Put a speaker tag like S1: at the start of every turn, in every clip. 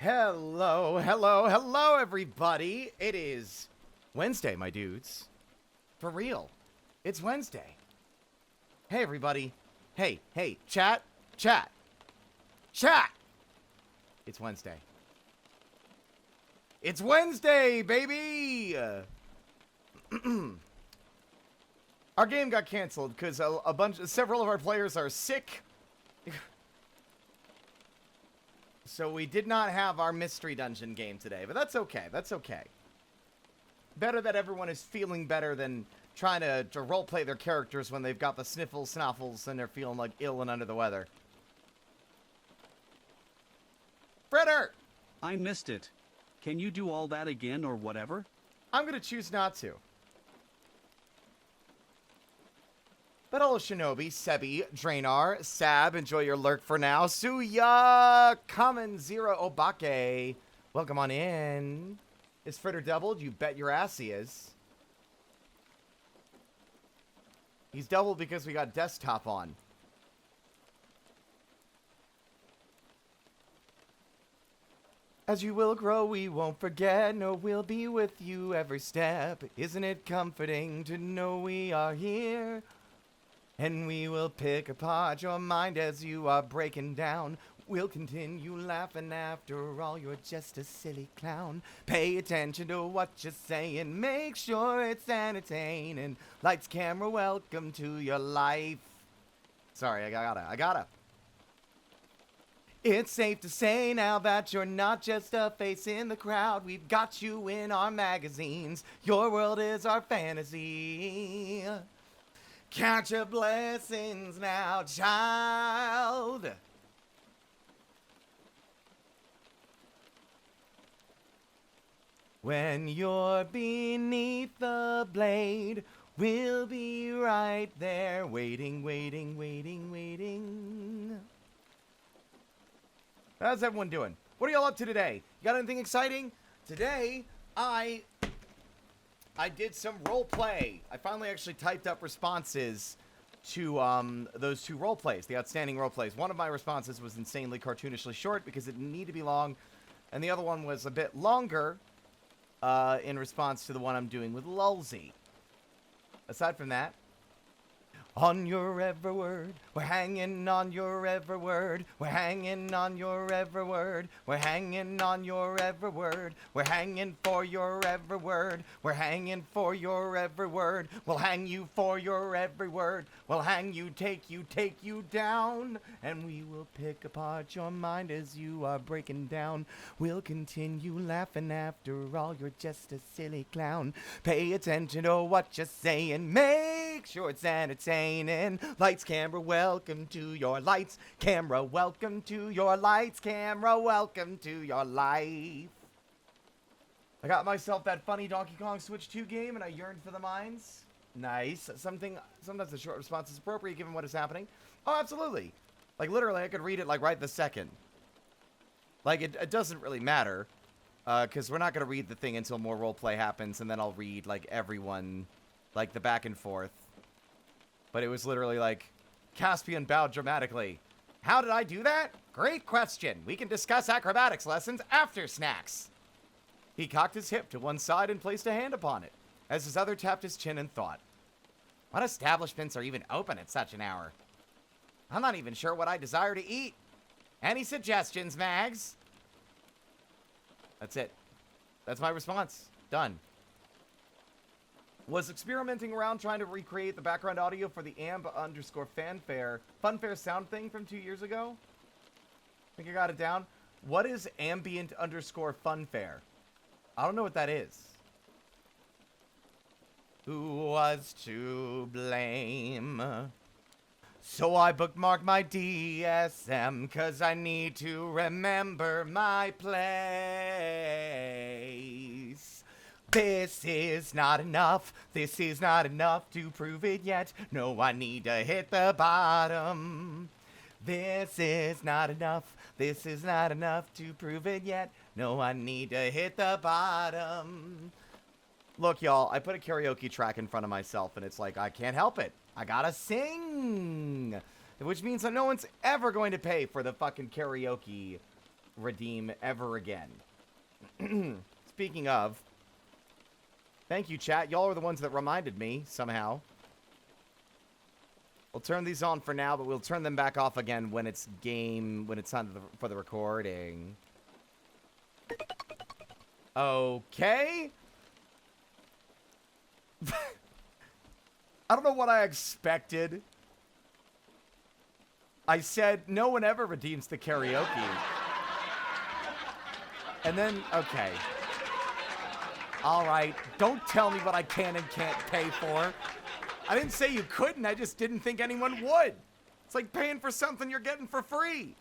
S1: Hello, hello, hello, everybody. It is Wednesday, my dudes. For real. It's Wednesday. Hey, everybody. Hey, chat. It's Wednesday. It's Wednesday, baby! Our game got canceled because several of our players are sick. So we did not have our mystery dungeon game today, but that's okay. That's okay. Better that everyone is feeling better than trying to roleplay their characters when they've got the sniffles, snuffles, and they're feeling like ill and under the weather. Fritter!
S2: I missed it. Can you do all that again or whatever?
S1: I'm gonna choose not to. But hello, Shinobi, Sebi, Draenar, Sab, enjoy your lurk for now. Suya, Common Zero, Obake. Welcome on in. Is Fritter doubled? You bet your ass he is. He's doubled because we got desktop on. As you will grow, we won't forget. No, we'll be with you every step. Isn't it comforting to know we are here? And we will pick apart your mind as you are breaking down. We'll continue laughing after all, you're just a silly clown. Pay attention to what you're saying, make sure it's entertaining. Lights, camera, welcome to your life. Sorry, I gotta. It's safe to say now that you're not just a face in the crowd. We've got you in our magazines. Your world is our fantasy. Count your blessings now, child. When you're beneath the blade, we'll be right there, waiting. How's everyone doing? What are y'all up to today? You got anything exciting? Today, I did some role play. I finally actually typed up responses to those two role plays, the outstanding role plays. One of my responses was insanely cartoonishly short because it didn't need to be long, and the other one was a bit longer in response to the one I'm doing with Lulzy. Aside from that, on your every word, we're hanging on your every word. We're hanging on your every word. We're hanging on your every word. We're hanging for your every word. We're hanging for your every word. We'll hang you for your every word. We'll hang you, take you down. And we will pick apart your mind as you are breaking down. We'll continue laughing after all, you're just a silly clown. Pay attention to what you're saying. Make sure it's entertaining. Lights, camera, welcome to your lights. Camera, welcome to your lights. Camera, welcome to your life. I got myself that funny Donkey Kong Switch 2 game and I yearned for the mines. Nice. Sometimes a short response is appropriate given what is happening. Oh, absolutely. Like, literally, I could read it, like, right this second. Like, it doesn't really matter. Because we're not going to read the thing until more roleplay happens, and then I'll read, like, everyone, like, the back and forth. But it was literally like, Caspian bowed dramatically. How did I do that? Great question. We can discuss acrobatics lessons after snacks. He cocked his hip to one side and placed a hand upon it, as his other tapped his chin and thought. What establishments are even open at such an hour? I'm not even sure what I desire to eat. Any suggestions, Mags? That's it. That's my response. Done. Was experimenting around trying to recreate the background audio for the funfair sound thing from 2 years ago. Think I got it down. What is ambient_funfair? I don't know what that is. Who was to blame? So I bookmarked my DSM, cause I need to remember my place. This is not enough to prove it yet. No, I need to hit the bottom. This is not enough to prove it yet. No, I need to hit the bottom. Look, y'all, I put a karaoke track in front of myself, and it's like, I can't help it. I gotta sing. Which means that no one's ever going to pay for the fucking karaoke redeem ever again. Speaking of, thank you, chat. Y'all are the ones that reminded me, somehow. We'll turn these on for now, but we'll turn them back off again when it's time for the recording. Okay. I don't know what I expected. I said, no one ever redeems the karaoke. And then, okay. All right, don't tell me what I can and can't pay for. I didn't say you couldn't, I just didn't think anyone would. It's like paying for something you're getting for free.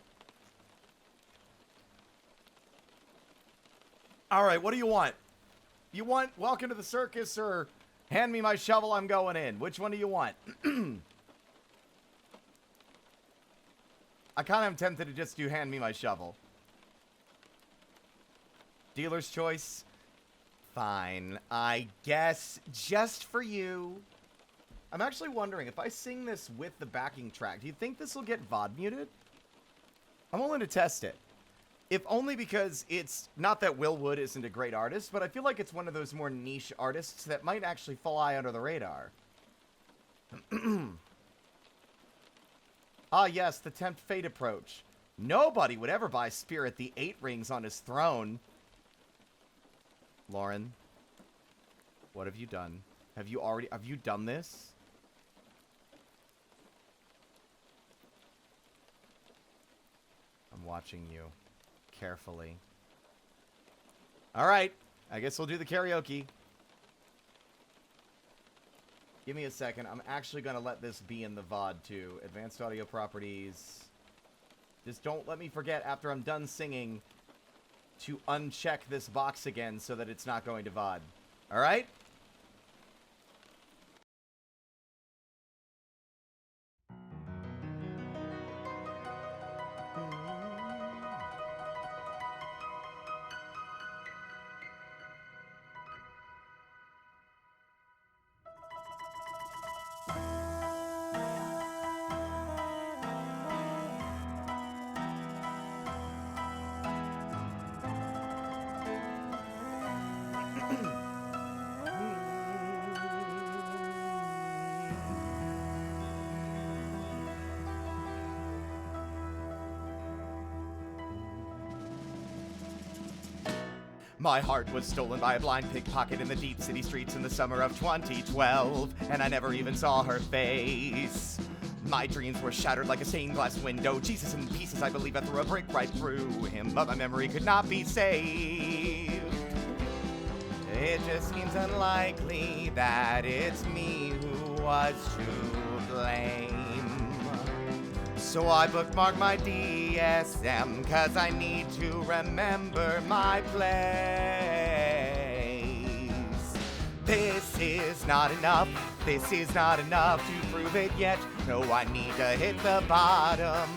S1: All right, what do you want? You want Welcome to the Circus or Hand Me My Shovel, I'm Going In? Which one do you want? I kind of am tempted to just do Hand Me My Shovel. Dealer's choice? Fine. I guess just for you. I'm actually wondering, if I sing this with the backing track, do you think this will get VOD muted? I'm willing to test it. If only because it's not that Will Wood isn't a great artist, but I feel like it's one of those more niche artists that might actually fly under the radar. Ah, yes, the Tempt Fate approach. Nobody would ever buy Spirit the 8 rings on his throne. Lauren, what have you done? Have you done this? I'm watching you carefully. All right, I guess we'll do the karaoke. Give me a second. I'm actually going to let this be in the VOD too. Advanced audio properties. Just don't let me forget after I'm done singing to uncheck this box again so that it's not going to VOD. All right? My heart was stolen by a blind pickpocket in the deep city streets in the summer of 2012, and I never even saw her face. My dreams were shattered like a stained glass window. Jesus in pieces, I believe I threw a brick right through him, but my memory could not be saved. It just seems unlikely that it's me who was to blame. So I bookmarked my DSM, cause I need to remember my place. This is not enough to prove it yet. No, I need to hit the bottom.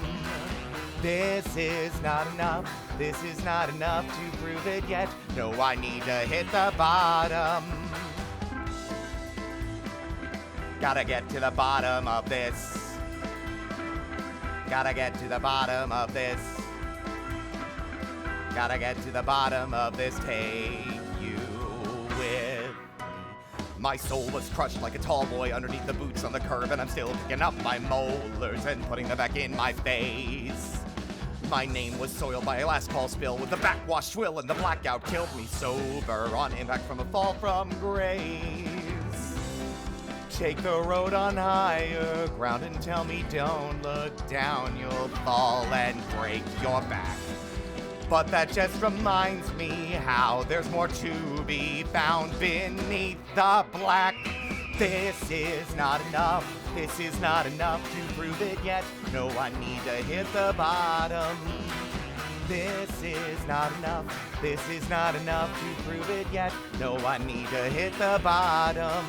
S1: This is not enough to prove it yet. No, I need to hit the bottom. Gotta get to the bottom of this. Gotta get to the bottom of this. Gotta get to the bottom of this. Take you with me. My soul was crushed like a tall boy underneath the boots on the curb, and I'm still picking up my molars and putting them back in my face. My name was soiled by a last call spill with the backwash twill, and the blackout killed me sober on impact from a fall from grace. Take the road on higher ground and tell me don't look down, you'll fall and break your back. But that just reminds me how there's more to be found beneath the black. This is not enough to prove it yet. No, I need to hit the bottom. This is not enough to prove it yet. No, I need to hit the bottom.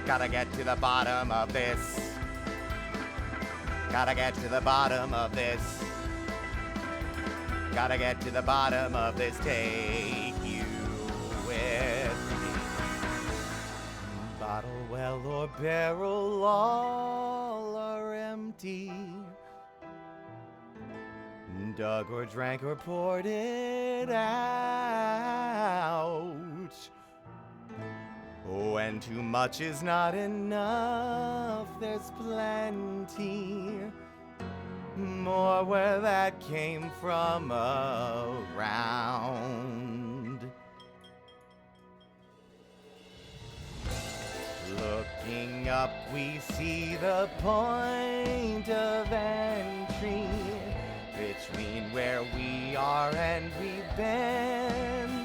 S1: Gotta get to the bottom of this. Gotta get to the bottom of this. Gotta get to the bottom of this. Take you with me. Bottle, well, or barrel, all are empty. dug or drank or poured it out. When too much is not enough, there's plenty more where that came from around. Looking up, we see the point of entry between where we are and we've been.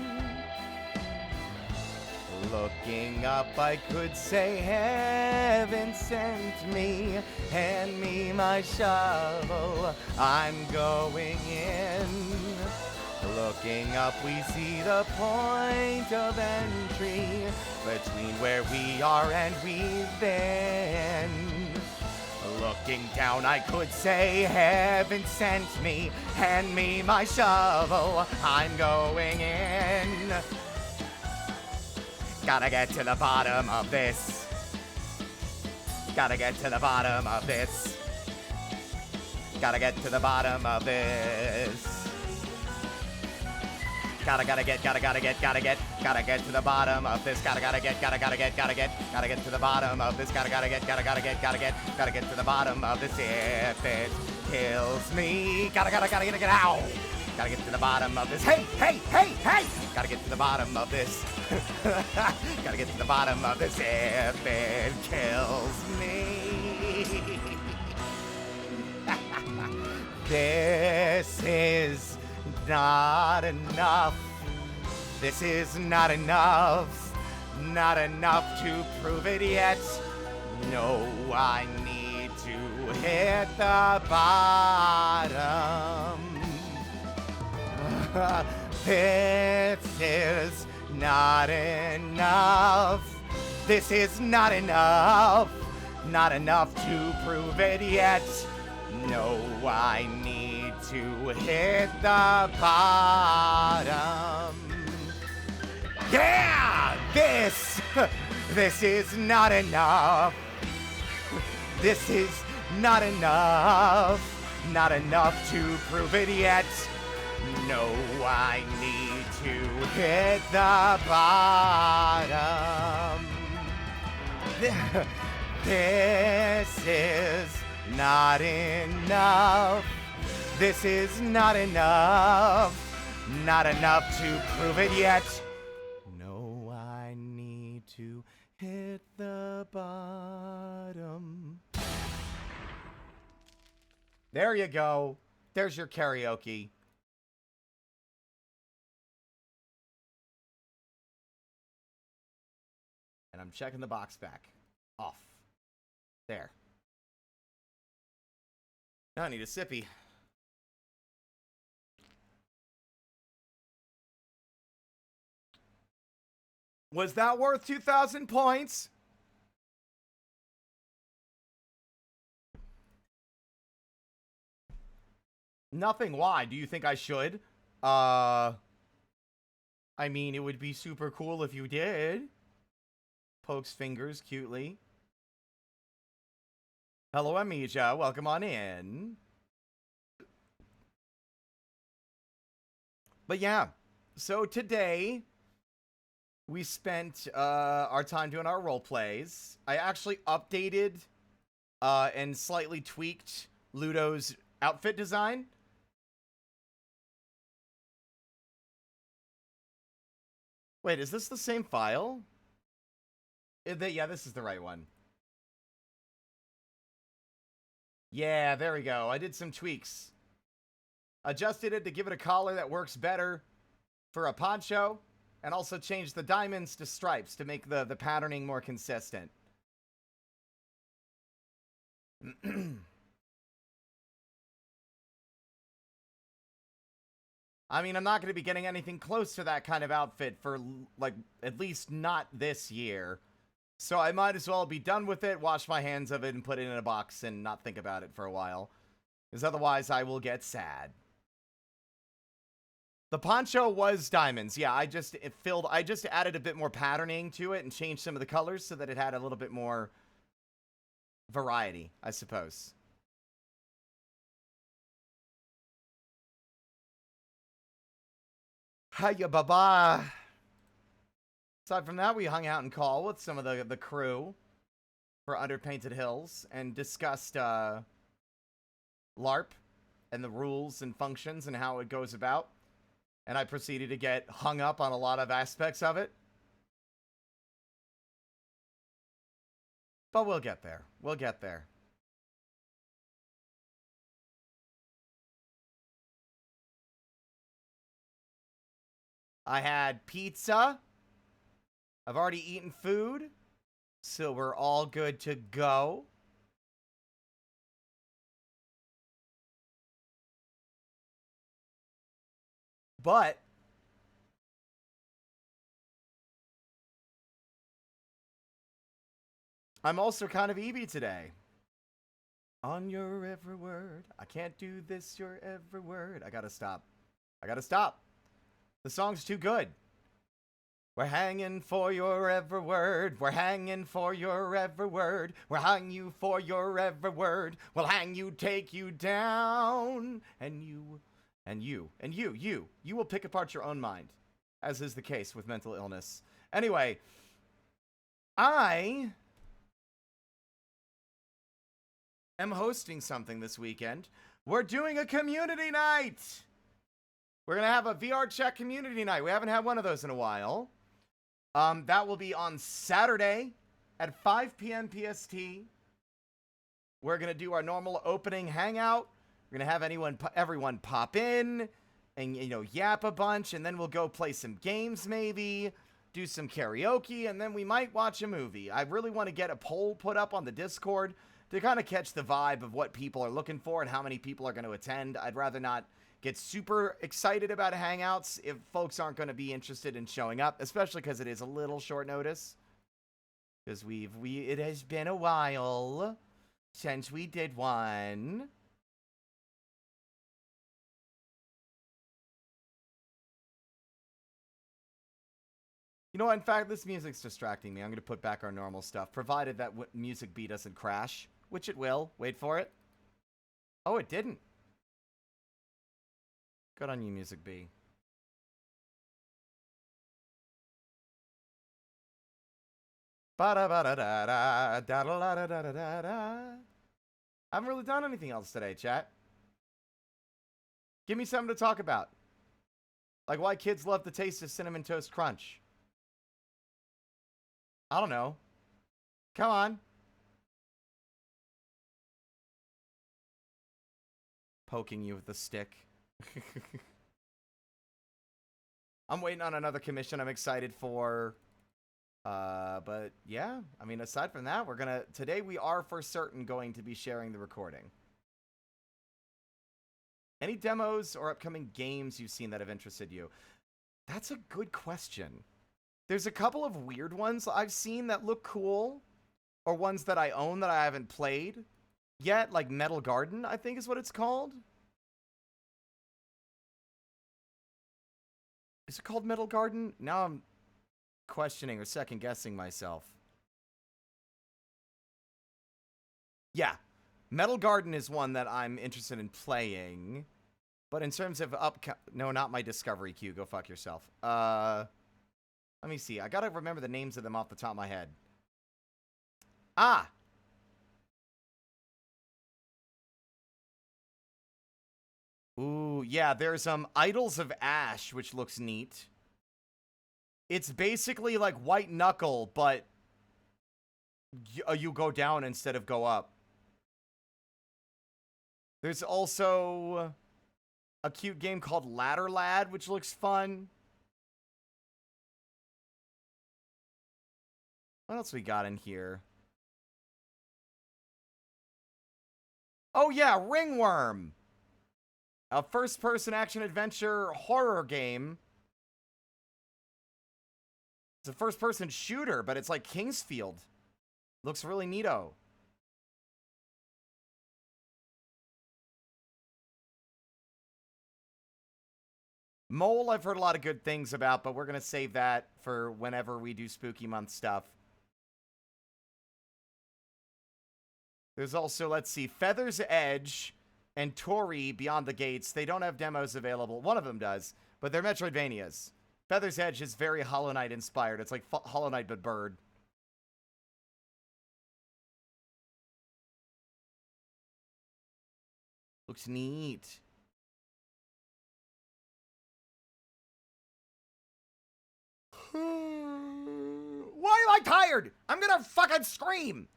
S1: Looking up, I could say heaven sent me. Hand me my shovel, I'm going in. Looking up, we see the point of entry between where we are and we've been. Looking down, I could say heaven sent me. Hand me my shovel, I'm going in. Gotta get to the bottom of this. Gotta get to the bottom of this. Gotta get to the bottom of this. Gotta get to the bottom of this. Gotta get to the bottom of this. Gotta get to the bottom of this. If it kills me, gotta get out. Gotta get to the bottom of this. Hey! Gotta get to the bottom of this. Gotta get to the bottom of this. If it kills me. This is not enough. This is not enough. Not enough to prove it yet. No, I need to hit the bottom. This is not enough. This is not enough. Not enough to prove it yet. No, I need to hit the bottom. Yeah! This is not enough. This is not enough. Not enough to prove it yet. No, I need to hit the bottom. This is not enough. This is not enough. Not enough to prove it yet. No, I need to hit the bottom. There you go. There's your karaoke. And I'm checking the box back. Off. There. Now I need a sippy. Was that worth 2,000 points? Nothing. Why? Do you think I should? I mean, it would be super cool if you did. Pokes fingers cutely. Hello, Amnesia. Welcome on in. But yeah, so today we spent our time doing our role plays. I actually updated and slightly tweaked Ludo's outfit design. Wait, is this the same file? Yeah, this is the right one. Yeah, there we go. I did some tweaks. Adjusted it to give it a collar that works better for a poncho, and also changed the diamonds to stripes to make the patterning more consistent. I mean, I'm not going to be getting anything close to that kind of outfit for, like, at least not this year. So I might as well be done with it, wash my hands of it, and put it in a box and not think about it for a while. Because otherwise I will get sad. The poncho was diamonds. Yeah, I just added a bit more patterning to it and changed some of the colors so that it had a little bit more variety, I suppose. Hiya, baba. Aside from that, we hung out and call with some of the crew for Underpainted Hills and discussed LARP and the rules and functions and how it goes about. And I proceeded to get hung up on a lot of aspects of it. But we'll get there. We'll get there. I had pizza. I've already eaten food. So we're all good to go. But I'm also kind of EB today. On your every word. I can't do this, your every word. I gotta stop. I gotta stop. The song's too good. We're hanging for your every word. We're hanging for your every word. We'll hang you for your every word. We'll hang you, take you down. And you will pick apart your own mind, as is the case with mental illness. Anyway, I am hosting something this weekend. We're doing a community night. We're going to have a VR chat community night. We haven't had one of those in a while. That will be on Saturday at 5 p.m. PST. We're going to do our normal opening hangout. We're going to have everyone pop in and, yap a bunch. And then we'll go play some games maybe, do some karaoke, and then we might watch a movie. I really want to get a poll put up on the Discord to kind of catch the vibe of what people are looking for and how many people are going to attend. I'd rather not get super excited about hangouts if folks aren't going to be interested in showing up, especially because it is a little short notice. Because it has been a while since we did one. You know what? In fact, this music's distracting me. I'm going to put back our normal stuff, provided that music beat doesn't crash, which it will. Wait for it. Oh, it didn't. Good on you, Music B. I haven't really done anything else today, chat. Give me something to talk about. Like why kids love the taste of Cinnamon Toast Crunch. I don't know. Come on. Poking you with a stick. I'm waiting on another commission I'm excited for. But yeah, I mean, aside from that, today we are for certain going to be sharing the recording. Any demos or upcoming games you've seen that have interested you? That's a good question. There's a couple of weird ones I've seen that look cool, or ones that I own that I haven't played yet, like Metal Garden, I think is what it's called. Is it called Metal Garden? Now I'm questioning or second guessing myself. Yeah. Metal Garden is one that I'm interested in playing. But in terms of no, not my discovery queue. Go fuck yourself. Let me see. I gotta remember the names of them off the top of my head. Ah! Ooh, yeah, there's Idols of Ash, which looks neat. It's basically like White Knuckle, but you go down instead of go up. There's also a cute game called Ladder Lad, which looks fun. What else we got in here? Oh yeah, Ringworm! A first-person action-adventure horror game. It's a first-person shooter, but it's like Kingsfield. Looks really neato. Mole, I've heard a lot of good things about, but we're going to save that for whenever we do Spooky Month stuff. There's also, let's see, Feather's Edge and Tori Beyond the Gates. They don't have demos available. One of them does, but they're Metroidvanias. Feather's Edge is very Hollow Knight inspired. It's like Hollow Knight but bird. Looks neat. Why am I tired? I'm gonna fucking scream.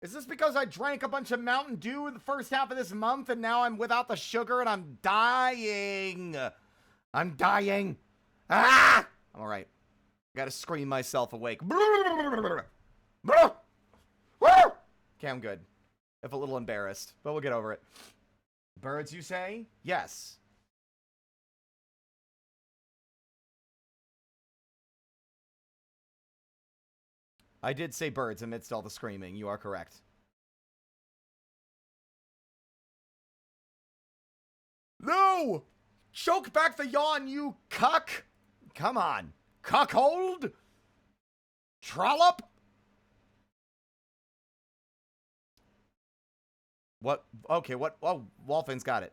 S1: Is this because I drank a bunch of Mountain Dew in the first half of this month and now I'm without the sugar and I'm dying? I'm dying. Ah! I'm alright. Gotta scream myself awake. Okay, I'm good. If a little embarrassed, but we'll get over it. Birds, you say? Yes. I did say birds amidst all the screaming. You are correct. No! Choke back the yawn, you cuck! Come on. Cuckold? Trollop? What? Okay, what? Oh, Wolfin's got it.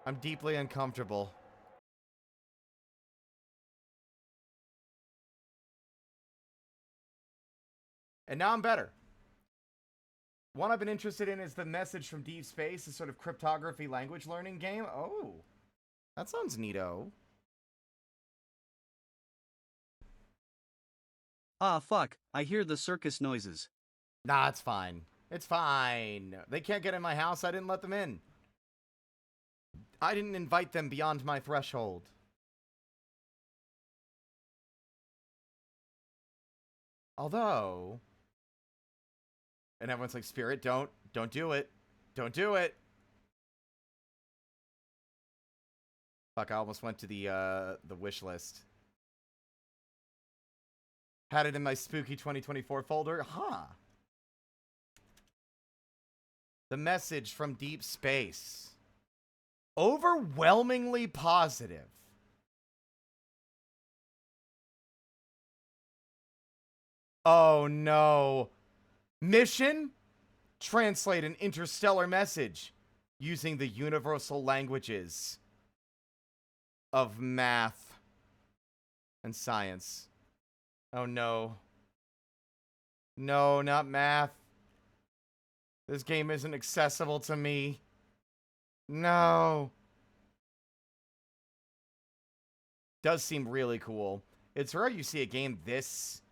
S1: I'm deeply uncomfortable. And now I'm better. One I've been interested in is the Message from Deep Space, a sort of cryptography language learning game. Oh, that sounds neato.
S2: Ah, fuck. I hear the circus noises.
S1: Nah, it's fine. It's fine. They can't get in my house. I didn't let them in. I didn't invite them beyond my threshold. Although... And everyone's like, Spirit, don't do it. Don't do it. Fuck, I almost went to the wish list. Had it in my spooky 2024 folder. Huh. The Message from Deep Space. Overwhelmingly positive. Oh no. Mission? Translate an interstellar message using the universal languages of math and science. Oh no. No, not math. This game isn't accessible to me. No. Does seem really cool. It's rare you see a game this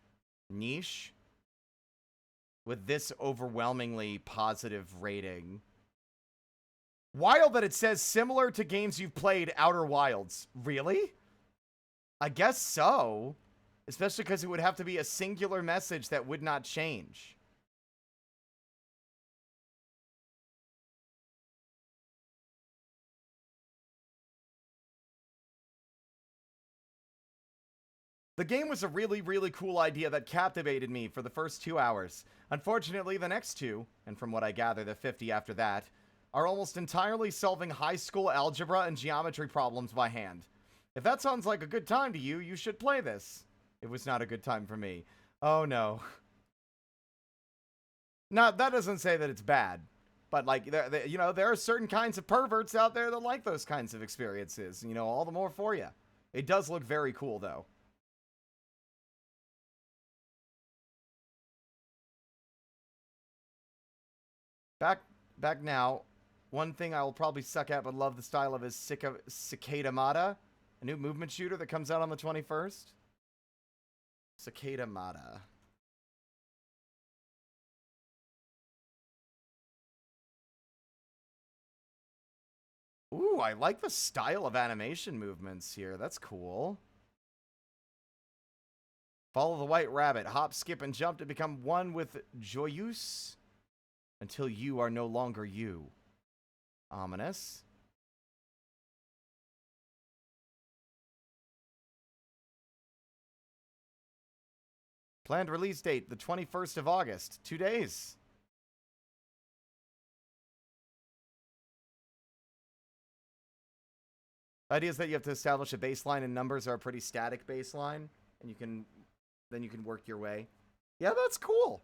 S1: niche with this overwhelmingly positive rating. Wild that it says similar to games you've played, Outer Wilds. Really? I guess so. Especially because it would have to be a singular message that would not change. The game was a really, really cool idea that captivated me for the first 2 hours. Unfortunately, the next two, and from what I gather, the 50 after that, are almost entirely solving high school algebra and geometry problems by hand. If that sounds like a good time to you, you should play this. It was not a good time for me. Oh no. Now, that doesn't say that it's bad. But, like, there are certain kinds of perverts out there that like those kinds of experiences. You know, all the more for you. It does look very cool, though. Back now. One thing I will probably suck at but love the style of is Cicada Mata, a new movement shooter that comes out on the 21st. Cicada Mata. Ooh, I like the style of animation movements here. That's cool. Follow the white rabbit. Hop, skip, and jump to become one with Joyeuse until you are no longer you. Ominous. Planned release date, the 21st of August. 2 days. The idea is that you have to establish a baseline, and numbers are a pretty static baseline, and then you can work your way. Yeah, that's cool.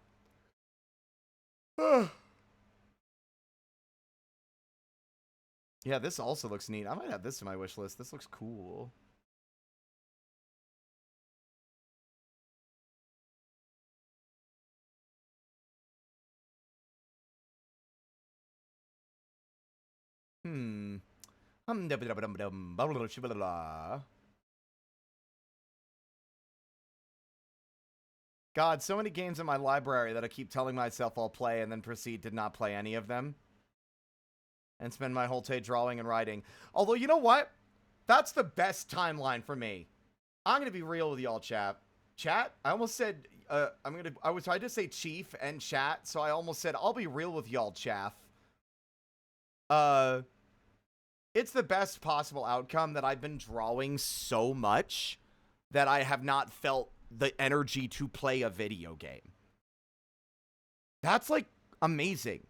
S1: Yeah, this also looks neat. I might add this to my wish list. This looks cool. Hmm. God, so many games in my library that I keep telling myself I'll play and then proceed to not play any of them. And spend my whole day drawing and writing. Although, you know what? That's the best timeline for me. I'm going to be real with y'all, chat. Chat? I almost said, I was trying to say chief and chat, so I almost said, I'll be real with y'all, chaff. It's the best possible outcome that I've been drawing so much that I have not felt the energy to play a video game. That's like amazing.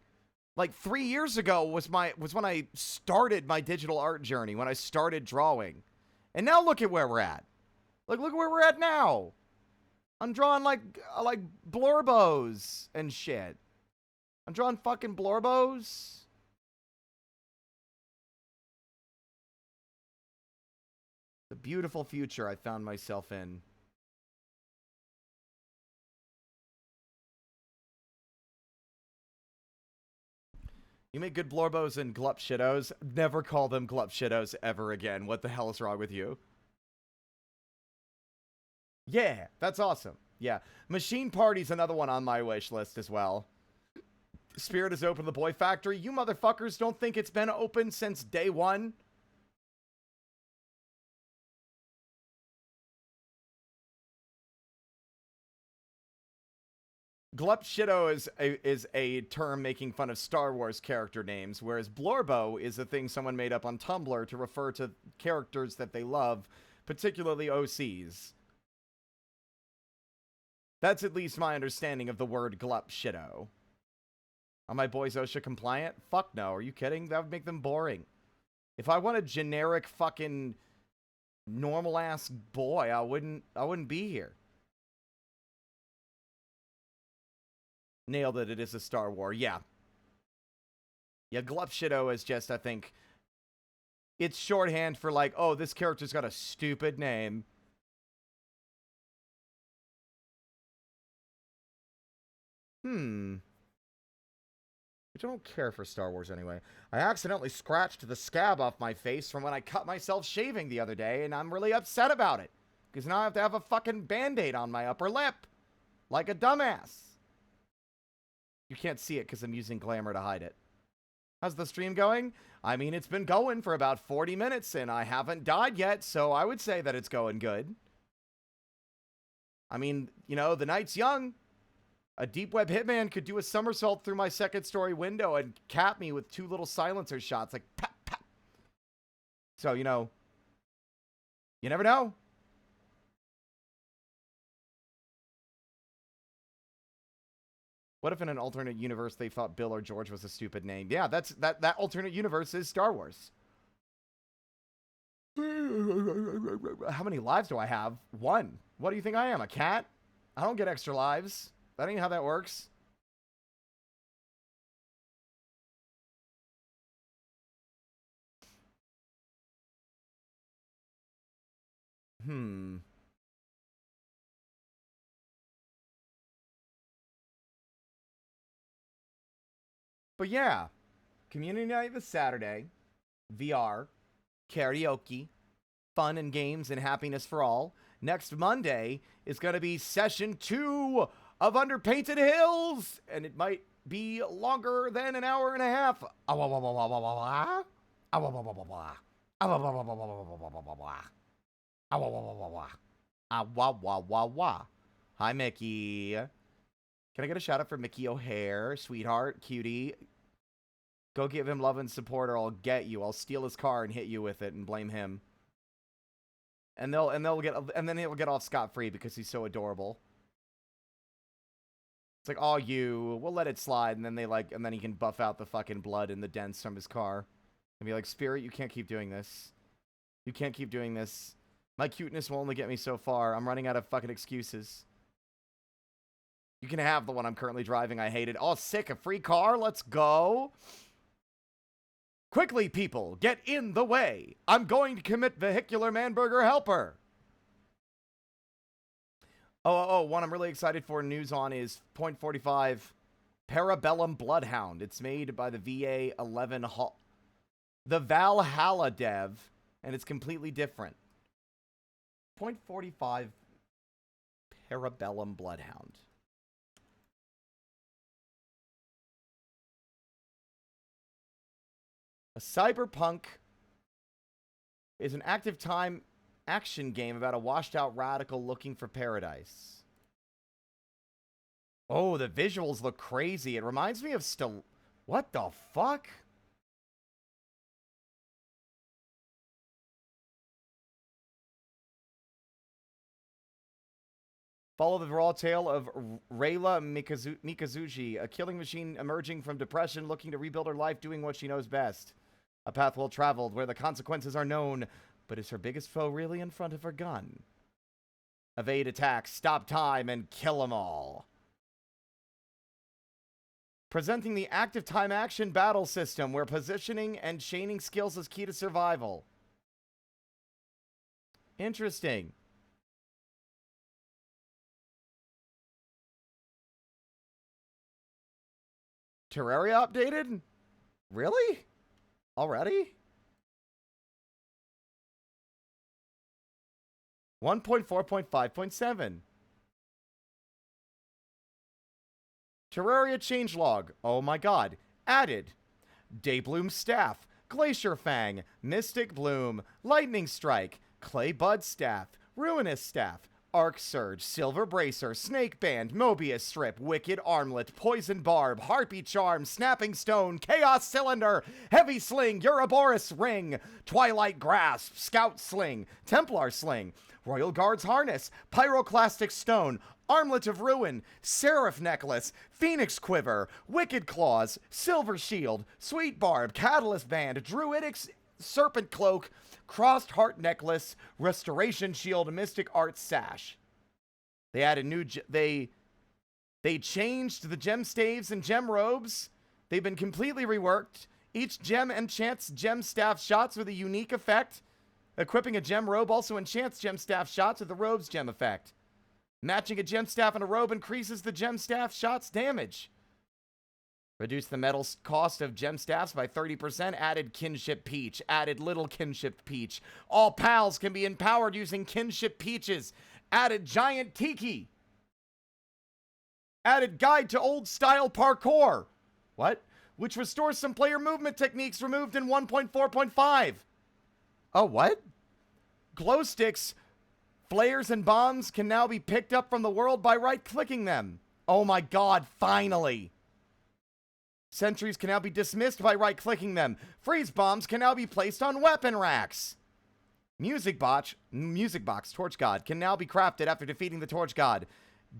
S1: Like 3 years ago was when I started my digital art journey, when I started drawing. And now look at where we're at. Like look at where we're at now. I'm drawing like blorbos and shit. I'm drawing fucking blorbos. The beautiful future I found myself in. You make good blorbos and glup shittos. Never call them glup shittos ever again. What the hell is wrong with you? Yeah, that's awesome. Yeah. Machine Party's another one on my wish list as well. Spirit is open to the Boy Factory. You motherfuckers don't think it's been open since day one? Glup shitto is a term making fun of Star Wars character names, whereas blorbo is a thing someone made up on Tumblr to refer to characters that they love, particularly OCs. That's at least my understanding of the word glup shitto. Are my boys OSHA compliant? Fuck no, are you kidding? That would make them boring. If I want a generic fucking normal ass boy, I wouldn't be here. Nailed it. It is a Star Wars. Yeah. Yeah, Glup Shitto is just, I think, it's shorthand for like, oh, this character's got a stupid name. I don't care for Star Wars anyway. I accidentally scratched the scab off my face from when I cut myself shaving the other day, and I'm really upset about it. Because now I have to have a fucking Band-Aid on my upper lip. Like a dumbass. You can't see it because I'm using glamour to hide it. How's the stream going? I mean, it's been going for about 40 minutes, and I haven't died yet, so I would say that it's going good. I mean, you know, the night's young. A deep web hitman could do a somersault through my second story window and cap me with 2 little silencer shots, like pap, pap. So, you know, you never know. What if in an alternate universe they thought Bill or George was a stupid name? Yeah, that alternate universe is Star Wars. How many lives do I have? 1. What do you think I am, a cat? I don't get extra lives. That ain't how that works. But yeah, community night this Saturday, VR, karaoke, fun and games and happiness for all. Next Monday is going to be session 2 of Underpainted Hills, and it might be longer than an hour and a half. Ah, wah, wah, wah, wah, wah. Ah, wah, wah, wah, wah, wah, wah, wah, wah, wah, wah. Ah, wah, wah, wah, wah, wah. Ah, wah, wah, wah, wah. Hi, Mickey. Can I get a shout out for Mickey O'Hare, sweetheart, cutie? Go give him love and support, or I'll get you. I'll steal his car and hit you with it and blame him. And then he'll get off scot-free because he's so adorable. It's like, oh, we'll let it slide, and then and then he can buff out the fucking blood and the dents from his car. And be like, Spirit, you can't keep doing this. You can't keep doing this. My cuteness will only get me so far. I'm running out of fucking excuses. You can have the one I'm currently driving. I hate it. Oh, sick. A free car? Let's go. Quickly, people, get in the way. I'm going to commit vehicular manburger helper. One I'm really excited for news on is .45 Parabellum Bloodhound. It's made by the VA-11 the Valhalla dev, and it's completely different. .45 Parabellum Bloodhound. A cyberpunk is an active time action game about a washed-out radical looking for paradise. Oh, the visuals look crazy. It reminds me of What the fuck? Follow the raw tale of Rayla Mikazuchi, a killing machine emerging from depression, looking to rebuild her life, doing what she knows best. A path well traveled, where the consequences are known, but is her biggest foe really in front of her gun? Evade attacks, stop time, and kill them all. Presenting the active time action battle system, where positioning and chaining skills is key to survival. Interesting. Terraria updated? Really? Already? 1.4.5.7. Terraria changelog. Oh my god. Added. Daybloom Staff. Glacier Fang. Mystic Bloom. Lightning Strike. Clay Bud Staff. Ruinous Staff. Arc Surge, Silver Bracer, Snake Band, Mobius Strip, Wicked Armlet, Poison Barb, Harpy Charm, Snapping Stone, Chaos Cylinder, Heavy Sling, Ouroboros Ring, Twilight Grasp, Scout Sling, Templar Sling, Royal Guard's Harness, Pyroclastic Stone, Armlet of Ruin, Seraph Necklace, Phoenix Quiver, Wicked Claws, Silver Shield, Sweet Barb, Catalyst Band, Druidic Serpent Cloak, Crossed Heart Necklace, Restoration Shield, Mystic Art Sash. They added new... They changed the gem staves and gem robes. They've been completely reworked. Each gem enchants gem staff shots with a unique effect. Equipping a gem robe also enchants gem staff shots with the robe's gem effect. Matching a gem staff and a robe increases the gem staff shot's damage. Reduced the metal cost of gem staffs by 30%. Added Kinship Peach. Added Little Kinship Peach. All pals can be empowered using Kinship Peaches. Added Giant Tiki. Added Guide to Old Style Parkour. What? Which restores some player movement techniques removed in 1.4.5. Oh, what? Glow sticks, flares, and bombs can now be picked up from the world by right-clicking them. Oh my god, finally. Sentries can now be dismissed by right-clicking them. Freeze bombs can now be placed on weapon racks. Music Box Torch God can now be crafted after defeating the Torch God.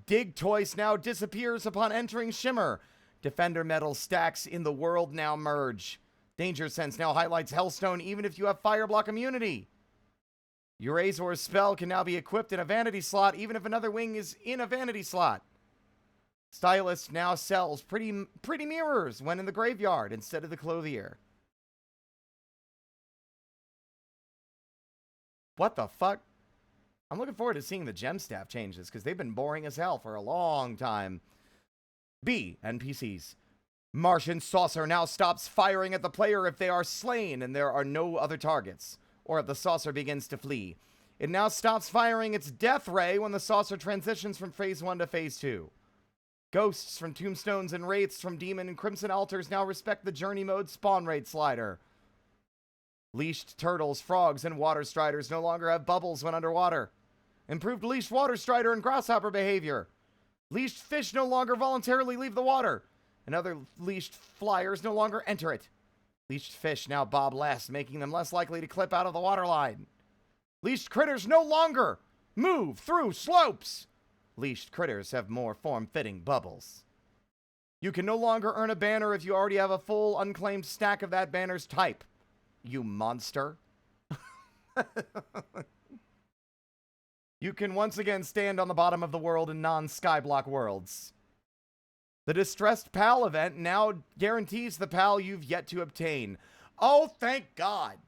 S1: Dig Toys now disappears upon entering Shimmer. Defender metal stacks in the world now merge. Danger Sense now highlights Hellstone even if you have Fire Block immunity. Eurazor's spell can now be equipped in a vanity slot even if another wing is in a vanity slot. Stylist now sells pretty mirrors when in the graveyard instead of the clothier. What the fuck? I'm looking forward to seeing the gem staff changes because they've been boring as hell for a long time. B. NPCs. Martian saucer now stops firing at the player if they are slain and there are no other targets, or if the saucer begins to flee. It now stops firing its death ray when the saucer transitions from phase 1 to phase 2. Ghosts from tombstones and wraiths from demon and crimson altars now respect the journey mode spawn rate slider. Leashed turtles, frogs, and water striders no longer have bubbles when underwater. Improved leashed water strider and grasshopper behavior. Leashed fish no longer voluntarily leave the water, and other leashed flyers no longer enter it. Leashed fish now bob less, making them less likely to clip out of the waterline. Leashed critters no longer move through slopes. Leashed critters have more form-fitting bubbles. You can no longer earn a banner if you already have a full unclaimed stack of that banner's type. You monster. You can once again stand on the bottom of the world in non-skyblock worlds. The Distressed Pal event now guarantees the pal you've yet to obtain. Oh, thank God.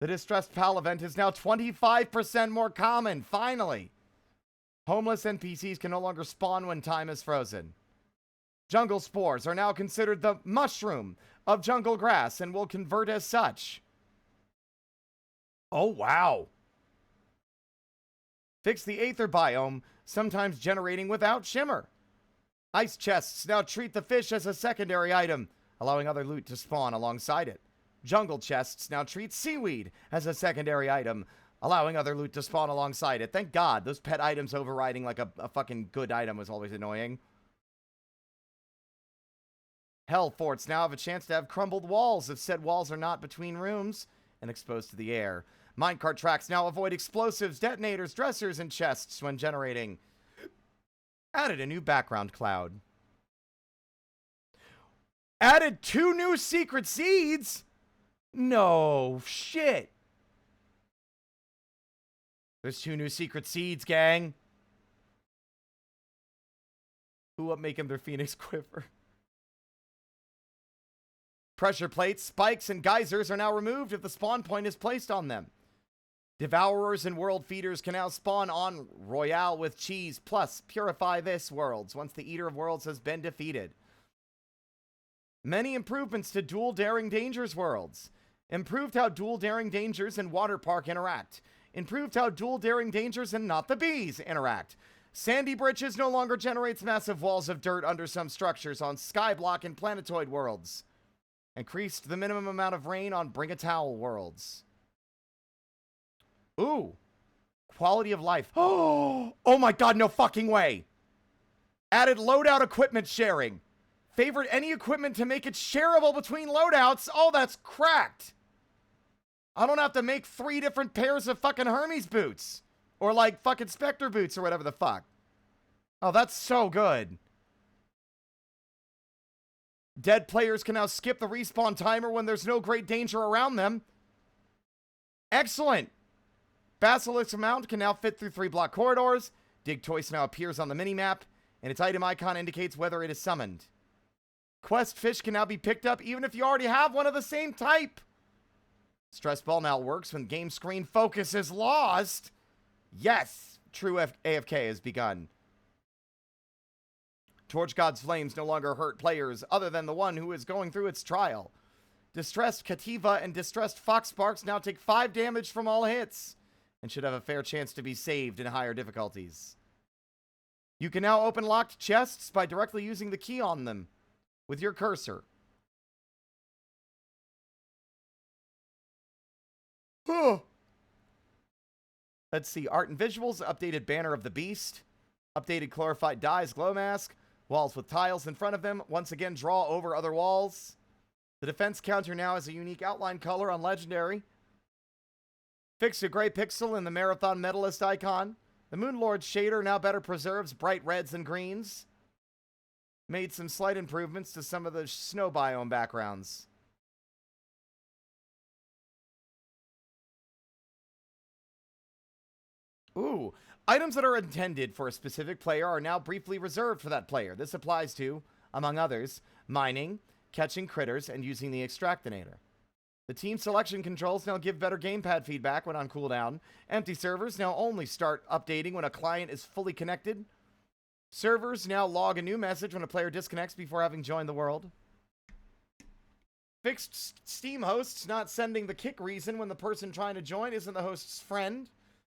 S1: The Distressed Pal event is now 25% more common, finally. Homeless NPCs can no longer spawn when time is frozen. Jungle spores are now considered the mushroom of jungle grass and will convert as such. Oh, wow. Fix the Aether biome, sometimes generating without shimmer. Ice chests now treat the fish as a secondary item, allowing other loot to spawn alongside it. Jungle chests now treat seaweed as a secondary item, allowing other loot to spawn alongside it. Thank God, those pet items overriding like a fucking good item was always annoying. Hell forts now have a chance to have crumbled walls if said walls are not between rooms and exposed to the air. Minecart tracks now avoid explosives, detonators, dressers, and chests when generating. Added a new background cloud. Added 2 new secret seeds? No shit. There's 2 new secret seeds, gang. Who up making their phoenix quiver? Pressure plates, spikes, and geysers are now removed if the spawn point is placed on them. Devourers and world feeders can now spawn on Royale with cheese plus Purify This worlds once the Eater of Worlds has been defeated. Many improvements to Dual Daring Dangers worlds. Improved how Dual Daring Dangers and Water Park interact. Improved how Dual Daring Dangers and Not the Bees interact. Sandy Bridges no longer generates massive walls of dirt under some structures on Skyblock and Planetoid worlds. Increased the minimum amount of rain on Bring a Towel worlds. Ooh. Quality of life. Oh my God, no fucking way. Added loadout equipment sharing. Favored any equipment to make it shareable between loadouts. Oh, that's cracked. I don't have to make 3 different pairs of fucking Hermes boots. Or like fucking Spectre boots or whatever the fuck. Oh, that's so good. Dead players can now skip the respawn timer when there's no great danger around them. Excellent. Basilisk Mount can now fit through 3 block corridors. Dig Choice now appears on the minimap, and its item icon indicates whether it is summoned. Quest fish can now be picked up even if you already have one of the same type. Stress ball now works when game screen focus is lost. Yes, true AFK has begun. Torch God's Flames no longer hurt players other than the one who is going through its trial. Distressed Cativa and Distressed Fox Sparks now take 5 damage from all hits and should have a fair chance to be saved in higher difficulties. You can now open locked chests by directly using the key on them with your cursor. Let's see. Art and visuals. Updated banner of the beast. Updated glorified dyes glow mask. Walls with tiles in front of them. Once again, draw over other walls. The defense counter now has a unique outline color on legendary. Fixed a gray pixel in the marathon medalist icon. The Moonlord shader now better preserves bright reds and greens. Made some slight improvements to some of the snow biome backgrounds. Ooh. Items that are intended for a specific player are now briefly reserved for that player. This applies to, among others, mining, catching critters, and using the extractinator. The team selection controls now give better gamepad feedback when on cooldown. Empty servers now only start updating when a client is fully connected. Servers now log a new message when a player disconnects before having joined the world. Fixed Steam hosts not sending the kick reason when the person trying to join isn't the host's friend.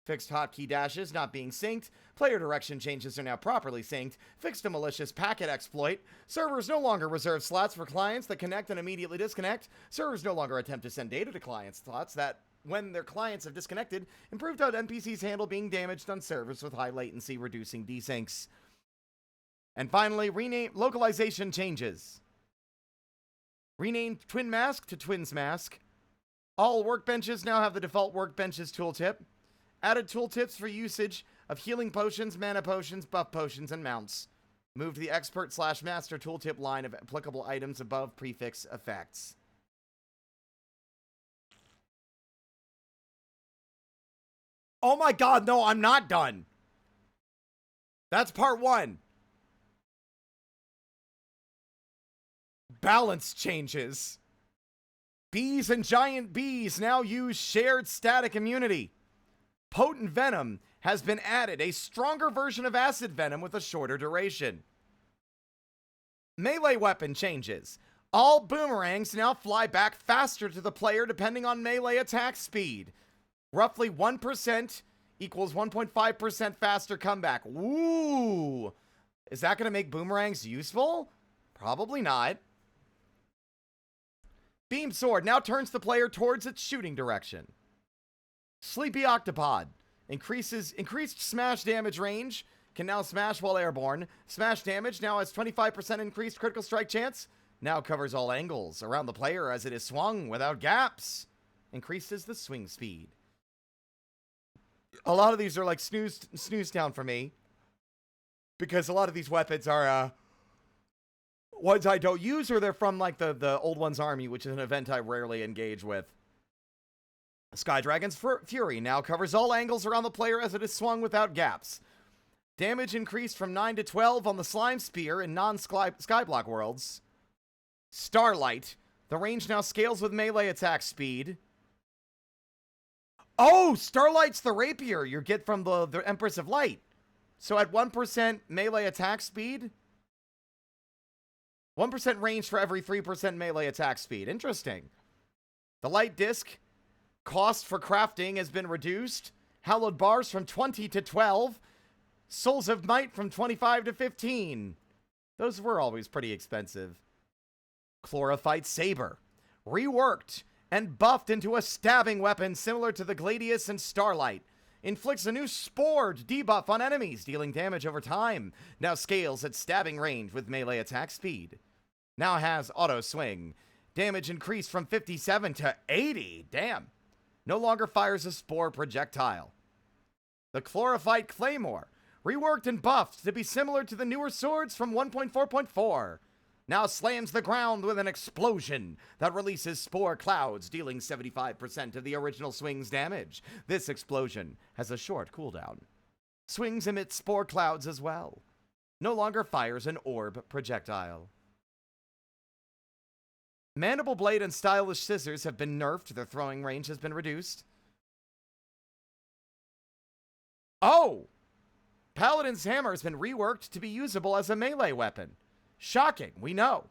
S1: Fixed hotkey dashes not being synced. Player direction changes are now properly synced. Fixed a malicious packet exploit. Servers no longer reserve slots for clients that connect and immediately disconnect. Servers no longer attempt to send data to clients' slots that, when their clients have disconnected, improved how NPCs handle being damaged on servers with high latency, reducing desyncs. And finally, rename localization changes. Renamed Twin Mask to Twins Mask. All workbenches now have the default Workbenches tooltip. Added tooltips for usage of healing potions, mana potions, buff potions, and mounts. Moved the Expert/Master tooltip line of applicable items above prefix effects. Oh my god, no, I'm not done. That's part 1. Balance changes. Bees and giant bees now use shared static immunity. Potent venom has been added, a stronger version of acid venom with a shorter duration. Melee weapon changes. All boomerangs now fly back faster to the player depending on melee attack speed. Roughly 1% equals 1.5% faster comeback. Ooh! Is that going to make boomerangs useful? Probably not. Beam Sword now turns the player towards its shooting direction. Sleepy Octopod increased smash damage range, can now smash while airborne. Smash damage now has 25% increased critical strike chance, now covers all angles around the player as it is swung without gaps. Increases the swing speed. A lot of these are like snooze down for me, because a lot of these weapons are ones I don't use, or they're from like the Old Ones Army, which is an event I rarely engage with. Sky Dragon's Fury now covers all angles around the player as it is swung without gaps. Damage increased from 9 to 12 on the Slime Spear in non-Skyblock worlds. Starlight. The range now scales with melee attack speed. Oh, Starlight's the rapier you get from the Empress of Light. So at 1% melee attack speed, 1% range for every 3% melee attack speed. Interesting. The light disc cost for crafting has been reduced. Hallowed bars from 20 to 12. Souls of Might from 25 to 15. Those were always pretty expensive. Chlorophyte Saber. Reworked and buffed into a stabbing weapon similar to the Gladius and Starlight. Inflicts a new Spored debuff on enemies, dealing damage over time. Now scales at stabbing range with melee attack speed. Now has auto swing. Damage increased from 57 to 80. Damn. No longer fires a spore projectile. The Chlorophyte Claymore. Reworked and buffed to be similar to the newer swords from 1.4.4. Now slams the ground with an explosion that releases spore clouds, dealing 75% of the original swing's damage. This explosion has a short cooldown. Swings emit spore clouds as well. No longer fires an orb projectile. Mandible Blade and Stylish Scissors have been nerfed. Their throwing range has been reduced. Oh! Paladin's Hammer has been reworked to be usable as a melee weapon. Shocking, we know.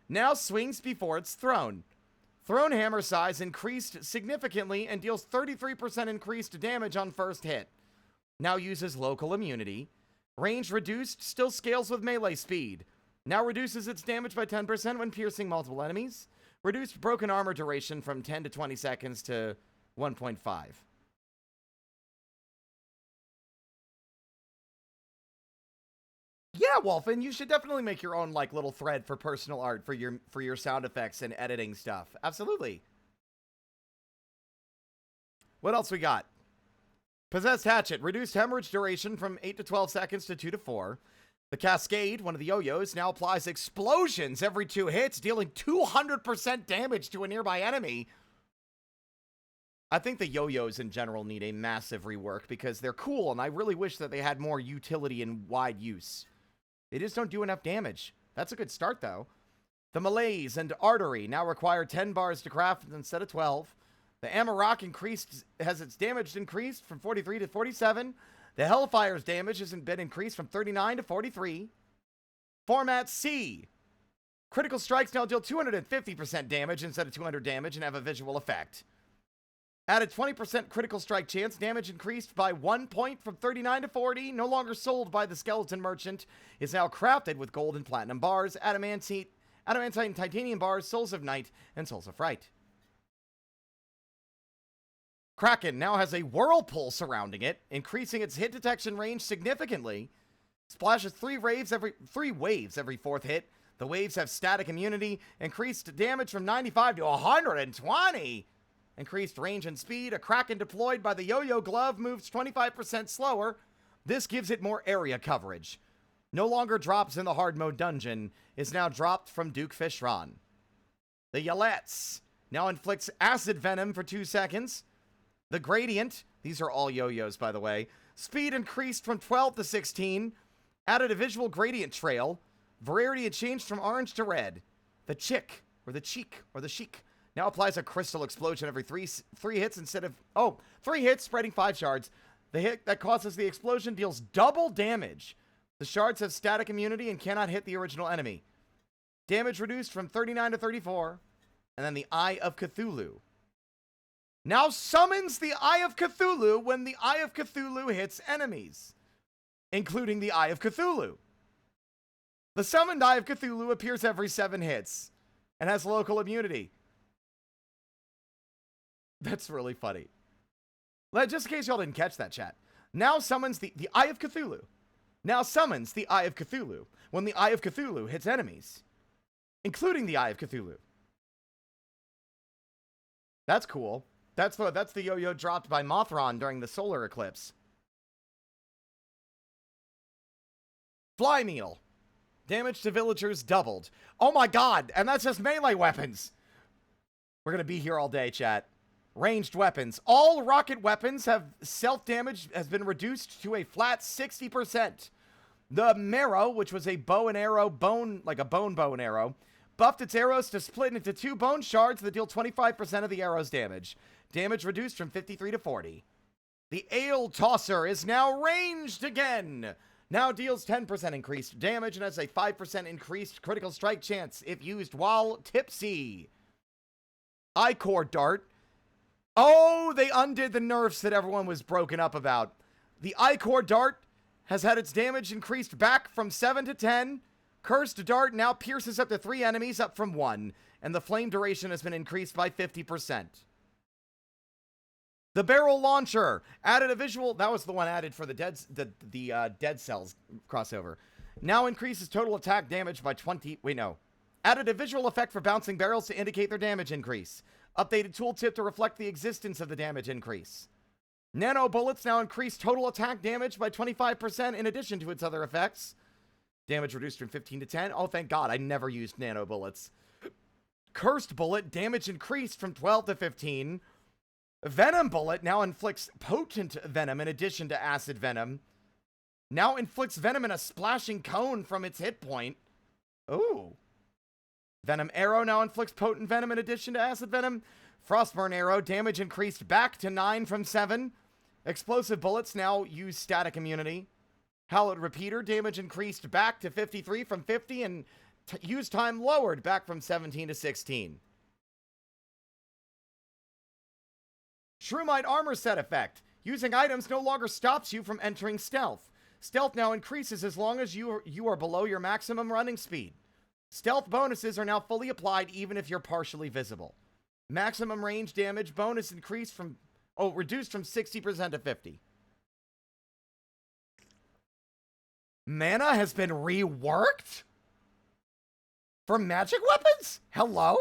S1: Now swings before it's thrown. Thrown hammer size increased significantly and deals 33% increased damage on first hit. Now uses local immunity. Range reduced, still scales with melee speed. Now reduces its damage by 10% when piercing multiple enemies. Reduced broken armor duration from 10 to 20 seconds to 1.5. Yeah, Wolfen, you should definitely make your own like little thread for personal art for your sound effects and editing stuff. Absolutely. What else we got? Possessed Hatchet. Reduced hemorrhage duration from 8 to 12 seconds to 2 to 4. The Cascade, one of the yo-yos, now applies explosions every 2 hits, dealing 200% damage to a nearby enemy. I think the yo-yos in general need a massive rework because they're cool, and I really wish that they had more utility and wide use. They just don't do enough damage. That's a good start, though. The Malaise and Artery now require 10 bars to craft instead of 12. The Amarok has its damage increased from 43 to 47. The Hellfire's damage has been increased from 39 to 43. Format C. Critical strikes now deal 250% damage instead of 200 damage and have a visual effect. Added 20% critical strike chance. Damage increased by 1 point from 39 to 40. No longer sold by the skeleton merchant. Is now crafted with gold and platinum bars, adamantite and titanium bars, souls of night, and souls of fright. Kraken now has a whirlpool surrounding it, increasing its hit detection range significantly. Splashes 3 waves every 4th hit. The waves have static immunity. Increased damage from 95 to 120. Increased range and speed. A Kraken deployed by the Yo-Yo Glove moves 25% slower. This gives it more area coverage. No longer drops in the hard mode dungeon. Is now dropped from Duke Fishron. The Yalets now inflicts acid venom for 2 seconds. The Gradient, these are all yo-yos by the way. Speed increased from 12 to 16. Added a visual gradient trail. Variety had changed from orange to red. The Chick, or the Cheek, or the Chic, now applies a crystal explosion every three hits instead of... 3 hits, spreading 5 shards. The hit that causes the explosion deals double damage. The shards have static immunity and cannot hit the original enemy. Damage reduced from 39 to 34. And then the Eye of Cthulhu now summons the Eye of Cthulhu when the Eye of Cthulhu hits enemies, including the Eye of Cthulhu. The summoned Eye of Cthulhu appears every 7 hits and has local immunity. That's really funny. Just in case y'all didn't catch that, chat. Now summons the Eye of Cthulhu. Now summons the Eye of Cthulhu when the Eye of Cthulhu hits enemies, including the Eye of Cthulhu. That's cool. That's the yo-yo dropped by Mothron during the solar eclipse. Fly Meal. Damage to villagers doubled. Oh my god, and that's just melee weapons. We're gonna be here all day, chat. Ranged weapons. All rocket weapons have self-damage has been reduced to a flat 60%. The Marrow, which was a bow and arrow, bow and arrow, buffed its arrows to split into 2 bone shards that deal 25% of the arrow's damage. Damage reduced from 53 to 40. The Ale Tosser is now ranged again. Now deals 10% increased damage and has a 5% increased critical strike chance if used while tipsy. Ichor Dart. Oh, they undid the nerfs that everyone was broken up about. The Ichor Dart has had its damage increased back from 7 to 10. Cursed Dart now pierces up to 3 enemies, up from 1. And the flame duration has been increased by 50%. The Barrel Launcher added a visual. That was the one added for the Dead Cells crossover. Now increases total attack damage by 20. Wait, no. Added a visual effect for bouncing barrels to indicate their damage increase. Updated tooltip to reflect the existence of the damage increase. Nano Bullets now increase total attack damage by 25% in addition to its other effects. Damage reduced from 15 to 10. Oh, thank God. I never used Nano Bullets. Cursed Bullet. Damage increased from 12 to 15. Venom Bullet now inflicts potent venom in addition to acid venom. Now inflicts venom in a splashing cone from its hit point. Ooh. Venom Arrow now inflicts potent venom in addition to acid venom. Frostburn Arrow. Damage increased back to 9 from 7. Explosive Bullets now use static immunity. Hallowed Repeater. Damage increased back to 53 from 50 and use time lowered back from 17 to 16. Shroomite Armor Set effect. Using items no longer stops you from entering stealth. Stealth now increases as long as you are below your maximum running speed. Stealth bonuses are now fully applied even if you're partially visible. Maximum range damage bonus reduced from 60% to 50. Mana has been reworked? For magic weapons? Hello?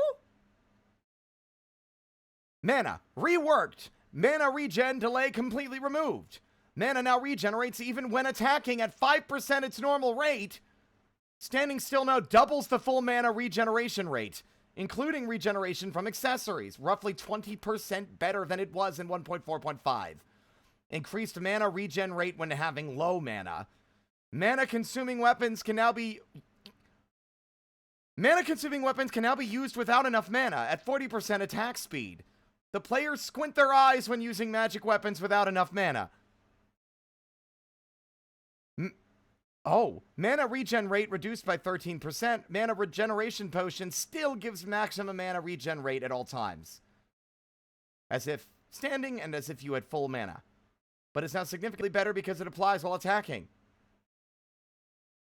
S1: Mana reworked. Mana regen delay completely removed. Mana now regenerates even when attacking at 5% its normal rate. Standing still now doubles the full mana regeneration rate, including regeneration from accessories, roughly 20% better than it was in 1.4.5. Increased mana regen rate when having low mana. Mana-consuming weapons can now be used without enough mana at 40% attack speed. The players squint their eyes when using magic weapons without enough mana. Mana regen rate reduced by 13%. Mana regeneration potion still gives maximum mana regen rate at all times. As if standing and as if you had full mana. But it's now significantly better because it applies while attacking.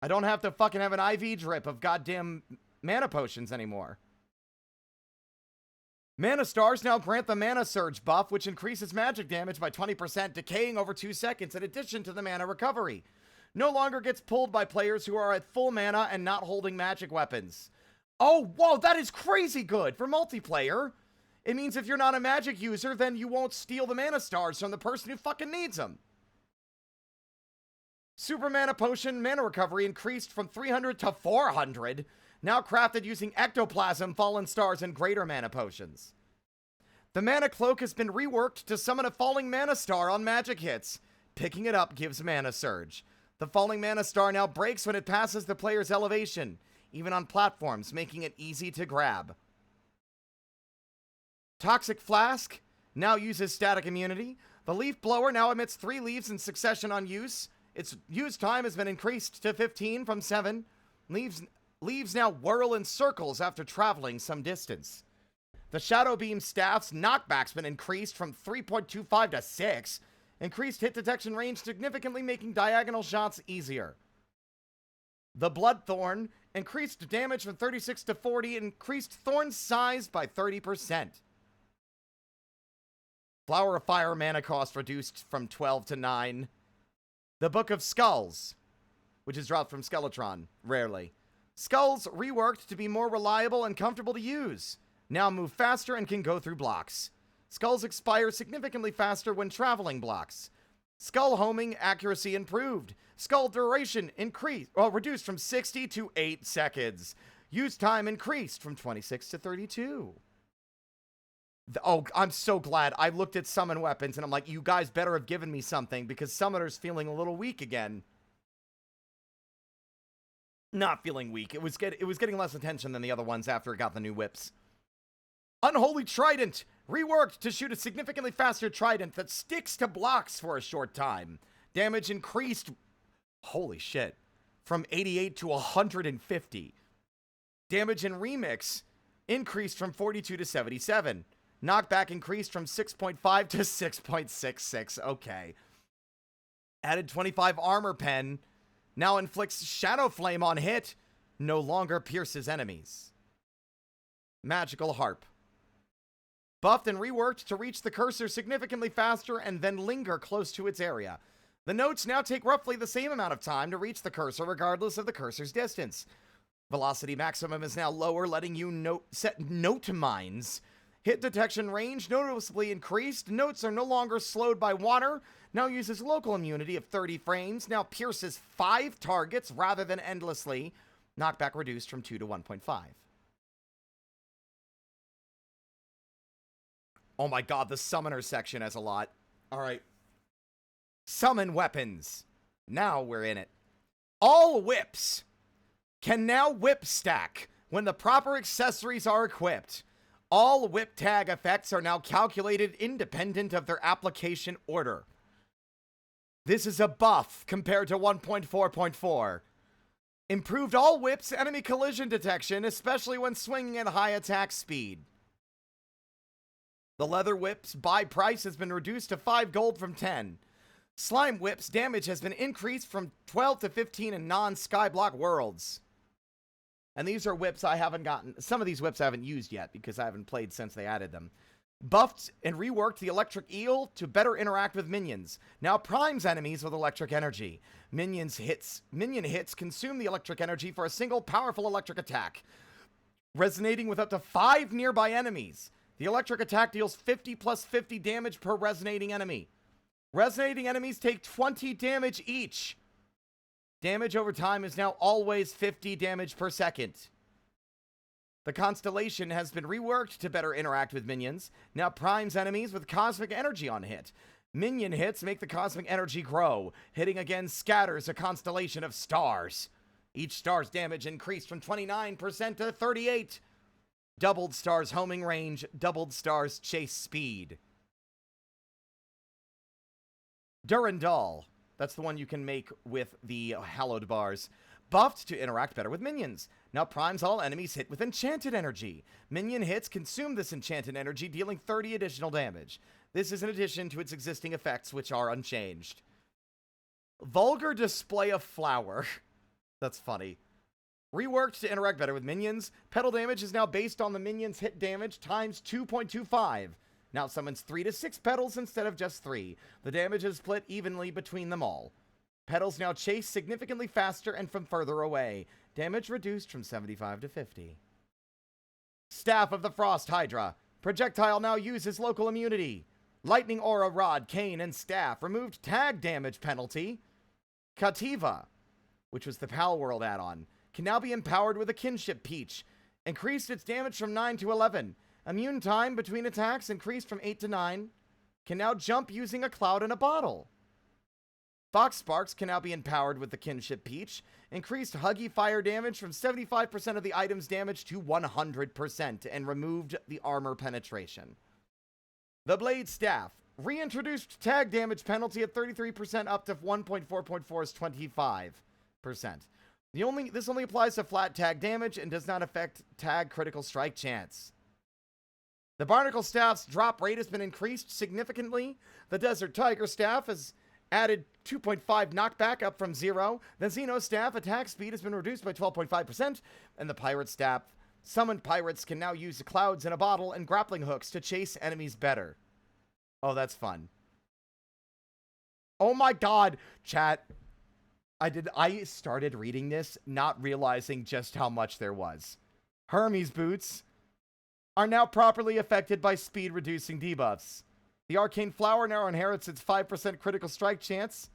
S1: I don't have to fucking have an IV drip of goddamn mana potions anymore. Mana Stars now grant the Mana Surge buff, which increases magic damage by 20%, decaying over 2 seconds, in addition to the mana recovery. No longer gets pulled by players who are at full mana and not holding magic weapons. Oh, whoa, that is crazy good for multiplayer. It means if you're not a magic user, then you won't steal the Mana Stars from the person who fucking needs them. Super Mana Potion mana recovery increased from 300 to 400, now crafted using Ectoplasm, Fallen Stars, and Greater Mana Potions. The Mana Cloak has been reworked to summon a Falling Mana Star on magic hits. Picking it up gives Mana Surge. The Falling Mana Star now breaks when it passes the player's elevation, even on platforms, making it easy to grab. Toxic Flask now uses static immunity. The Leaf Blower now emits 3 leaves in succession on use. Its use time has been increased to 15 from 7. Leaves now whirl in circles after traveling some distance. The Shadow Beam Staff's knockback's been increased from 3.25 to 6. Increased hit detection range, significantly making diagonal shots easier. The Bloodthorn increased damage from 36 to 40, increased thorn size by 30%. Flower of Fire mana cost reduced from 12 to 9. The Book of Skulls, which is dropped from Skeletron, rarely. Skulls reworked to be more reliable and comfortable to use. Now move faster and can go through blocks. Skulls expire significantly faster when traveling blocks. Skull homing accuracy improved. Skull duration reduced from 60 to 8 seconds. Use time increased from 26 to 32. Oh, I'm so glad. I looked at summon weapons and I'm like, you guys better have given me something because Summoner's feeling a little weak again. Not feeling weak. It was getting less attention than the other ones after it got the new whips. Unholy Trident, reworked to shoot a significantly faster trident that sticks to blocks for a short time. Damage increased, holy shit, from 88 to 150. Damage in Remix increased from 42 to 77. Knockback increased from 6.5 to 6.66. Okay. Added 25 armor pen. Now inflicts Shadow Flame on hit. No longer pierces enemies. Magical Harp. Buffed and reworked to reach the cursor significantly faster and then linger close to its area. The notes now take roughly the same amount of time to reach the cursor regardless of the cursor's distance. Velocity maximum is now lower, letting you set note mines. Hit detection range noticeably increased. Notes are no longer slowed by water. Now uses local immunity of 30 frames. Now pierces 5 targets rather than endlessly. Knockback reduced from 2 to 1.5. Oh my god, the summoner section has a lot. Alright. Summon weapons. Now we're in it. All whips can now whip stack when the proper accessories are equipped. All whip tag effects are now calculated independent of their application order. This is a buff compared to 1.4.4. Improved all whips enemy collision detection, especially when swinging at high attack speed. The leather whip's buy price has been reduced to 5 gold from 10. Slime whip's damage has been increased from 12 to 15 in non-skyblock worlds. And these are whips I haven't gotten. Some of these whips I haven't used yet because I haven't played since they added them. Buffed and reworked the electric eel to better interact with minions. Now primes enemies with electric energy. Minion hits consume the electric energy for a single powerful electric attack, resonating with up to 5 nearby enemies. The electric attack deals 50 plus 50 damage per resonating enemy. Resonating enemies take 20 damage each. Damage over time is now always 50 damage per second. The Constellation has been reworked to better interact with minions. Now primes enemies with cosmic energy on hit. Minion hits make the cosmic energy grow. Hitting again scatters a constellation of stars. Each star's damage increased from 29% to 38%. Doubled stars homing range, doubled stars chase speed. Durandal. That's the one you can make with the hallowed bars. Buffed to interact better with minions. Now primes all enemies hit with enchanted energy. Minion hits consume this enchanted energy, dealing 30 additional damage. This is in addition to its existing effects, which are unchanged. Vulgar display of flower. That's funny. Reworked to interact better with minions. Petal damage is now based on the minion's hit damage times 2.25. Now it summons 3 to 6 petals instead of just 3. The damage is split evenly between them all. Petals now chase significantly faster and from further away. Damage reduced from 75 to 50. Staff of the Frost Hydra. Projectile now uses local immunity. Lightning Aura Rod, Cane, and Staff removed tag damage penalty. Kativa, which was the Pal World add-on, can now be empowered with a Kinship Peach. Increased its damage from 9 to 11. Immune time between attacks increased from 8 to 9. Can now jump using a cloud in a bottle. Fox Sparks can now be empowered with the Kinship Peach. Increased Huggy Fire damage from 75% of the item's damage to 100% and removed the armor penetration. The Blade Staff. Reintroduced tag damage penalty at 33% up to 1.4.4 is 25%. This only applies to flat tag damage and does not affect tag critical strike chance. The Barnacle Staff's drop rate has been increased significantly. The Desert Tiger Staff has added 2.5 knockback up from 0. The Xeno Staff attack speed has been reduced by 12.5%. And the Pirate Staff, summoned pirates can now use clouds in a bottle and grappling hooks to chase enemies better. Oh, that's fun. Oh my god, chat. I started reading this not realizing just how much there was. Hermes boots are now properly affected by speed reducing debuffs. The Arcane Flower now inherits its 5% critical strike chance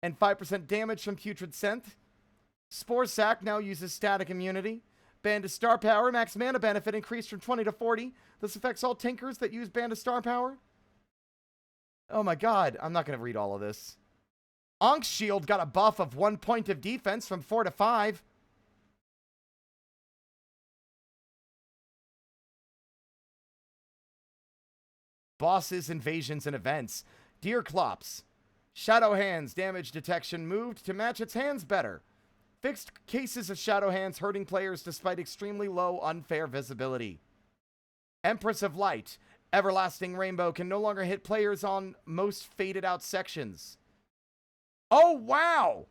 S1: and 5% damage from Putrid Scent. Spore Sack now uses static immunity. Band of Star Power, max mana benefit increased from 20 to 40. This affects all Tinkers that use Band of Star Power. Oh my god, I'm not going to read all of this. Ankh Shield got a buff of 1 point of defense from 4 to 5. Bosses, invasions, and events. Deer Clops. Shadow Hands damage detection moved to match its hands better. Fixed cases of Shadow Hands hurting players despite extremely low unfair visibility. Empress of Light. Everlasting Rainbow can no longer hit players on most faded out sections. Oh, wow!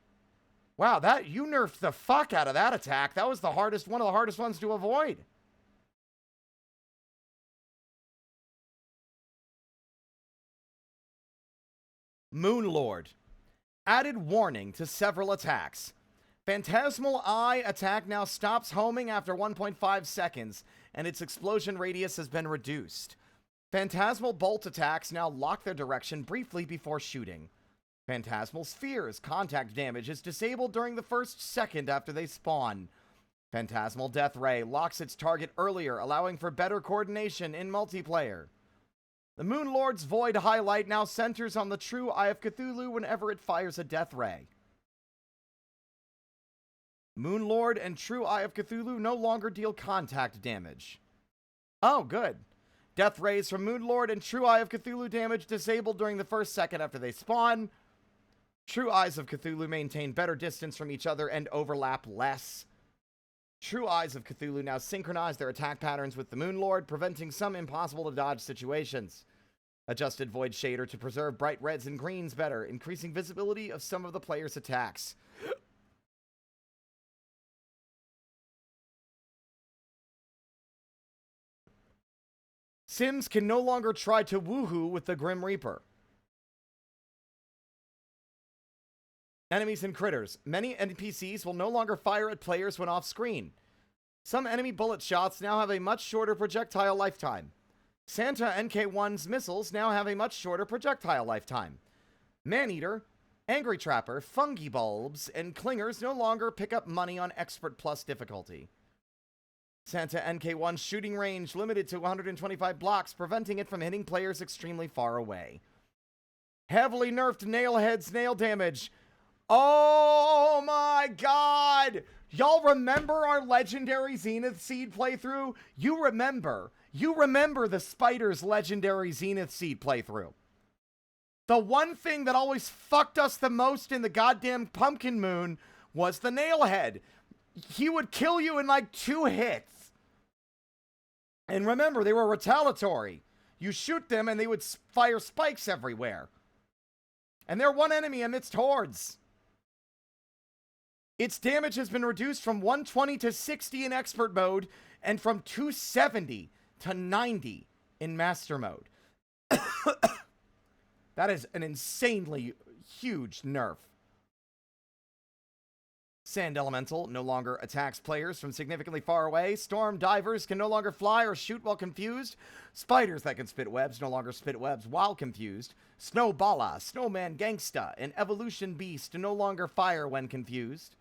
S1: Wow, you nerfed the fuck out of that attack. That was one of the hardest ones to avoid. Moonlord. Added warning to several attacks. Phantasmal Eye attack now stops homing after 1.5 seconds, and its explosion radius has been reduced. Phantasmal Bolt attacks now lock their direction briefly before shooting. Phantasmal Sphere's contact damage is disabled during the first second after they spawn. Phantasmal Death Ray locks its target earlier, allowing for better coordination in multiplayer. The Moonlord's Void highlight now centers on the true Eye of Cthulhu whenever it fires a Death Ray. Moonlord and True Eye of Cthulhu no longer deal contact damage. Oh, good. Death Rays from Moonlord and True Eye of Cthulhu damage disabled during the first second after they spawn. True Eyes of Cthulhu maintain better distance from each other and overlap less. True Eyes of Cthulhu now synchronize their attack patterns with the Moonlord, preventing some impossible to dodge situations. Adjusted Void Shader to preserve bright reds and greens better, increasing visibility of some of the player's attacks. Sims can no longer try to woohoo with the Grim Reaper. Enemies and critters. Many NPCs will no longer fire at players when off-screen. Some enemy bullet shots now have a much shorter projectile lifetime. Santa NK1's missiles now have a much shorter projectile lifetime. Maneater, Angry Trapper, Fungi Bulbs, and Clingers no longer pick up money on Expert Plus difficulty. Santa NK1's shooting range limited to 125 blocks, preventing it from hitting players extremely far away. Heavily nerfed Nailhead's nail damage. Oh my god! Y'all remember our legendary Zenith Seed playthrough? You remember the Spider's legendary Zenith Seed playthrough. The one thing that always fucked us the most in the goddamn Pumpkin Moon was the Nailhead. He would kill you in like 2 hits. And remember, they were retaliatory. You shoot them and they would fire spikes everywhere. And they're one enemy amidst hordes. Its damage has been reduced from 120 to 60 in expert mode and from 270 to 90 in master mode. That is an insanely huge nerf. Sand Elemental no longer attacks players from significantly far away. Storm Divers can no longer fly or shoot while confused. Spiders that can spit webs no longer spit webs while confused. Snowballa, Snowman Gangsta, and Evolution Beast no longer fire when confused.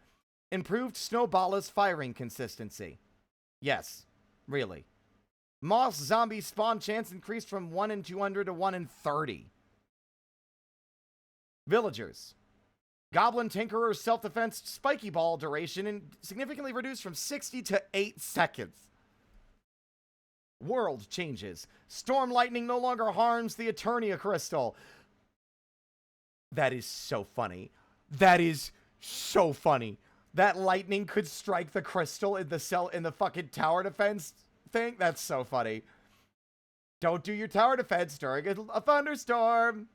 S1: Improved Snowballa's firing consistency. Yes, really. Moss Zombie spawn chance increased from 1 in 200 to 1 in 30. Villagers. Goblin Tinkerer's self-defense spiky ball duration and significantly reduced from 60 to 8 seconds. World changes. Storm Lightning no longer harms the Eternia Crystal. That is so funny. That is so funny. That lightning could strike the crystal in the fucking tower defense thing. That's so funny. Don't do your tower defense during a thunderstorm.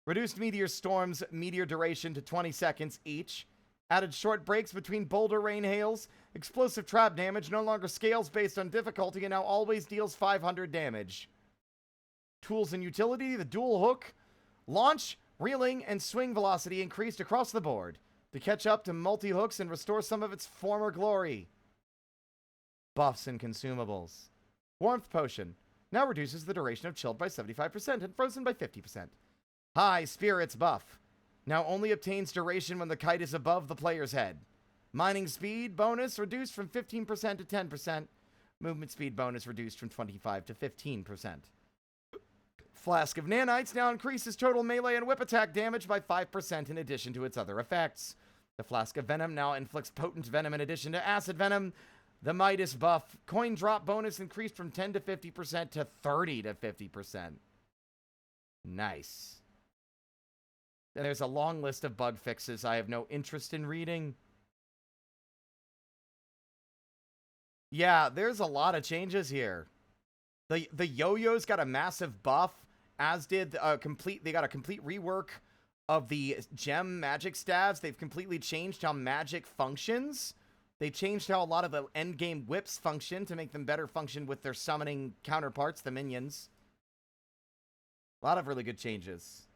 S1: Reduced meteor storms meteor duration to 20 seconds each. Added short breaks between boulder rain hails. Explosive trap damage no longer scales based on difficulty and now always deals 500 damage. Tools and utility, the dual hook. Launch, reeling, and swing velocity increased across the board to catch up to multi-hooks and restore some of its former glory. Buffs and consumables. Warmth potion now reduces the duration of chilled by 75% and frozen by 50%. High Spirits buff now only obtains duration when the kite is above the player's head. Mining speed bonus reduced from 15% to 10%. Movement speed bonus reduced from 25 to 15%. Flask of Nanites now increases total melee and whip attack damage by 5% in addition to its other effects. The Flask of Venom now inflicts potent venom in addition to acid venom. The Midas buff coin drop bonus increased from 10 to 50% to 30 to 50%. Nice. And there's a long list of bug fixes I have no interest in reading. Yeah, there's a lot of changes here. The yo-yos got a massive buff, as did they got a complete rework of the gem magic stabs. They've completely changed how magic functions. They changed how a lot of the endgame whips function to make them better function with their summoning counterparts, the minions. A lot of really good changes.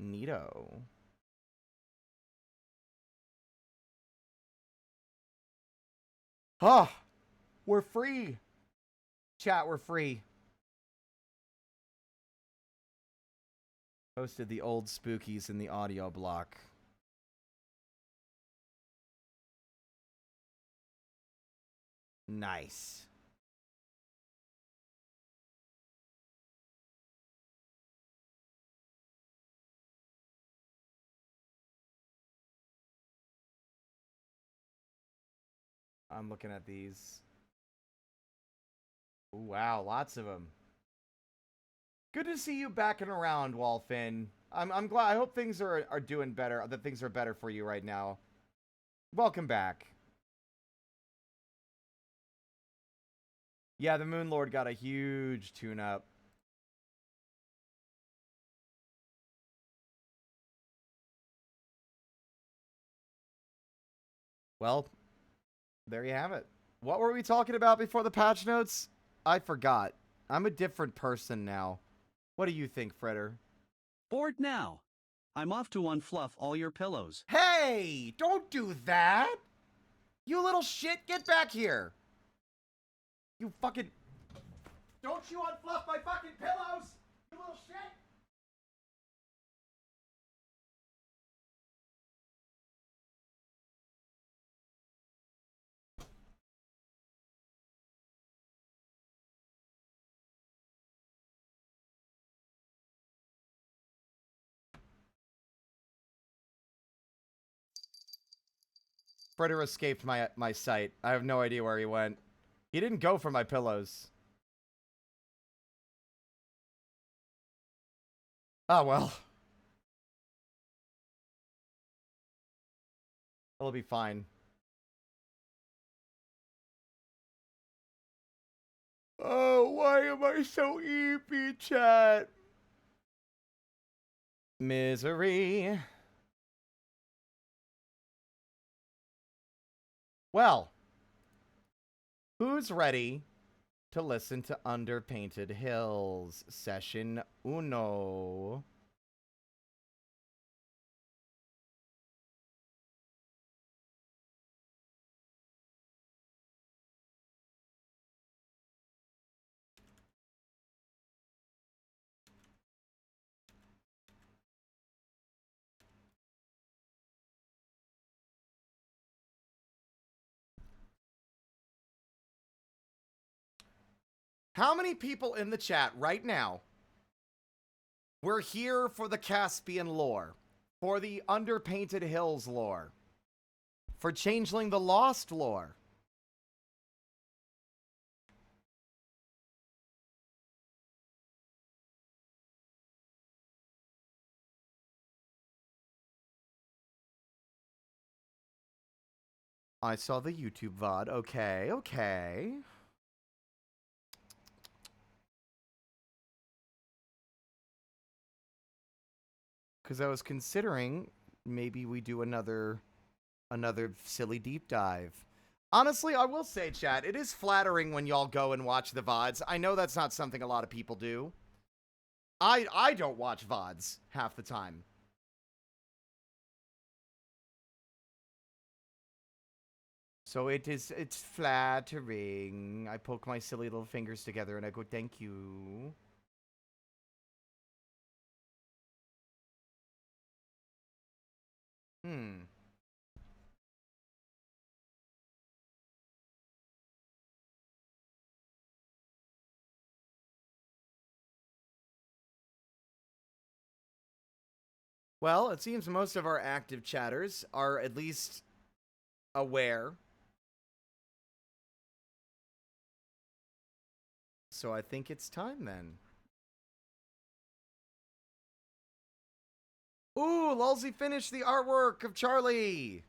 S1: Neato. Oh, we're free. Chat, we're free. Posted the old spookies in the audio block. Nice. I'm looking at these. Ooh, wow, lots of them. Good to see you backing around, Walfin. I'm glad. I hope things are doing better. That things are better for you right now. Welcome back. Yeah, the Moon Lord got a huge tune-up. Well, there you have it. What were we talking about before the patch notes? I forgot. I'm a different person now. What do you think, Fritter?
S2: Bored now. I'm off to unfluff all your pillows.
S1: Hey! Don't do that! You little shit, get back here! You fucking... Don't you unfluff my fucking pillows! You little shit! Fritter escaped my sight. I have no idea where he went. He didn't go for my pillows. Oh, well. It'll be fine. Oh, why am I so eepy, chat? Misery. Well, who's ready to listen to Underpainted Hills Session Uno? How many people in the chat right now were here for the Caspian lore, for the Underpainted Hills lore, for Changeling the Lost lore? I saw the YouTube VOD. Okay, okay. Because I was considering maybe we do another silly deep dive. Honestly, I will say, chat, it is flattering when y'all go and watch the VODs. I know that's not something a lot of people do. I don't watch VODs half the time. So it's flattering. I poke my silly little fingers together and I go, thank you. Well, it seems most of our active chatters are at least aware. So I think it's time then. Ooh, Lulzy finished the artwork of Charlie.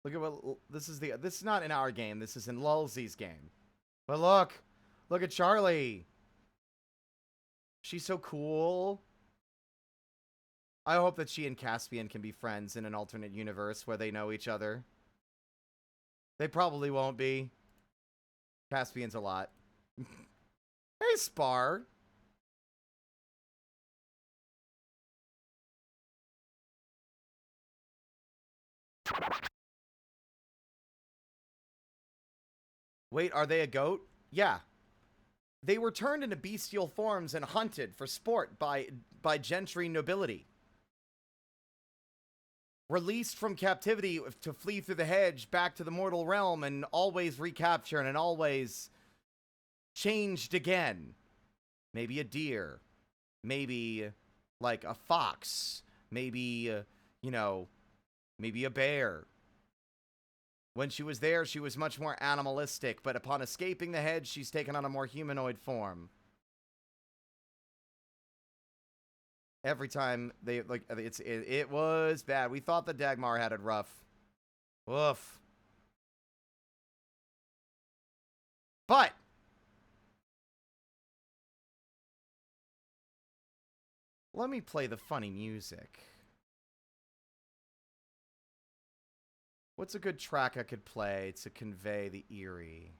S1: Look at what this is not in our game. This is in Lulzy's game. But look at Charlie. She's so cool. I hope that she and Caspian can be friends in an alternate universe where they know each other. They probably won't be. Caspian's a lot. Hey, Spar. Wait, are they a goat? Yeah. They were turned into bestial forms and hunted for sport by gentry nobility. Released from captivity to flee through the hedge back to the mortal realm and always recaptured and always changed again. Maybe a deer. Maybe like a fox. Maybe, you know, maybe a bear. When she was there, she was much more animalistic, but upon escaping the hedge, she's taken on a more humanoid form. Every time they, like, it was bad. We thought the Dagmar had it rough. Woof. But let me play the funny music. What's a good track I could play to convey the eerie?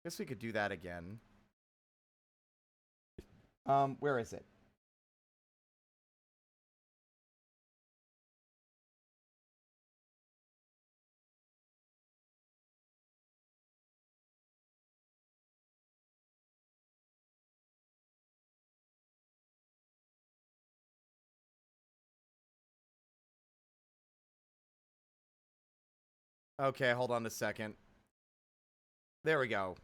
S1: Guess we could do that again. Where is it? Okay, hold on a second. There we go.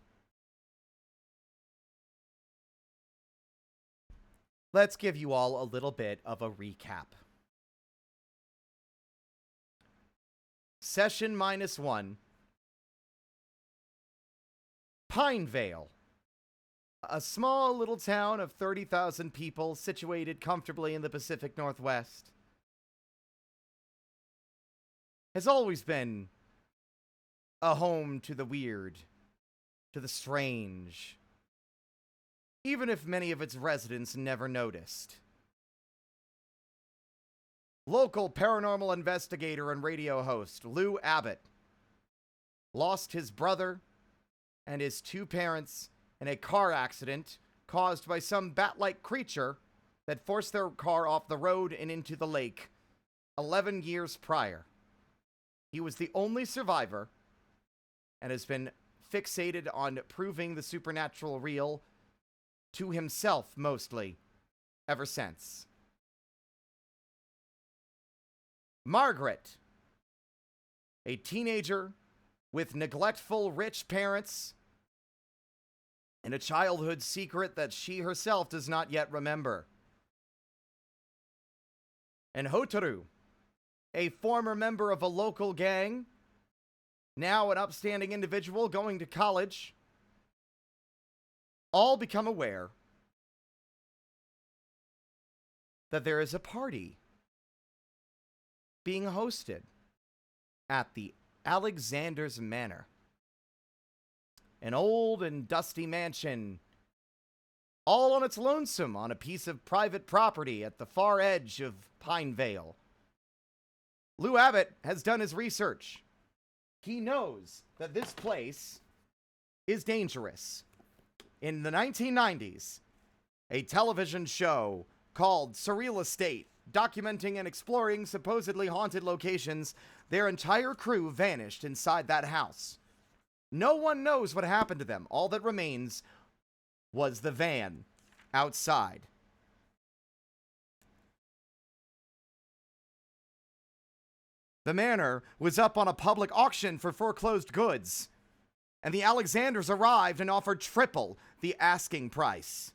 S1: Let's give you all a little bit of a recap. Session -1. Pinevale, a small little town of 30,000 people situated comfortably in the Pacific Northwest, has always been a home to the weird, to the strange, even if many of its residents never noticed. Local paranormal investigator and radio host Lou Abbott lost his brother and his two parents in a car accident caused by some bat-like creature that forced their car off the road and into the lake 11 years prior. He was the only survivor and has been fixated on proving the supernatural real to himself mostly ever since. Margaret, a teenager with neglectful rich parents and a childhood secret that she herself does not yet remember. And Hotaru, a former member of a local gang, now an upstanding individual going to college, all become aware that there is a party being hosted at the Alexander's Manor, an old and dusty mansion, all on its lonesome on a piece of private property at the far edge of Pinevale. Lou Abbott has done his research. He knows that this place is dangerous. In the 1990s, a television show called Surreal Estate, documenting and exploring supposedly haunted locations, their entire crew vanished inside that house. No one knows what happened to them. All that remains was the van outside. The manor was up on a public auction for foreclosed goods, and the Alexanders arrived and offered triple the asking price.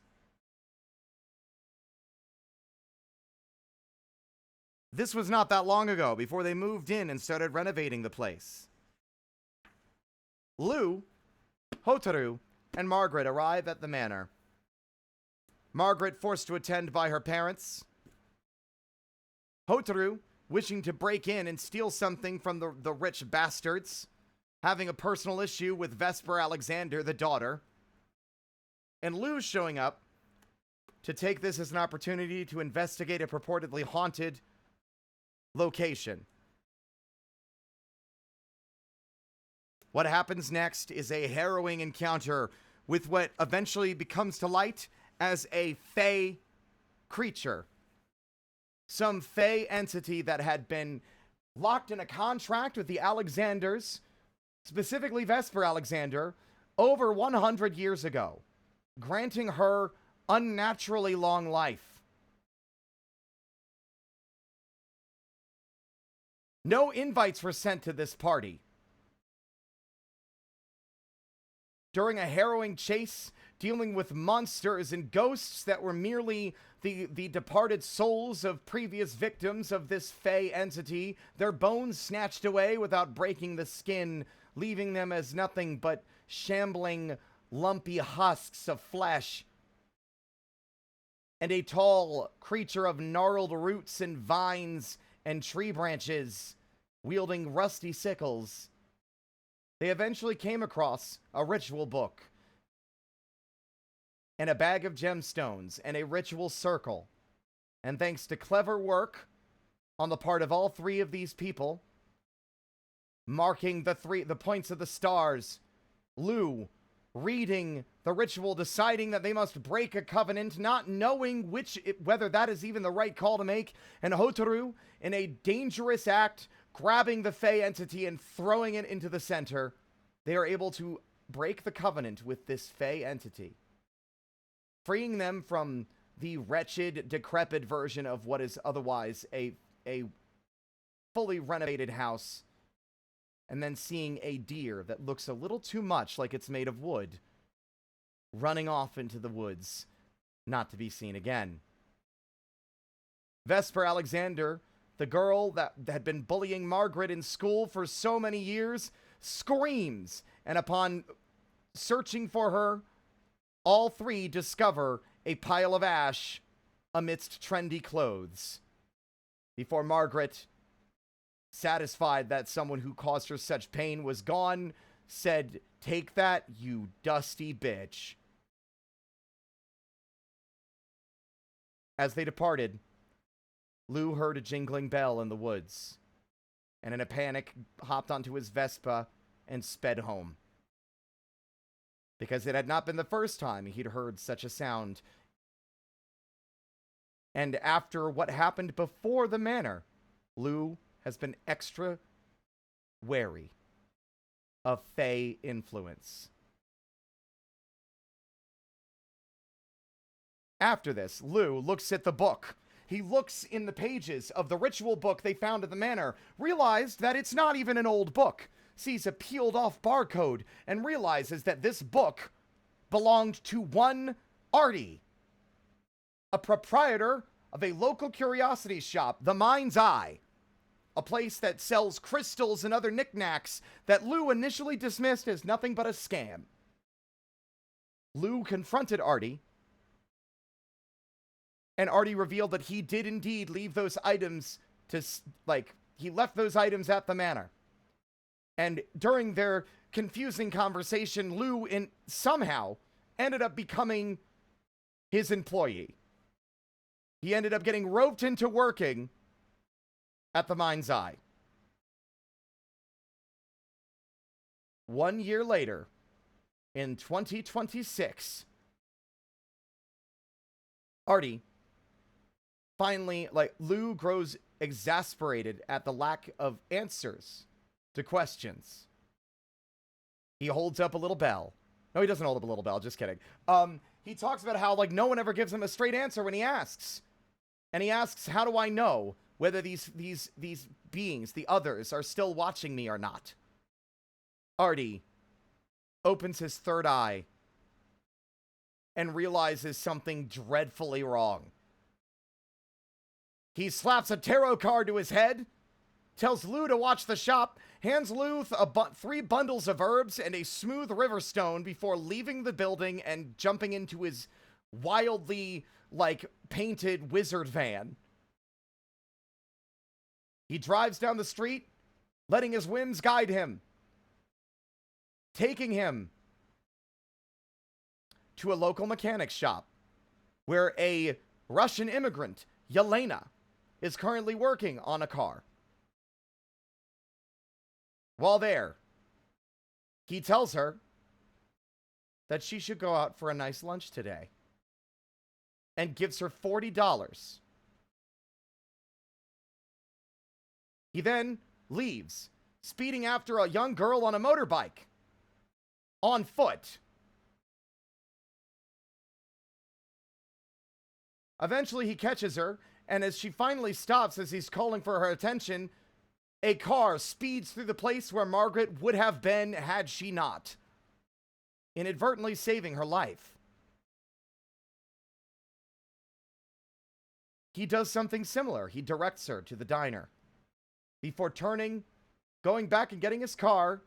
S1: This was not that long ago, before they moved in and started renovating the place. Lou, Hotaru, and Margaret arrive at the manor. Margaret forced to attend by her parents. Hotaru wishing to break in and steal something from the rich bastards, having a personal issue with Vesper Alexander, the daughter. And Lou showing up to take this as an opportunity to investigate a purportedly haunted location. What happens next is a harrowing encounter with what eventually becomes to light as a fey creature. Some fey entity that had been locked in a contract with the Alexanders, specifically Vesper Alexander, over 100 years ago, granting her unnaturally long life. No invites were sent to this party. During a harrowing chase, dealing with monsters and ghosts that were merely the departed souls of previous victims of this fey entity, their bones snatched away without breaking the skin, leaving them as nothing but shambling, lumpy husks of flesh. And a tall creature of gnarled roots and vines and tree branches, wielding rusty sickles. They eventually came across a ritual book, and a bag of gemstones, and a ritual circle. And thanks to clever work on the part of all three of these people, marking the points of the stars, Lou reading the ritual, deciding that they must break a covenant, not knowing whether that is even the right call to make, and Hotaru, in a dangerous act, grabbing the fey entity and throwing it into the center, they are able to break the covenant with this fey entity, freeing them from the wretched, decrepit version of what is otherwise a fully renovated house, and then seeing a deer that looks a little too much like it's made of wood, running off into the woods, not to be seen again. Vesper Alexander, the girl that had been bullying Margaret in school for so many years, screams, and upon searching for her, all three discover a pile of ash amidst trendy clothes. Before Margaret, satisfied that someone who caused her such pain was gone, said, "Take that, you dusty bitch." As they departed, Lou heard a jingling bell in the woods, and in a panic hopped onto his Vespa and sped home. Because it had not been the first time he'd heard such a sound. And after what happened before the manor, Lou has been extra wary of Fey influence. After this, Lou looks at the book. He looks in the pages of the ritual book they found at the manor, realized that it's not even an old book, sees a peeled off barcode, and realizes that this book belonged to one Artie, a proprietor of a local curiosity shop, the Mind's Eye, a place that sells crystals and other knickknacks that Lou initially dismissed as nothing but a scam. Lou confronted Artie, and Artie revealed that he did indeed leave those items he left those items at the manor. And during their confusing conversation, Lou somehow ended up becoming his employee. He ended up getting roped into working at the Mind's Eye. 1 year later, in 2026, Artie finally, Lou grows exasperated at the lack of answers to questions. He holds up a little bell. No, he doesn't hold up a little bell, just kidding. He talks about how, no one ever gives him a straight answer when he asks. And he asks, how do I know whether these beings, the others, are still watching me or not? Artie opens his third eye and realizes something dreadfully wrong. He slaps a tarot card to his head, tells Lou to watch the shop, hands Lou 3 bundles of herbs and a smooth river stone before leaving the building and jumping into his wildly, painted wizard van. He drives down the street, letting his whims guide him, taking him to a local mechanic shop where a Russian immigrant, Yelena, is currently working on a car. While there, he tells her that she should go out for a nice lunch today and gives her $40. He then leaves, speeding after a young girl on a motorbike, on foot. Eventually, he catches her, and as she finally stops as he's calling for her attention, a car speeds through the place where Margaret would have been had she not, inadvertently saving her life. He does something similar. He directs her to the diner before turning, going back and getting his car,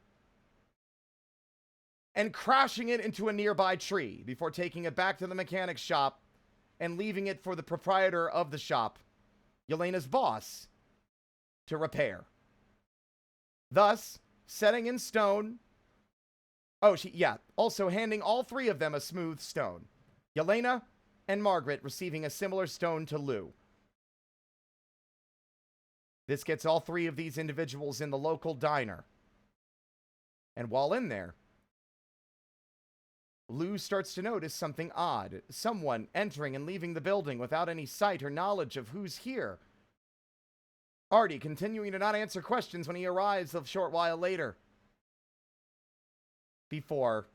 S1: and crashing it into a nearby tree before taking it back to the mechanic shop and leaving it for the proprietor of the shop, Yelena's boss, to repair. Thus, setting in stone... also handing all 3 of them a smooth stone. Yelena and Margaret receiving a similar stone to Lou. This gets all 3 of these individuals in the local diner. And while in there, Lou starts to notice something odd. Someone entering and leaving the building without any sight or knowledge of who's here. Artie continuing to not answer questions when he arrives a short while later. Before,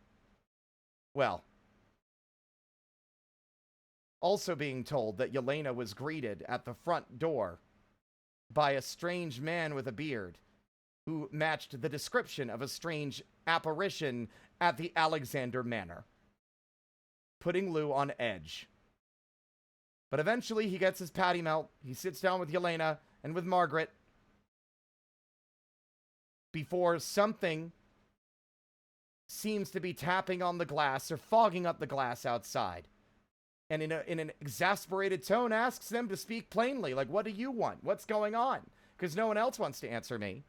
S1: also being told that Yelena was greeted at the front door by a strange man with a beard who matched the description of a strange apparition at the Alexander Manor, putting Lou on edge. But eventually he gets his patty melt. He sits down with Yelena and with Margaret before something seems to be tapping on the glass or fogging up the glass outside. And in an exasperated tone asks them to speak plainly. Like, what do you want? What's going on? Because no one else wants to answer me.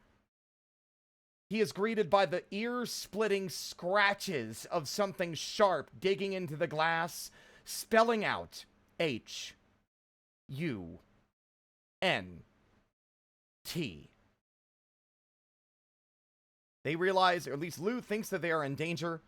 S1: He is greeted by the ear-splitting scratches of something sharp digging into the glass, spelling out H-U-N-T. They realize, or at least Lou thinks that they are in danger,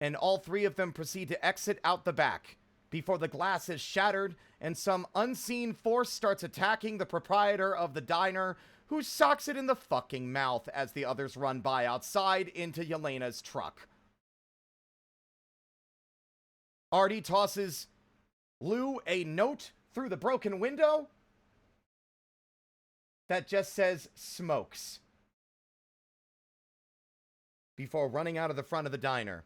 S1: and all three of them proceed to exit out the back before the glass is shattered and some unseen force starts attacking the proprietor of the diner, who socks it in the fucking mouth as the others run by outside into Yelena's truck. Artie tosses Lou a note through the broken window that just says smokes before running out of the front of the diner.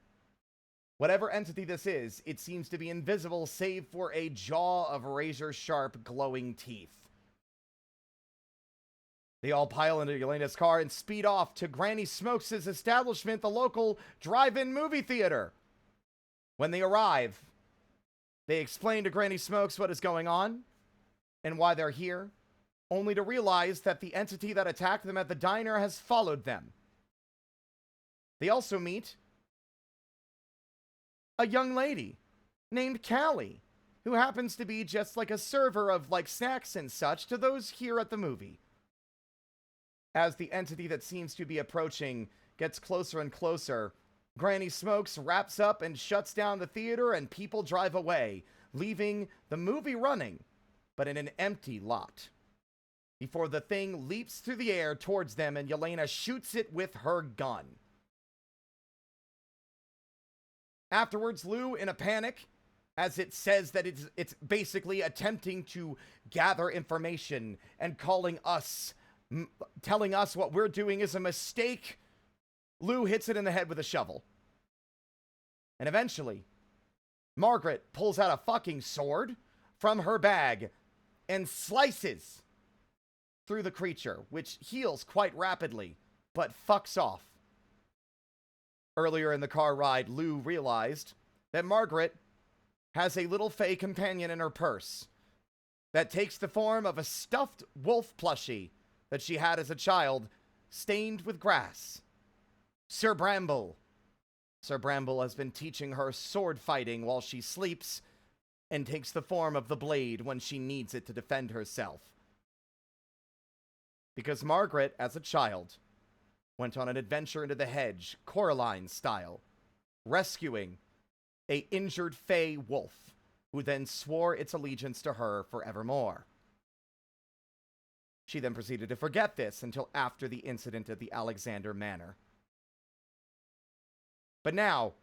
S1: Whatever entity this is, it seems to be invisible save for a jaw of razor-sharp glowing teeth. They all pile into Yelena's car and speed off to Granny Smokes' establishment, the local drive-in movie theater. When they arrive, they explain to Granny Smokes what is going on and why they're here, only to realize that the entity that attacked them at the diner has followed them. They also meet a young lady named Callie, who happens to be just like a server of like snacks and such to those here at the movie. As the entity that seems to be approaching gets closer and closer, Granny Smokes wraps up and shuts down the theater and people drive away, leaving the movie running, but in an empty lot. Before the thing leaps through the air towards them and Yelena shoots it with her gun. Afterwards, Lou, in a panic, as it says that it's basically attempting to gather information and telling us what we're doing is a mistake, Lou hits it in the head with a shovel. And eventually, Margaret pulls out a fucking sword from her bag and slices through the creature, which heals quite rapidly, but fucks off. Earlier in the car ride, Lou realized that Margaret has a little fey companion in her purse that takes the form of a stuffed wolf plushie that she had as a child, stained with grass. Sir Bramble. Sir Bramble has been teaching her sword fighting while she sleeps and takes the form of the blade when she needs it to defend herself. Because Margaret, as a child, went on an adventure into the hedge, Coraline style, rescuing a injured fey wolf, who then swore its allegiance to her forevermore. She then proceeded to forget this until after the incident at the Alexander Manor. But now,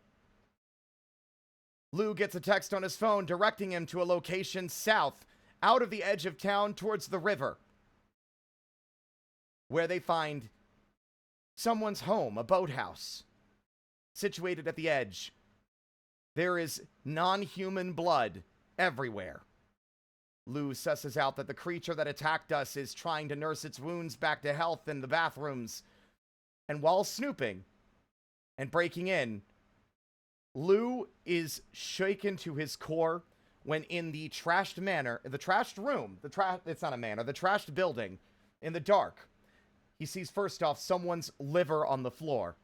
S1: Lou gets a text on his phone directing him to a location south, out of the edge of town towards the river, where they find someone's home, a boathouse, situated at the edge. There is non-human blood everywhere. Lou susses out that the creature that attacked us is trying to nurse its wounds back to health in the bathrooms. And while snooping and breaking in, Lou is shaken to his core when in the trashed manor, the trashed room, it's not a manor, the trashed building, in the dark, he sees first off someone's liver on the floor.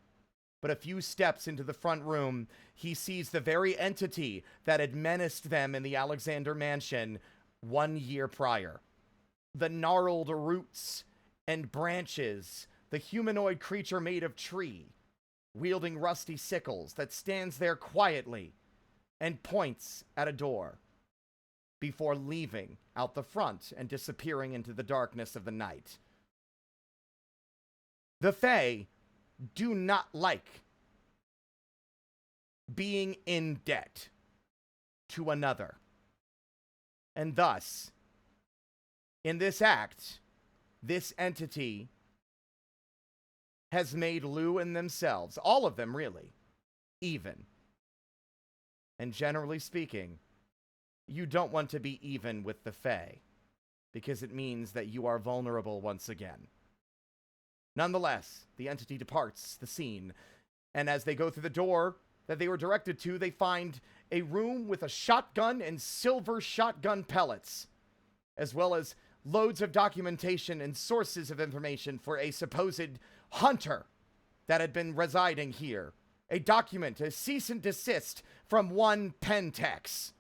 S1: But a few steps into the front room, he sees the very entity that had menaced them in the Alexander Mansion 1 year prior. The gnarled roots and branches, the humanoid creature made of tree, wielding rusty sickles that stands there quietly and points at a door before leaving out the front and disappearing into the darkness of the night. The Fae do not like being in debt to another. And thus, in this act, this entity has made Lou and themselves, all of them really, even. And generally speaking, you don't want to be even with the Fae, because it means that you are vulnerable once again. Nonetheless, the entity departs the scene, And as they go through the door that they were directed to, they find a room with a shotgun and silver shotgun pellets, as well as loads of documentation and sources of information for a supposed hunter that had been residing here. A document, a cease and desist from one Pentex,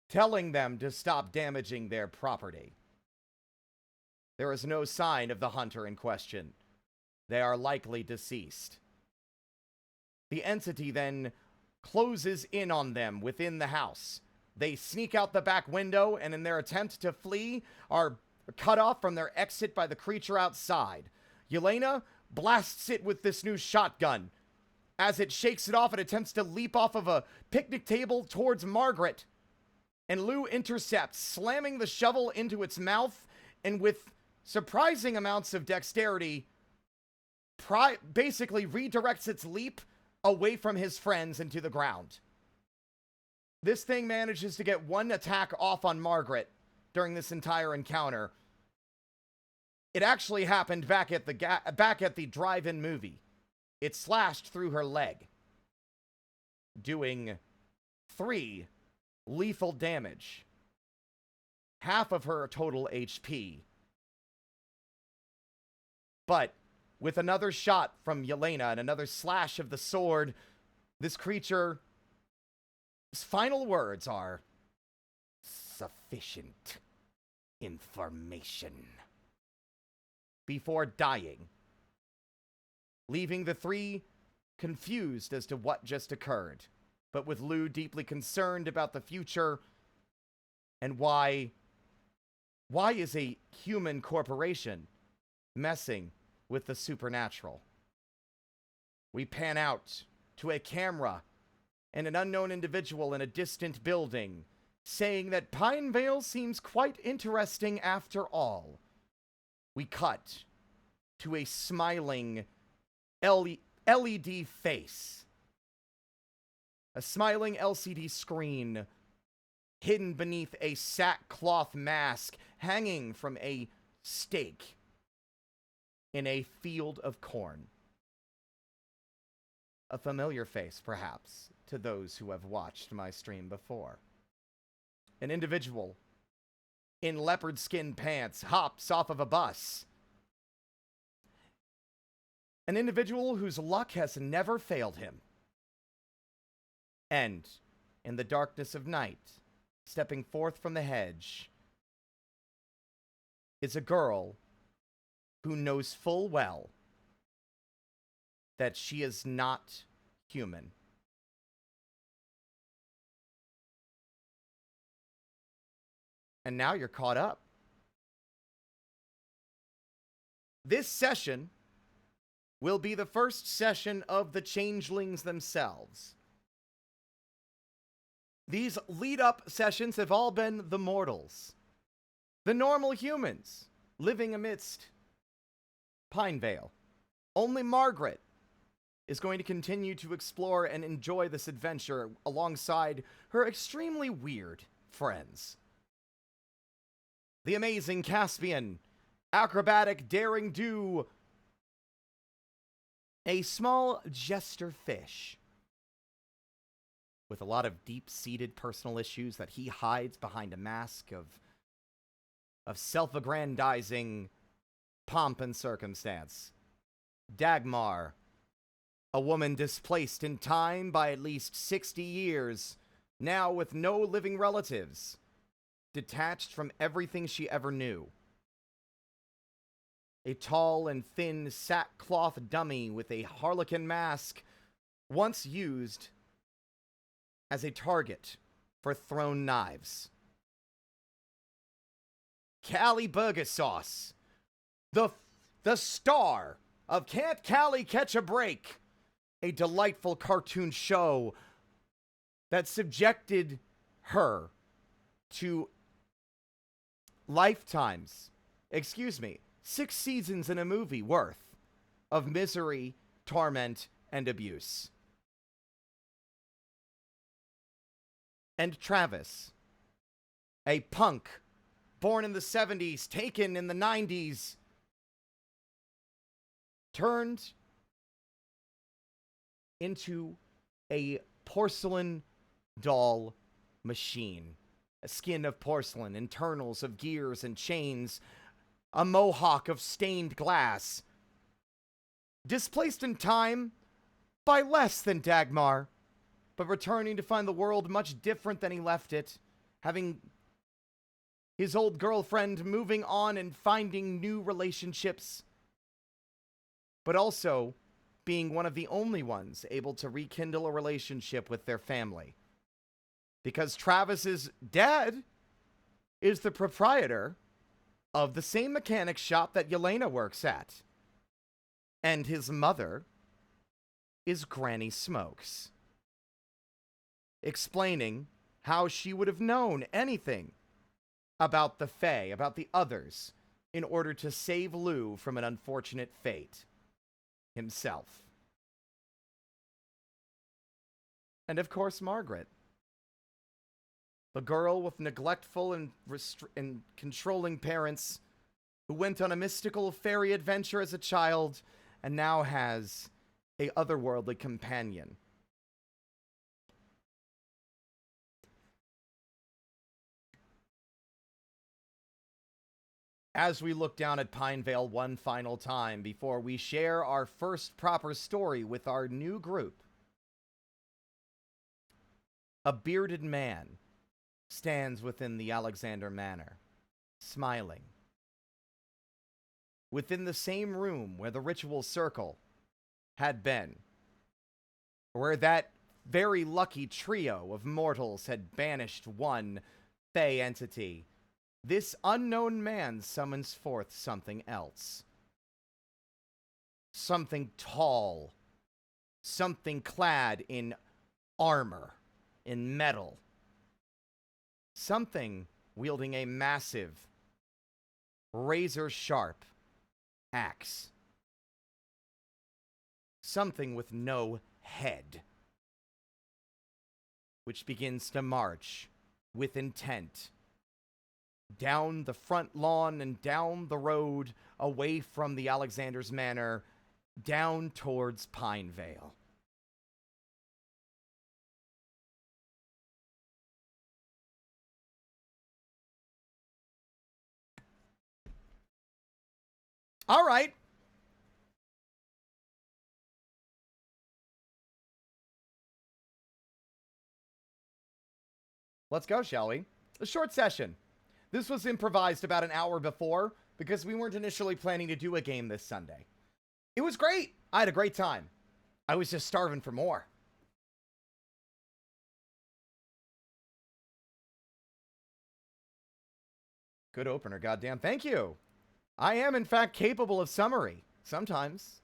S1: telling them to stop damaging their property. There is no sign of the hunter in question. They are likely deceased. The entity then closes in on them within the house. They sneak out the back window and in their attempt to flee are cut off from their exit by the creature outside. Yelena blasts it with this new shotgun. As it shakes it off, it attempts to leap off of a picnic table towards Margaret. And Lou intercepts, slamming the shovel into its mouth, and with surprising amounts of dexterity, basically redirects its leap away from his friends into the ground. This thing manages to get one attack off on Margaret during this entire encounter. It actually happened back at the drive-in movie. It slashed through her leg, doing 3 lethal damage, half of her total HP. But with another shot from Yelena and another slash of the sword, this creature's final words are, "Sufficient information," before dying, leaving the 3 confused as to what just occurred, but with Lou deeply concerned about the future and why is a human corporation messing with the supernatural. We pan out to a camera and an unknown individual in a distant building saying that Pinevale seems quite interesting after all. We cut to a smiling LED face. A smiling LCD screen hidden beneath a sackcloth mask hanging from a stake in a field of corn. A familiar face, perhaps, to those who have watched my stream before. An individual in leopard skin pants hops off of a bus. An individual whose luck has never failed him. And, in the darkness of night, stepping forth from the hedge, is a girl who knows full well that she is not human. And now you're caught up. This session will be the first session of the changelings themselves. These lead-up sessions have all been the mortals, the normal humans living amidst Pinevale. Only Margaret is going to continue to explore and enjoy this adventure alongside her extremely weird friends. The amazing Caspian, acrobatic daring-do, a small jester fish with a lot of deep-seated personal issues that he hides behind a mask of self-aggrandizing pomp and circumstance. Dagmar, a woman displaced in time by at least 60 years, now with no living relatives, detached from everything she ever knew. A tall and thin sackcloth dummy with a harlequin mask, once used as a target for thrown knives. Callie Burger Sauce, the star of Can't Callie Catch a Break, a delightful cartoon show that subjected her to 6 seasons in a movie worth of misery, torment, and abuse. And Travis, a punk born in the 70s, taken in the 90s, turned into a porcelain doll machine. A skin of porcelain, internals of gears and chains, a mohawk of stained glass. Displaced in time by less than Dagmar, but returning to find the world much different than he left it, having his old girlfriend, moving on and finding new relationships, but also being one of the only ones able to rekindle a relationship with their family. Because Travis's dad is the proprietor of the same mechanic shop that Yelena works at. And his mother is Granny Smokes. Explaining how she would have known anything about the Fae, about the others, in order to save Lou from an unfortunate fate himself. And of course, Margaret. The girl with neglectful and controlling parents who went on a mystical fairy adventure as a child and now has a otherworldly companion. As we look down at Pinevale one final time before we share our first proper story with our new group, a bearded man stands within the Alexander Manor, smiling. Within the same room where the ritual circle had been, where that very lucky trio of mortals had banished one Fey entity, this unknown man summons forth something else. Something tall. Something clad in armor, in metal. Something wielding a massive, razor-sharp axe. Something with no head, which begins to march with intent down the front lawn and down the road away from the Alexander's Manor, down towards Pinevale. All right. Let's go, shall we? A short session. This was improvised about an hour before because we weren't initially planning to do a game this Sunday. It was great. I had a great time. I was just starving for more. Good opener, goddamn. Thank you. I am, in fact, capable of summary. Sometimes.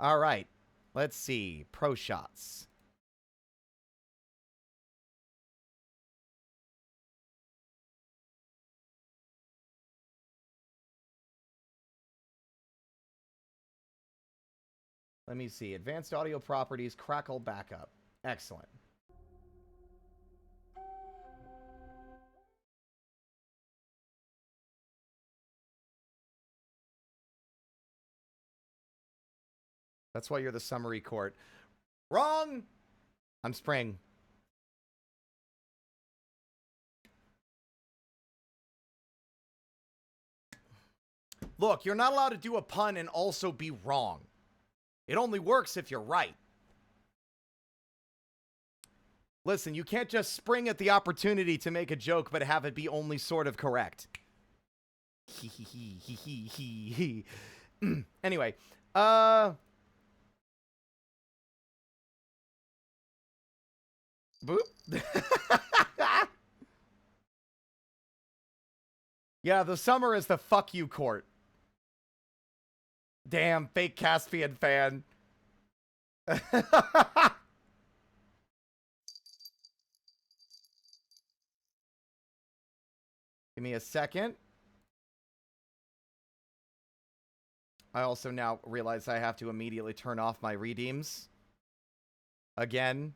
S1: All right. Let's see. Pro shots. Let me see. Advanced audio properties, crackle backup. Excellent. That's why you're the summary court. Wrong! I'm Spring. Look, you're not allowed to do a pun and also be wrong. It only works if you're right. Listen, you can't just spring at the opportunity to make a joke but have it be only sort of correct. Anyway, boop. Yeah, the summer is the fuck you court. Damn, fake Caspian fan. Give me a second. I also now realize I have to immediately turn off my redeems. Again.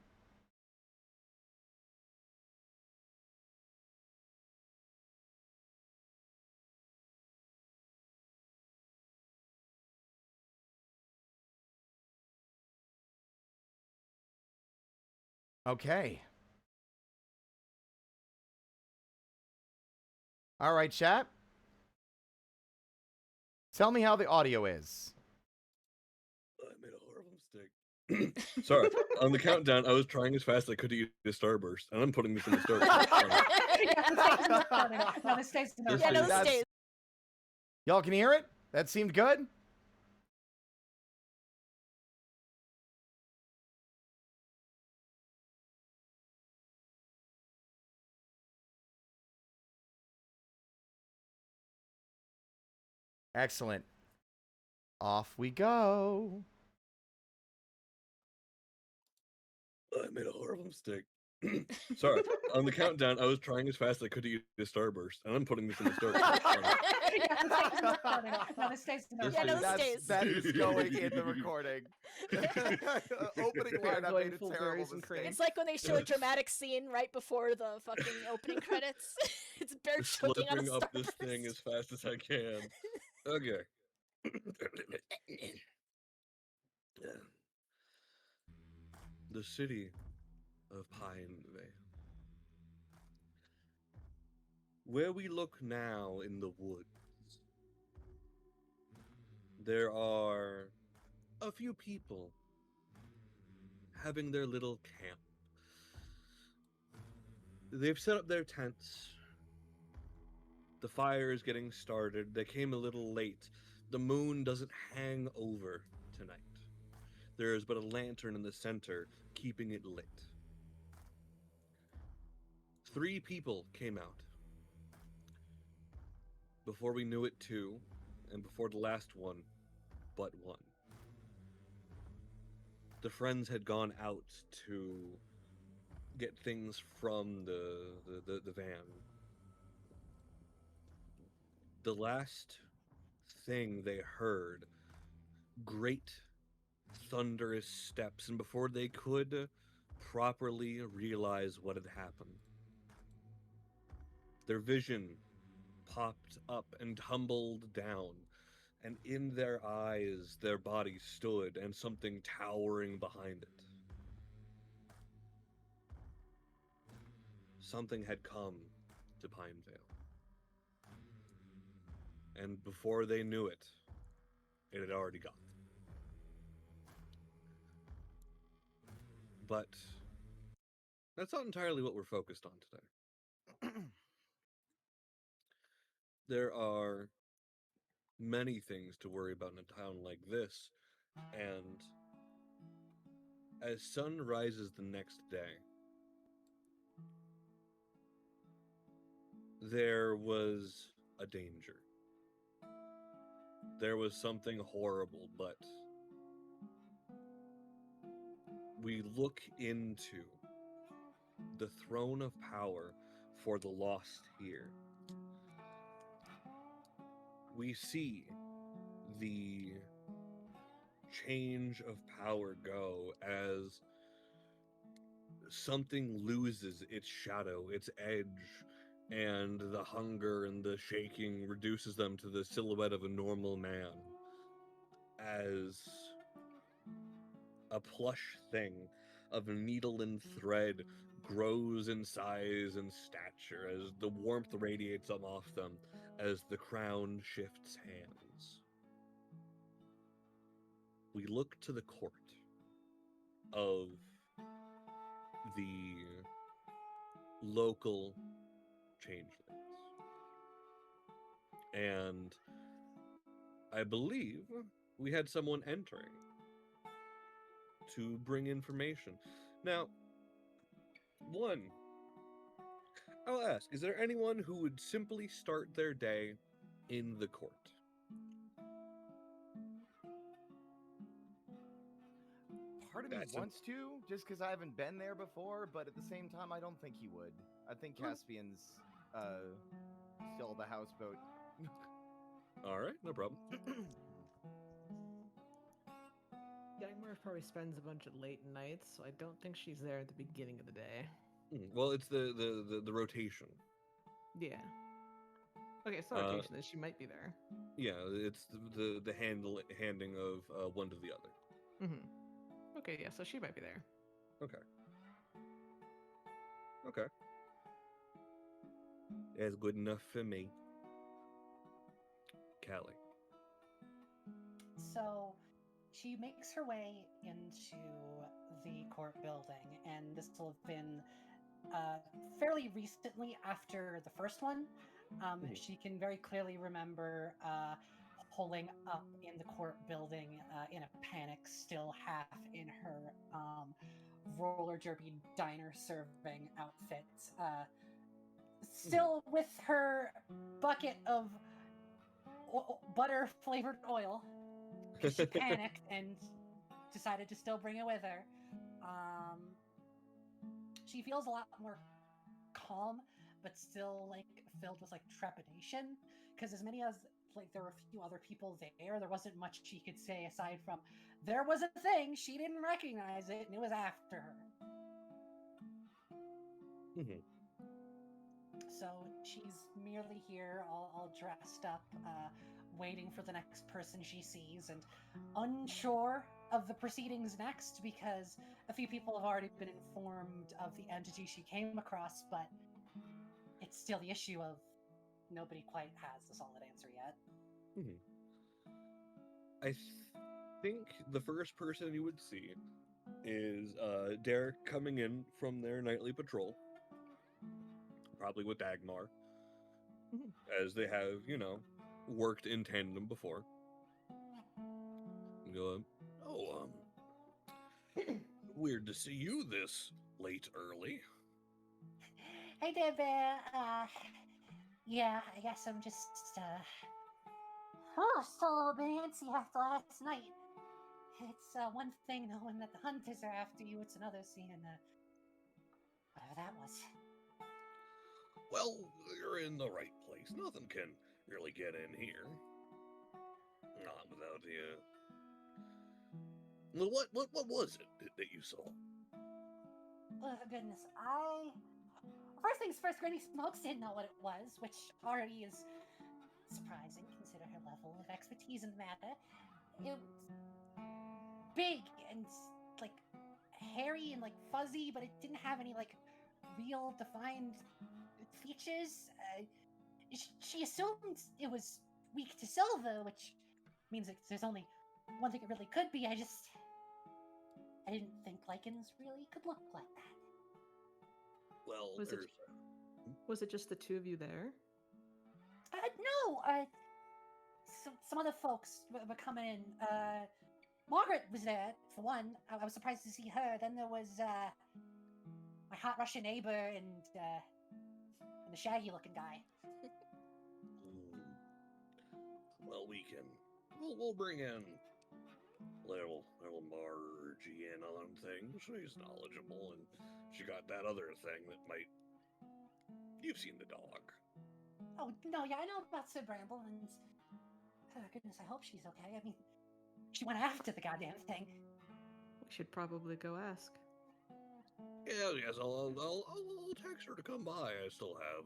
S1: Okay. All right, chat. Tell me how the audio is.
S3: I made a horrible mistake. Sorry. On the countdown, I was trying as fast as I could to eat a Starburst, and I'm putting this in the Starburst.
S4: No, this stays in the
S3: This
S4: recording.
S3: is-
S5: no, stays.
S1: Y'all can hear it? That seemed good? Excellent. Off we go.
S3: I made a horrible mistake. Sorry. On the countdown, I was trying as fast as I could to eat a Starburst, and I'm putting this in the Starburst.
S4: No, this stays in the
S3: This
S5: Yeah, no,
S4: recording.
S5: stays.
S1: That is going in the recording. Opening line, I made a
S6: full
S1: terrible
S6: berries and
S1: mistake.
S5: It's like when they show a dramatic scene right before the fucking opening credits. It's Bear choking on a
S3: Slurping up this
S5: Starburst.
S3: thing as fast as I can. Okay. The city of Pine Vale. Where we look now in the woods, there are a few people having their little camp. They've set up their tents. The fire is getting started. They came a little late. The moon doesn't hang over tonight. There is but a lantern in the center, keeping it lit. 3 people came out. Before we knew it, 2, and before the last one, but 1. The friends had gone out to get things from the van. The last thing they heard, great thunderous steps, and before they could properly realize what had happened, their vision popped up and tumbled down, and in their eyes their body stood and something towering behind it. Something had come to Pinevale. And before they knew it, it had already gone. But that's not entirely what we're focused on today. There are many things to worry about in a town like this, and as sun rises the next day, there was a danger. There was something horrible, but we look into the throne of power for the lost here. We see the change of power go as something loses its shadow, its edge, and the hunger and the shaking reduces them to the silhouette of a normal man. As a plush thing of needle and thread grows in size and stature as the warmth radiates off them as the crown shifts hands. We look to the court of the local changelings. And I believe we had someone entering to bring information. Now, one, I'll ask, is there anyone who would simply start their day in the court?
S1: Part of me
S3: That's a-
S1: wants to, just because I haven't been there before, but at the same time, I don't think he would. I think Caspian's still the houseboat.
S3: All right, no problem.
S6: Dagmar probably spends a bunch of late nights, so I don't think she's there at the beginning of the day.
S3: Well, it's the rotation.
S6: Yeah. Okay, so rotation is she might be there.
S3: Yeah, it's the handing of one to the other.
S6: Mm-hmm. Okay, yeah, so she might be there.
S3: Okay. Okay. That's good enough for me. Callie.
S4: So she makes her way into the court building, and this will have been fairly recently after the first one. She can very clearly remember pulling up in the court building in a panic, still half in her roller derby diner serving outfit, still with her bucket of butter flavored oil, because she panicked and decided to still bring it with her. She feels a lot more calm, but still like filled with like trepidation, because as many as like there were a few other people there wasn't much she could say aside from there was a thing, she didn't recognize it, and it was after her. So she's merely here, all dressed up, waiting for the next person she sees, and unsure of the proceedings next, because a few people have already been informed of the entity she came across, but it's still the issue of nobody quite has a solid answer yet.
S3: I think the first person you would see is Derek coming in from their nightly patrol, probably with Dagmar, as they have, worked in tandem before. And go, weird to see you this late early.
S4: Hey there, Bear. Yeah, I guess I'm just, still a little bit antsy after last night. It's one thing knowing that the hunters are after you, it's another seeing, whatever that was.
S3: Well, you're in the right place. Nothing can really get in here. Not without you. Well, what was it that you saw?
S4: Oh, goodness, First things first, Granny Smokes didn't know what it was, which already is surprising, consider her level of expertise in the matter. It was big and, like, hairy and, like, fuzzy, but it didn't have any, like, real defined features. She assumed it was weak to silver, which means that there's only one thing it really could be. I didn't think lichens really could look like that.
S3: Well,
S6: Was it just the two of you there?
S4: No. Some other folks were coming in. Margaret was there, for one. I was surprised to see her. Then there was my hot Russian neighbor and the shaggy-looking guy.
S3: Well, we'll bring in little Margie in on things. She's knowledgeable, and she got that other thing that might. You've seen the dog.
S4: Oh no, yeah, I know about Sir Bramble, and goodness, I hope she's okay. I mean, she went after the goddamn thing.
S6: We should probably go ask.
S3: Yes, I'll text her to come by. I still have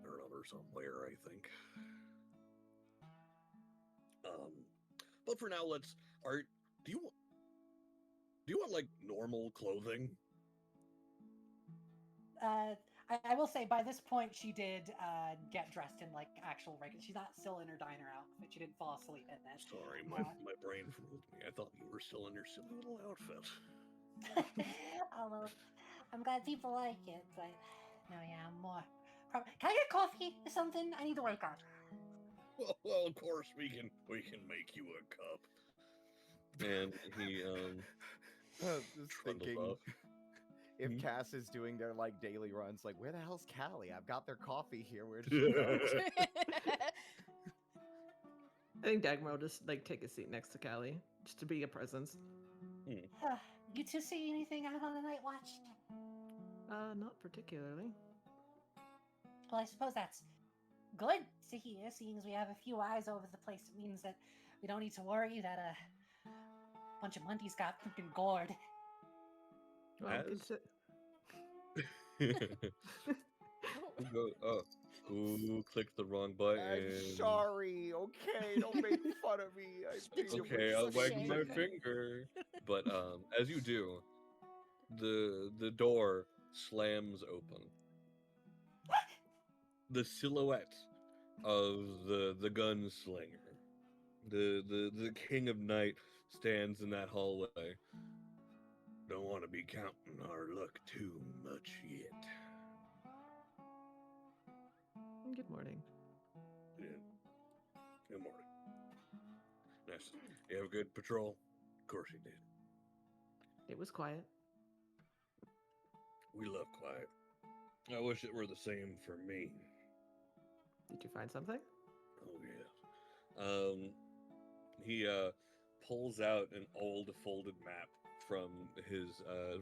S3: her number somewhere, I think. But for now, do you want like normal clothing?
S4: I will say by this point she did get dressed in like actual regular. She's not still in her diner outfit. She didn't fall asleep in it.
S3: Sorry, my brain fooled me. I thought you were still in your silly little outfit.
S4: Oh, well, I'm glad people like it, but no, yeah, I'm more. Can I get coffee or something? I need to wake up.
S3: Well, of course we can make you a cup. And he
S1: Just thinking,
S3: up.
S1: if Cass is doing their like daily runs, like where the hell's Callie? I've got their coffee here. Where did she go?
S6: I think Dagmar will just like take a seat next to Callie, just to be a presence.
S4: You two see anything out on the night watch?
S6: Not particularly.
S4: Well, I suppose that's good to hear, seeing as we have a few eyes over the place. It means that we don't need to worry that a bunch of monkeys got freaking gored.
S6: Well,
S3: Who clicked the wrong button?
S1: I'm sorry. Okay, don't make fun of me.
S3: It's okay, I'll wag my finger. But as you do, the door slams open. The silhouette of the gunslinger, the king of night, stands in that hallway. Don't want to be counting our luck too much yet.
S6: Good morning.
S3: Yeah. Good morning. Nice. You have a good patrol? Of course you did.
S6: It was quiet.
S3: We love quiet. I wish it were the same for me.
S6: Did you find something?
S3: Oh yeah. He pulls out an old folded map from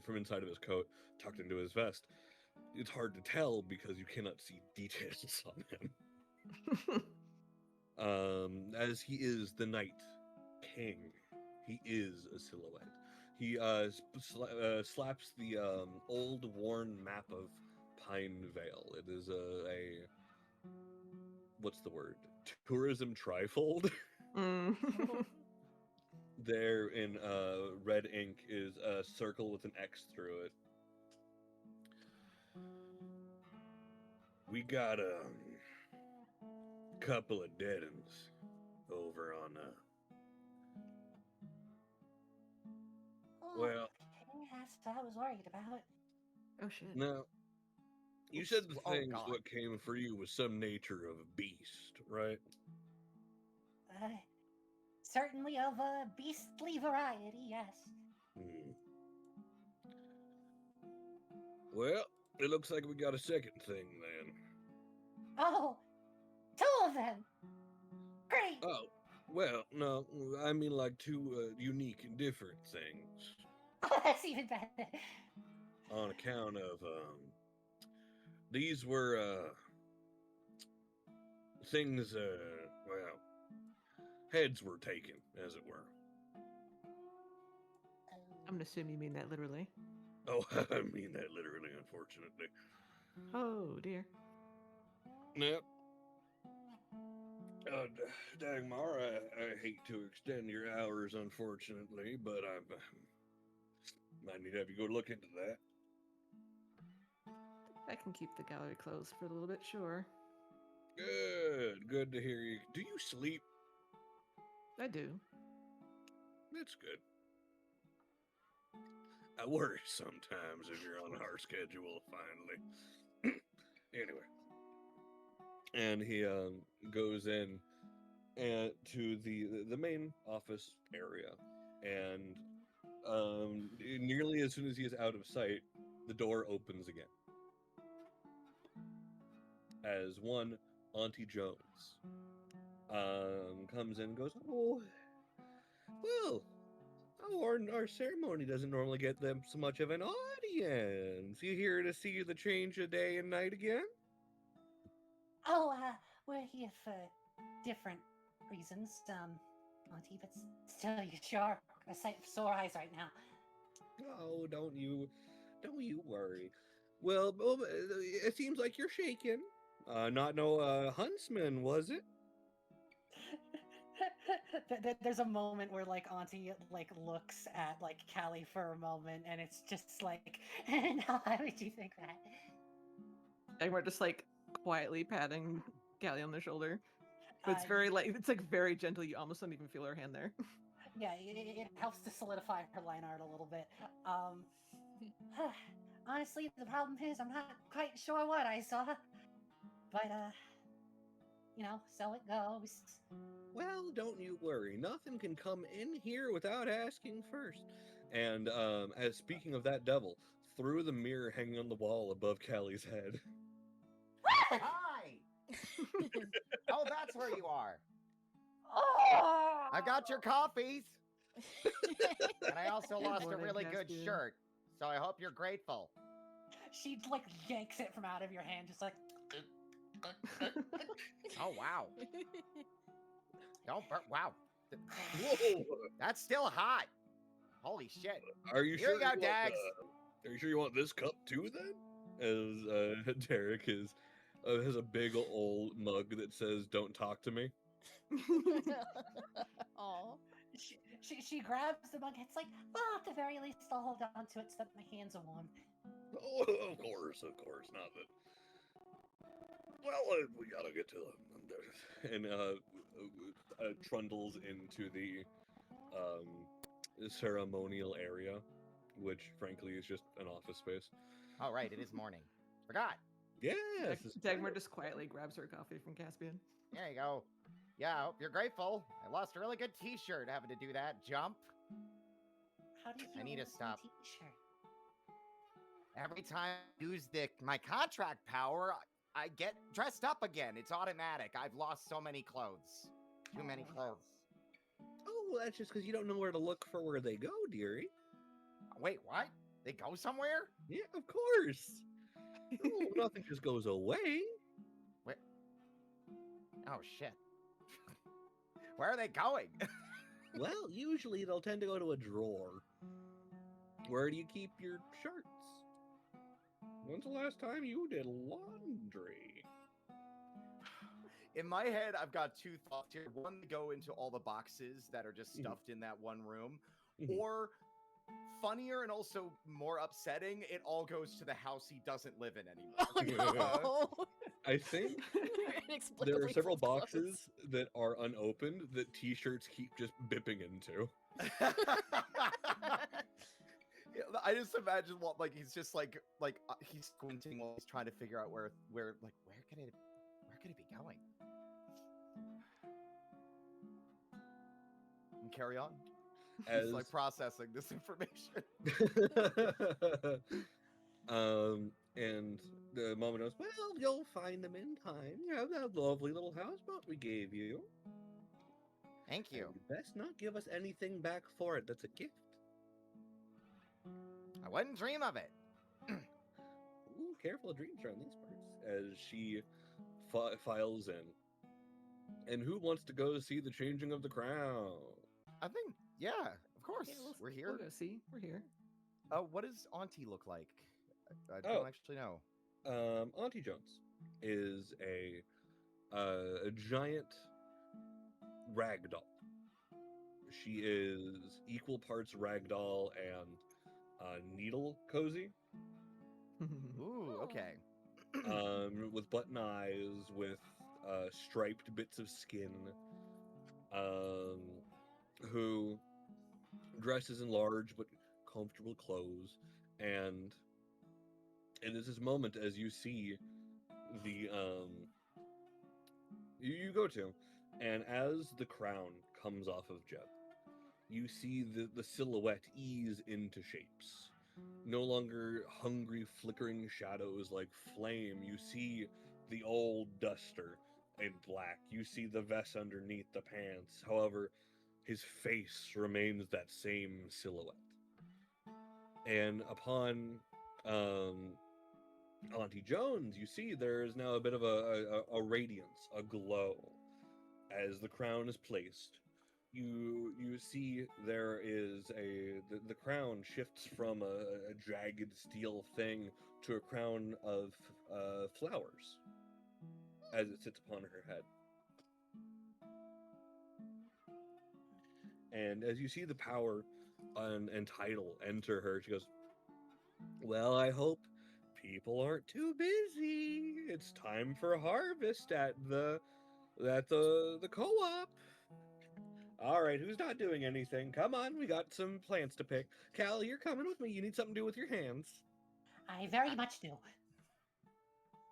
S3: from inside of his coat, tucked into his vest. It's hard to tell because you cannot see details on him. As he is the Night King, he is a silhouette. He slaps the old worn map of Pine Vale. It is a what's the word? Tourism trifold.
S6: Mm.
S3: There in red ink is a circle with an X through it. We got a couple of dead ends over on well,
S4: Okay, that's what I was worried about.
S6: Oh shit.
S3: now you
S1: Oops.
S3: said the
S1: Oh,
S3: things
S1: God.
S3: what came for you was some nature of a beast, right?
S4: Certainly of a beastly variety, yes.
S3: Hmm. Well, it looks like we got a second thing then.
S4: Oh, two of them. Great.
S3: Oh, well, no, I mean like two unique and different things
S4: Oh, that's even better.
S3: on account of these were things well, heads were taken, as it were.
S6: I'm gonna assume you mean that literally.
S3: Oh, I mean that literally, unfortunately.
S6: Oh dear.
S3: Yep. Dagmar, I hate to extend your hours, unfortunately, but I might need to have you go look into that.
S6: I can keep the gallery closed for a little bit, sure.
S3: Good to hear you. Do you sleep?
S6: I do.
S3: That's good. I worry sometimes if you're on our schedule, finally. Anyway. And he goes in and to the main office area, and nearly as soon as he is out of sight, the door opens again. As one Auntie Jones comes in and goes, "Oh, well, our ceremony doesn't normally get them so much of an audience. You here to see the change of day and night again?"
S4: Oh, we're here for different reasons. Auntie, but still, you sure a sight of sore eyes right now.
S3: Oh, don't you worry. Well, it seems like you're shaking. Not no huntsman, was it?
S4: There's a moment where like Auntie like looks at like Callie for a moment, and it's just like, now why would you think that?
S6: And we're just like quietly patting Callie on the shoulder. But it's
S4: Uh,
S6: very like it's like very gentle. You almost don't even feel her hand there.
S4: Yeah, it helps to solidify her line art a little bit. Honestly, the problem is I'm not quite sure what I saw, but so it goes.
S3: Well, don't you worry. Nothing can come in here without asking first. And as speaking of that devil, through the mirror hanging on the wall above Callie's head.
S1: Hi! Oh, that's where you are.
S4: Oh!
S1: I got your coffees. And I also
S6: Good
S1: lost a
S6: morning,
S1: really good
S6: Caspian.
S1: shirt. So I hope you're grateful.
S4: She like yanks it from out of your hand, just like.
S1: Oh, wow. Don't burn. Wow.
S3: Whoa!
S1: That's still hot. Holy shit.
S3: Are you
S1: Here
S3: sure
S1: you go,
S3: want,
S1: Dags.
S3: are you sure you want this cup too, then? As Derek has a big old mug that says "Don't talk to me."
S5: Aw.
S4: She grabs the mug. It's like, well, at the very least, I'll hold on to it so that my hands are warm.
S3: Oh, of course, not that. Well, we gotta get to them. And trundles into the ceremonial area, which frankly is just an office space.
S1: Oh, right, it is morning. Forgot.
S3: Yes.
S6: Dagmar just quietly grabs her coffee from Caspian.
S1: There you go. Yeah, I hope you're grateful. I lost a really good t-shirt having to do that jump.
S4: How do you feel
S1: I need to
S4: about my
S1: stop.
S4: T-shirt?
S1: Every time I use my contract power, I get dressed up again. It's automatic. I've lost so many clothes. Too many clothes.
S3: Oh, well, that's just because you don't know where to look for where they go, dearie.
S1: Wait, what? They go somewhere?
S3: Yeah, of course. Oh, nothing just goes away.
S1: Where? Oh, shit. Where are they going?
S3: Well, usually they'll tend to go to a drawer. Where do you keep your shirts? When's the last time you did laundry?
S1: In my head, I've got two thoughts here. One, to go into all the boxes that are just
S3: Mhm.
S1: stuffed in that one room.
S3: Mhm.
S1: Or, funnier and also more upsetting, it all goes to the house he doesn't live in anymore.
S5: Oh no!
S3: I think there are
S5: Inexplicably
S3: several
S5: full of
S3: boxes that are unopened that t-shirts keep just bipping into.
S1: Yeah, I just imagine what, like, he's just like he's squinting while he's trying to figure out where could it be going? And carry on.
S3: As
S1: He's like processing this information.
S3: and the mama knows, well, you'll find them in time. You have that lovely little houseboat we gave you.
S1: Thank you.
S3: And you best not give us anything back for it. That's a gift.
S1: I wouldn't dream of it.
S3: Ooh, careful of dreams around these parts. As she files in. And who wants to go see the changing of the crown?
S1: I think, yeah, of course.
S6: Yeah,
S1: We're
S6: We'll
S1: here.
S6: go see. We're here.
S1: What does Auntie look like? I
S3: Oh.
S1: don't actually know.
S3: Auntie Jones is a giant rag doll. She is equal parts ragdoll and needle cozy.
S1: Ooh, okay.
S3: With button eyes, with striped bits of skin. Who dresses in large but comfortable clothes, and there's this moment as you see the you go to, and as the crown comes off of Jeb, you see the silhouette ease into shapes. No longer hungry, flickering shadows like flame. You see the old duster in black. You see the vest underneath the pants. However, his face remains that same silhouette. And upon Auntie Jones, you see there is now a bit of a radiance, a glow, as the crown is placed. You see there is the crown shifts from a jagged steel thing to a crown of flowers as it sits upon her head. And as you see the power and title enter her, she goes, well, I hope people aren't too busy. It's time for harvest at the co-op. All right, who's not doing anything? Come on, we got some plants to pick. Cal, you're coming with me. You need something to do with your hands.
S4: I very much do.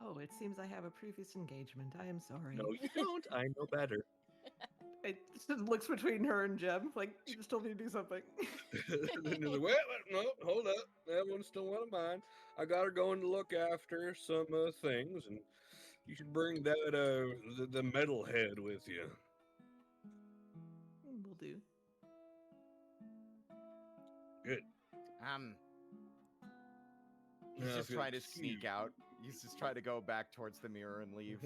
S6: Oh, it seems I have a previous engagement. I am sorry.
S3: No, you don't. I know better.
S6: It just looks between her and Jeb, like, you just told me to do something.
S3: Then you're like, wait, no, hold up. That one's still one of mine. I got her going to look after some things, and you should bring that the metalhead with you.
S6: Will do.
S3: Good.
S1: He's
S3: Now,
S1: just
S3: if
S1: trying to
S3: you'll
S1: sneak out. He's just trying to go back towards the mirror and leave.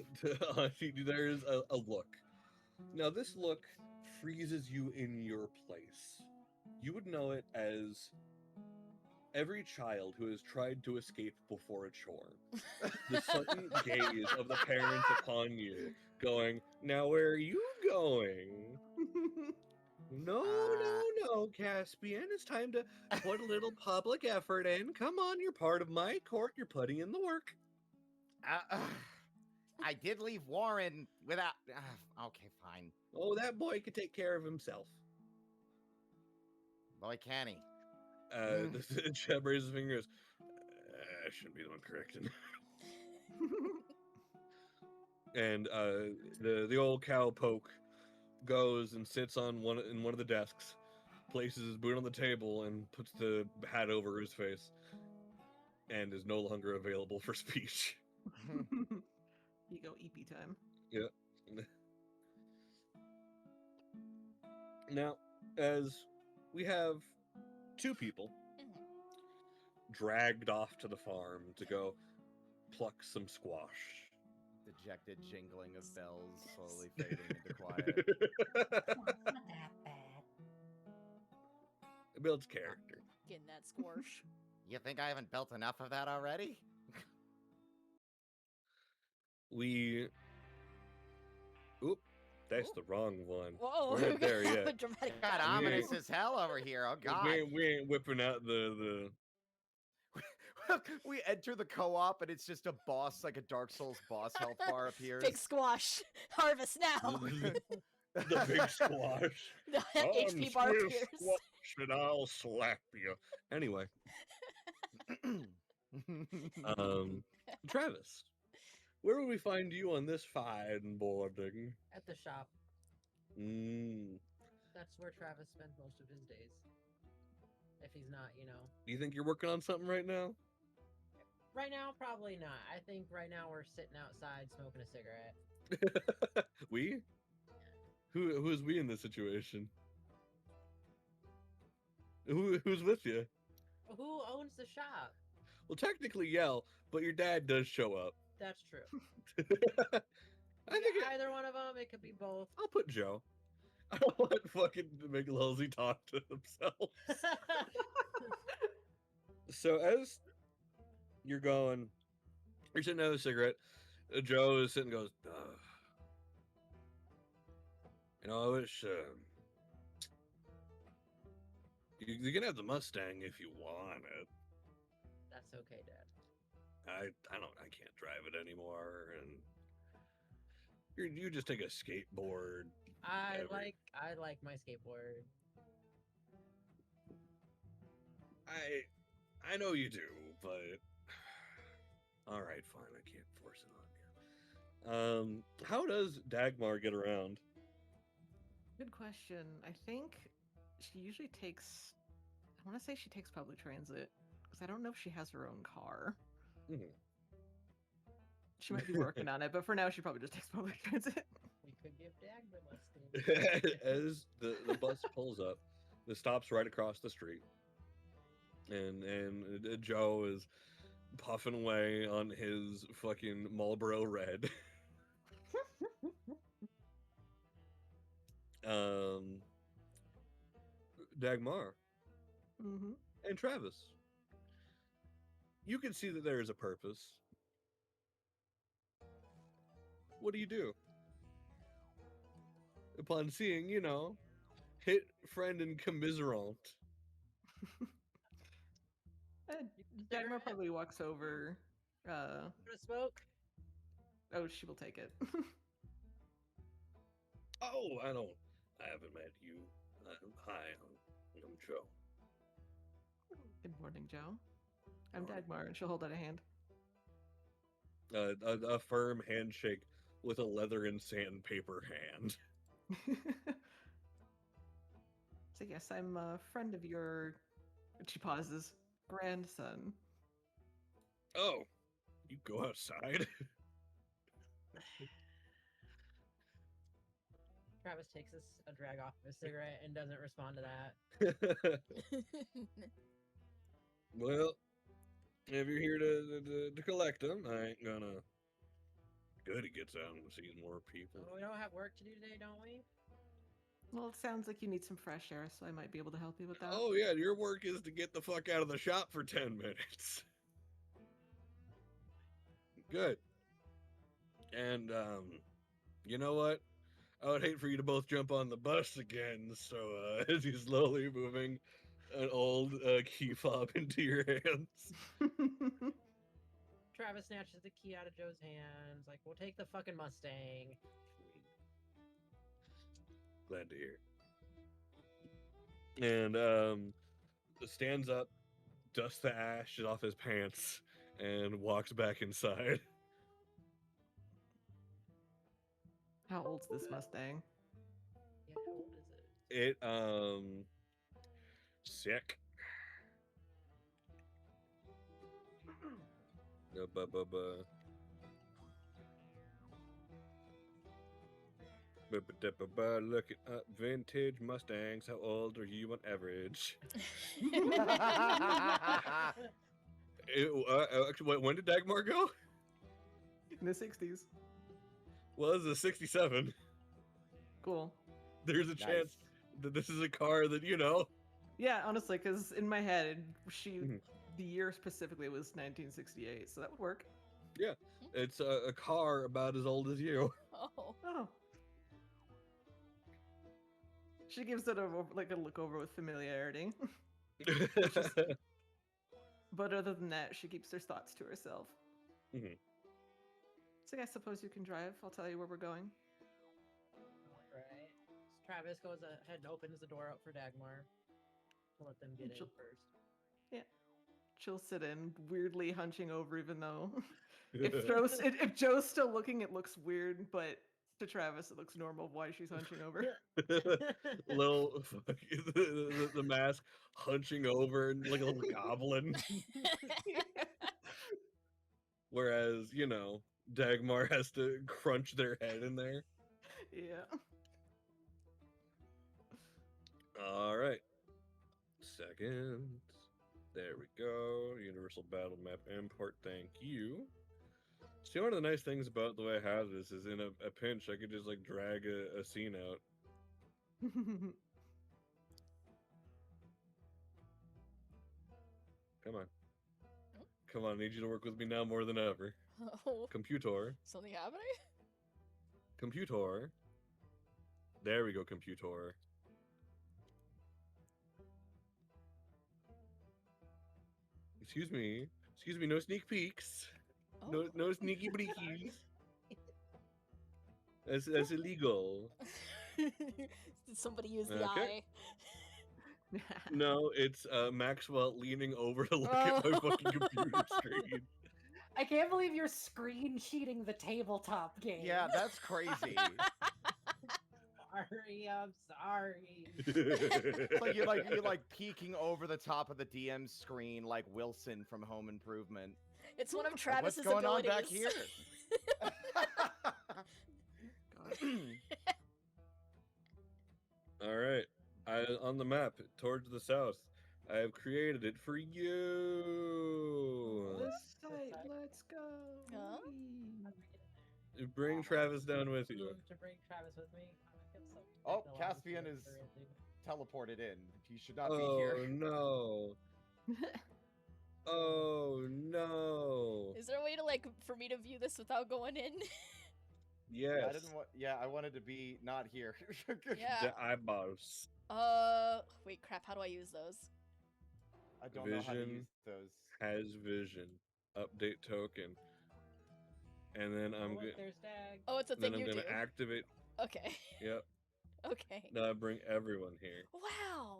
S3: There's a look. Now, this look freezes you in your place. You would know it as every child who has tried to escape before a chore. The sudden gaze of the parents upon you, going, now where are you going? No, Caspian. It's time to put a little public effort in. Come on, you're part of my court. You're putting in the work.
S1: I did leave Warren without. Okay, fine.
S3: Oh, that boy can take care of himself.
S1: Boy, can he?
S3: Cheb raises his fingers. I shouldn't be the one correcting. And the old cowpoke goes and sits on one of the desks, places his boot on the table, and puts the hat over his face, and is no longer available for speech.
S6: You go EP time.
S3: Yeah. Now, as we have two people dragged off to the farm to go pluck some squash.
S1: Dejected jingling of bells slowly fading into quiet.
S4: Not that bad.
S3: It builds character.
S5: Getting that squash.
S1: You think I haven't built enough of that already?
S3: Oop, that's the wrong one.
S5: Whoa,
S3: We're not there
S5: have a
S3: yet.
S5: dramatic
S1: God,
S5: pause.
S1: ominous as hell over here. Oh God.
S3: We ain't whipping out the
S1: We enter the co-op and it's just a boss, like a Dark Souls boss health bar appears.
S5: Big squash. Harvest now.
S3: the big squash.
S5: The HP bar
S3: Swiss
S5: appears.
S3: squash and I'll slap you. Anyway, Travis, where will we find you on this fine boarding?
S7: At the shop.
S3: Mm.
S7: That's where Travis spends most of his days. If he's not,
S3: Do you think you're working on something right now?
S7: Right now, probably not. I think right now we're sitting outside smoking a cigarette.
S3: We? Who is we in this situation? Who's with you?
S7: Who owns the shop?
S3: Well, technically, Yell, but your dad does show up.
S7: That's true.
S3: I think
S7: Either one of them. It could be both.
S3: I'll put Joe. I don't want fucking McLelsey talk to himself. So as you're sitting there with a cigarette, Joe is sitting and goes, I wish, you can have the Mustang if you want it.
S7: That's okay, Dad.
S3: I can't drive it anymore, and you just take a skateboard.
S7: I like my skateboard.
S3: I know you do, but all right, fine. I can't force it on you. How does Dagmar get around?
S6: Good question. I think she usually takes. I want to say she takes public transit because I don't know if she has her own car.
S3: Mhm.
S6: She might be working on it, but for now she probably just takes public transit.
S7: We could give Dagmar Mustang.
S3: As the bus pulls up, it stops right across the street, and Joe is puffing away on his fucking Marlboro Red. Dagmar
S6: Mm-hmm.
S3: and Travis, you can see that there is a purpose. What do you do? Upon seeing, hit, friend, and commiserant.
S6: Dagmar probably walks over.
S7: Want to smoke?
S6: Oh, she will take it.
S3: Oh, I haven't met you. Hi, I'm Joe.
S6: Good morning, Joe. I'm Dagmar, and she'll hold out a hand.
S3: A firm handshake with a leather and sandpaper hand.
S6: So yes, I'm a friend of your. She pauses. Grandson.
S3: Oh, you go outside?
S7: Travis takes a drag off of his cigarette and doesn't respond to that.
S3: Well, if you're here to collect them, I ain't gonna. Good, he gets out and sees more people.
S7: Oh, we don't have work to do today, don't we?
S6: Well, it sounds like you need some fresh air, so I might be able to help you with that.
S3: Oh yeah, your work is to get the fuck out of the shop for 10 minutes. Good. And you know what? I would hate for you to both jump on the bus again. So as he's slowly moving an old key fob into your hands.
S7: Travis snatches the key out of Joe's hands. Like, we'll take the fucking Mustang.
S3: Glad to hear. And stands up, dusts the ash off his pants, and walks back inside.
S6: How old's this Mustang?
S7: Yeah, how old is it?
S3: It sick. Looking up vintage Mustangs. How old are you on average? Actually, when did Dagmar go?
S6: In the 60s.
S3: Well, this is a 67.
S6: Cool.
S3: There's a chance that this is a car that, you know.
S6: Yeah, honestly, because in my head,
S3: Mhm.
S6: the year specifically was 1968, so that would work.
S3: Yeah, it's a car about as old as you.
S5: Oh.
S6: Oh. She gives it a look over with familiarity. But other than that, she keeps her thoughts to herself.
S3: Mhm.
S6: So I suppose you can drive. I'll tell you where we're going.
S7: Right. Travis goes ahead and opens the door out for Dagmar to let them get in
S6: She'll-
S7: first.
S6: She'll sit in, weirdly hunching over, even though if Joe's still looking, it looks weird, but to Travis, it looks normal why she's hunching over.
S3: Little the mask hunching over like a little goblin. Whereas, you know, Dagmar has to crunch their head in there.
S6: Yeah.
S3: All right. Second. There we go. Universal Battle Map import. Thank you. See, one of the nice things about the way I have this is in a pinch, I could just like drag a scene out. Come on. Come on, I need you to work with me now more than ever.
S5: Oh.
S3: Computer.
S5: Something happening?
S3: Computer. There we go, computer. Excuse me. Excuse me, no sneak peeks.
S5: Oh.
S3: No sneaky breakies. That's illegal.
S5: Did somebody use the
S3: Okay.
S5: eye?
S3: No, it's Maxwell leaning over to look at my fucking computer screen.
S4: I can't believe you're screen cheating the tabletop game.
S1: Yeah, that's crazy.
S7: Sorry, I'm sorry.
S1: It's like you're like peeking over the top of the DM screen like Wilson from Home Improvement.
S5: It's one of
S1: Like,
S5: Travis's
S1: what's going
S5: abilities.
S1: on back here?
S3: All right, on the map towards the south, I have created it for you.
S6: This site, let's go.
S5: Huh?
S6: Whee!
S3: Bring Travis down with you.
S7: To bring Travis with me. I feel so
S1: Oh,
S7: technologically
S1: Caspian is
S7: oriented.
S1: teleported in. He should not be
S3: Oh
S1: here.
S3: no. Oh no.
S5: Is there a way to for me to view this without going in?
S3: Yes.
S1: Yeah, I didn't want. Yeah, I wanted to be not here.
S5: Yeah.
S3: The eyeballs.
S5: Wait, crap. How do I use those?
S1: I don't know how to
S3: Vision.
S1: use those.
S3: Has vision. Update token. And then
S7: Oh,
S3: I'm
S7: look,
S3: gonna.
S7: there's Dag.
S5: Oh, it's a
S3: Then
S5: thing
S3: I'm
S5: you do.
S3: gonna activate.
S5: Okay.
S3: Yep.
S5: Okay.
S3: Now I bring everyone here.
S5: Wow.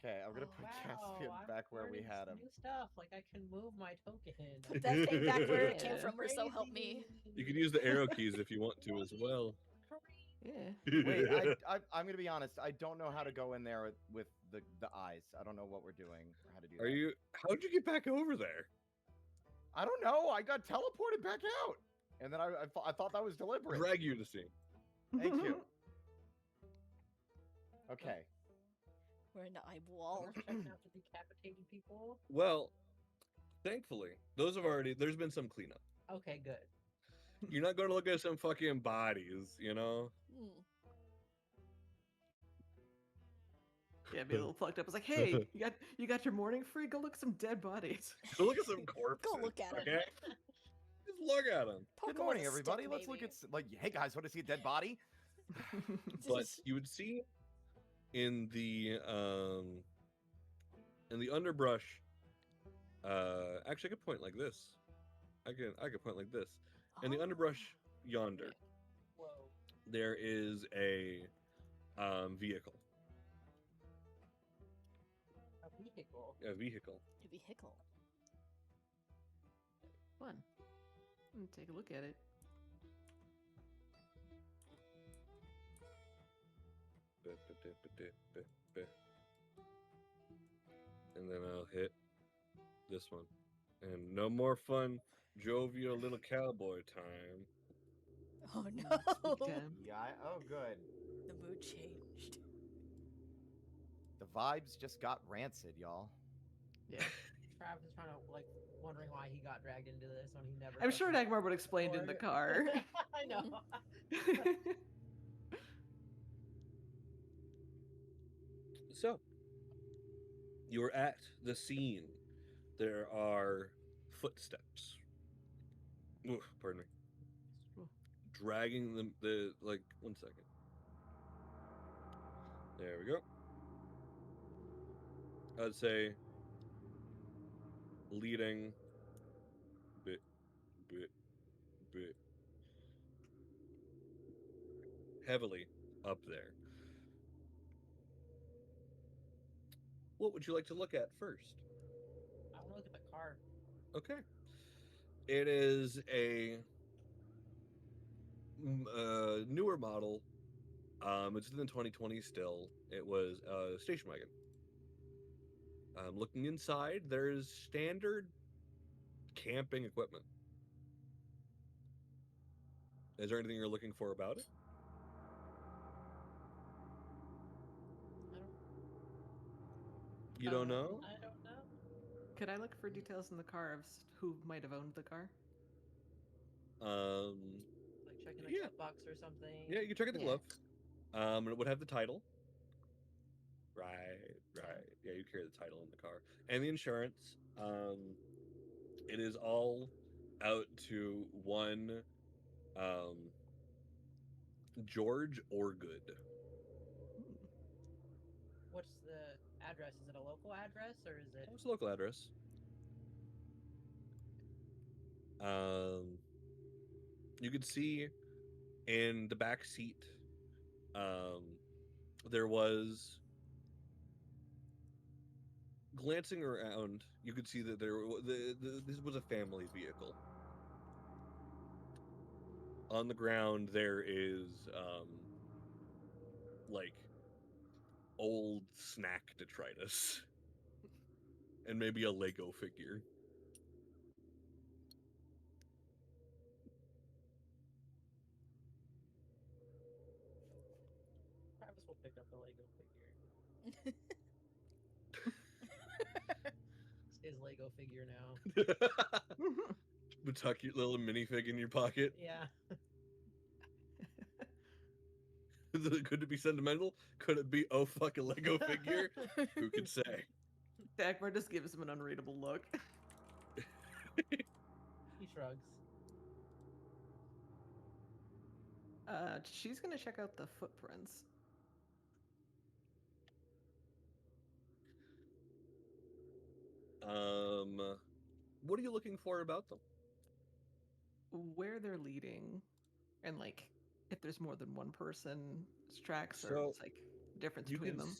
S1: Okay, I'm gonna
S7: Oh,
S1: put
S7: wow,
S1: Caspian
S7: I'm
S1: back where we
S7: learning
S1: had
S7: some
S1: him.
S7: New stuff, like I can move my token.
S5: Put that thing back where it came
S6: Yeah.
S5: from, or so help me.
S3: You can use the arrow keys if you want to as well.
S6: Yeah.
S1: Wait, I'm gonna be honest. I don't know how to go in there with the eyes. I don't know what we're doing or how to do that.
S3: Are you? How'd you get back over there?
S1: I don't know. I got teleported back out, and then I thought that was deliberate.
S3: Drag you to see.
S1: Thank you. Okay.
S5: We're in the eyeball.
S7: Checking out the decapitating people.
S3: Well, thankfully, those have already. There's been some cleanup.
S7: Okay, good.
S3: You're not going to look at some fucking bodies, you know.
S5: Hmm.
S6: Yeah, be a little fucked up. It's like, hey, you got your morning free? Go look at some dead bodies.
S3: Go look at some corpses.
S5: Go look at 'em.
S3: Okay. Just look at them.
S5: Poke
S1: Good
S5: 'em
S1: morning,
S5: with a
S1: everybody.
S5: stick,
S1: Let's look
S5: maybe.
S1: at hey guys, want to see a dead body?
S3: But you would see in the underbrush. Actually, I could point like this. I could point like this. In the underbrush yonder,
S7: Whoa.
S3: there is a vehicle.
S7: A vehicle.
S3: A vehicle.
S5: A vehicle.
S6: Fun. Take a look at it.
S3: And then I'll hit this one. And no more fun, jovial little cowboy time.
S5: Oh
S6: Spooky
S5: no!
S6: time.
S1: Yeah. Oh, good.
S5: The mood changed.
S1: The vibes just got rancid, y'all.
S6: Yeah.
S7: Travis is trying to wondering why he got dragged into this when he never.
S6: I'm sure
S7: fucking-
S6: Dagmar would explain in the car.
S7: I know.
S3: So, you're at the scene. There are footsteps. Oof, pardon me. Dragging the like 1 second. There we go. I'd say leading bit heavily up there. What would you like to look at first?
S7: I want to look at the car.
S3: Okay. It is a newer model. It's in the 2020s still. It was a station wagon. Looking inside, there's standard camping equipment. Is there anything you're looking for about it? You don't know?
S7: I don't know.
S6: Could I look for details in the car of who might have owned the car?
S7: Like checking the
S3: Yeah.
S7: glove box or something.
S3: Yeah, you can check out the
S6: Yeah.
S3: glove. And it would have the title. Right. Yeah, you carry the title in the car. And the insurance. It is all out to one George Orgood.
S7: What's the address? Is it a local address or is it?
S3: What's the local address? You could see in the back seat, there was glancing around. You could see that this was a family vehicle. On the ground, there is like old snack detritus, and maybe a Lego figure.
S7: Travis will pick up the Lego figure. It's his Lego figure now.
S3: Would tuck your little minifig in your pocket.
S7: Yeah.
S3: Could it be sentimental? Could it be oh fuck a Lego figure? Who could say?
S6: Dagmar just gives him an unreadable look.
S7: He shrugs.
S6: She's gonna check out the footprints.
S3: What are you looking for about them?
S6: Where they're leading, and like if there's more than one person's tracks, or
S3: So,
S6: it's like difference
S3: You
S6: between
S3: can
S6: them.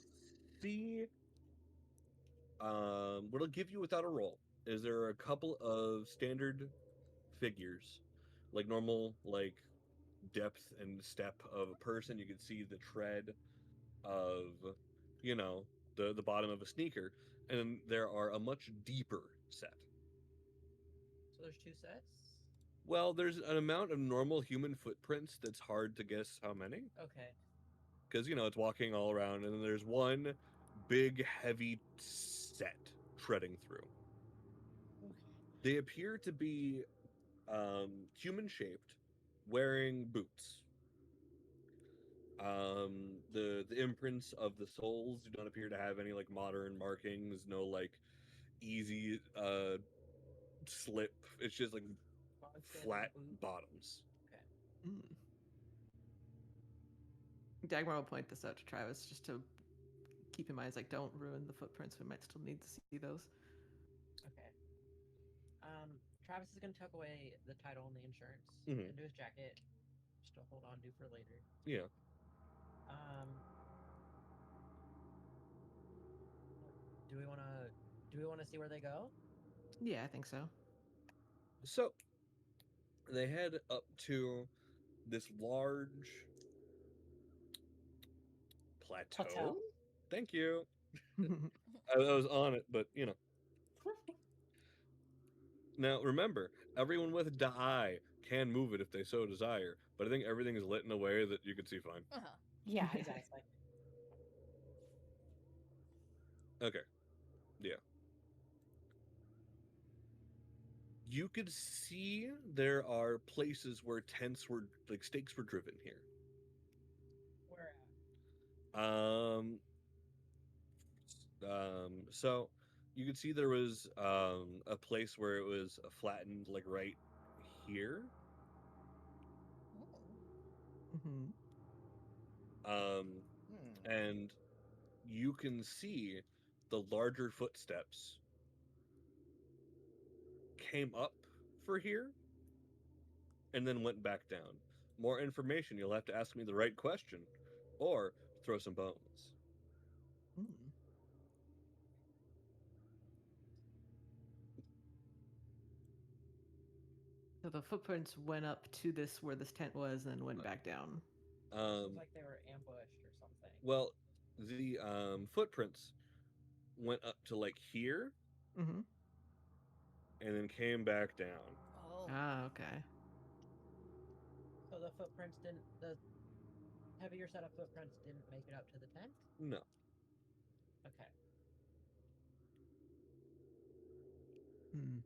S3: see what I'll give you without a roll is there are a couple of standard figures, like normal, like depth and step of a person. You can see the tread of, the bottom of a sneaker, and then there are a much deeper set.
S7: So there's two sets?
S3: Well, there's an amount of normal human footprints that's hard to guess how many,
S7: Okay.
S3: because it's walking all around, and then there's one big heavy set treading through. They appear to be human shaped, wearing boots. The imprints of the soles do not appear to have any like modern markings, no like easy slip. It's just like
S7: Bog standard
S3: flat
S7: boot.
S3: bottoms.
S6: Mm. Dagmar will point this out to Travis just to keep in mind. It's like, don't ruin the footprints. We might still need to see those.
S7: Okay. Travis is gonna tuck away the title and the insurance
S3: Mhm.
S7: into his jacket, just to hold on to for later.
S3: Yeah.
S7: Do we wanna see where they go?
S6: Yeah, I think so.
S3: So they head up to this large plateau. Thank you. I was on it, but you know. Now remember, everyone with die can move it if they so desire, but I think everything is lit in a way that you can see fine.
S5: Uh-huh.
S7: Yeah, exactly.
S3: Okay. Yeah. You could see there are places where tents were like stakes were driven here.
S7: Where at?
S3: So you could see there was a place where it was flattened like right here.
S6: Hmm.
S3: And you can see the larger footsteps came up for here and then went back down. More information, you'll have to ask me the right question or throw some bones.
S6: Mm. So the footprints went up to this where this tent was, and then went back down.
S7: Seems like they were ambushed or something.
S3: Well, the footprints went up to like here
S6: Mm-hmm.
S3: and then came back down.
S5: Oh.
S6: Ah, okay.
S7: So the footprints didn't. The heavier set of footprints didn't make it up to the tent.
S3: No.
S7: Okay.
S6: Hmm.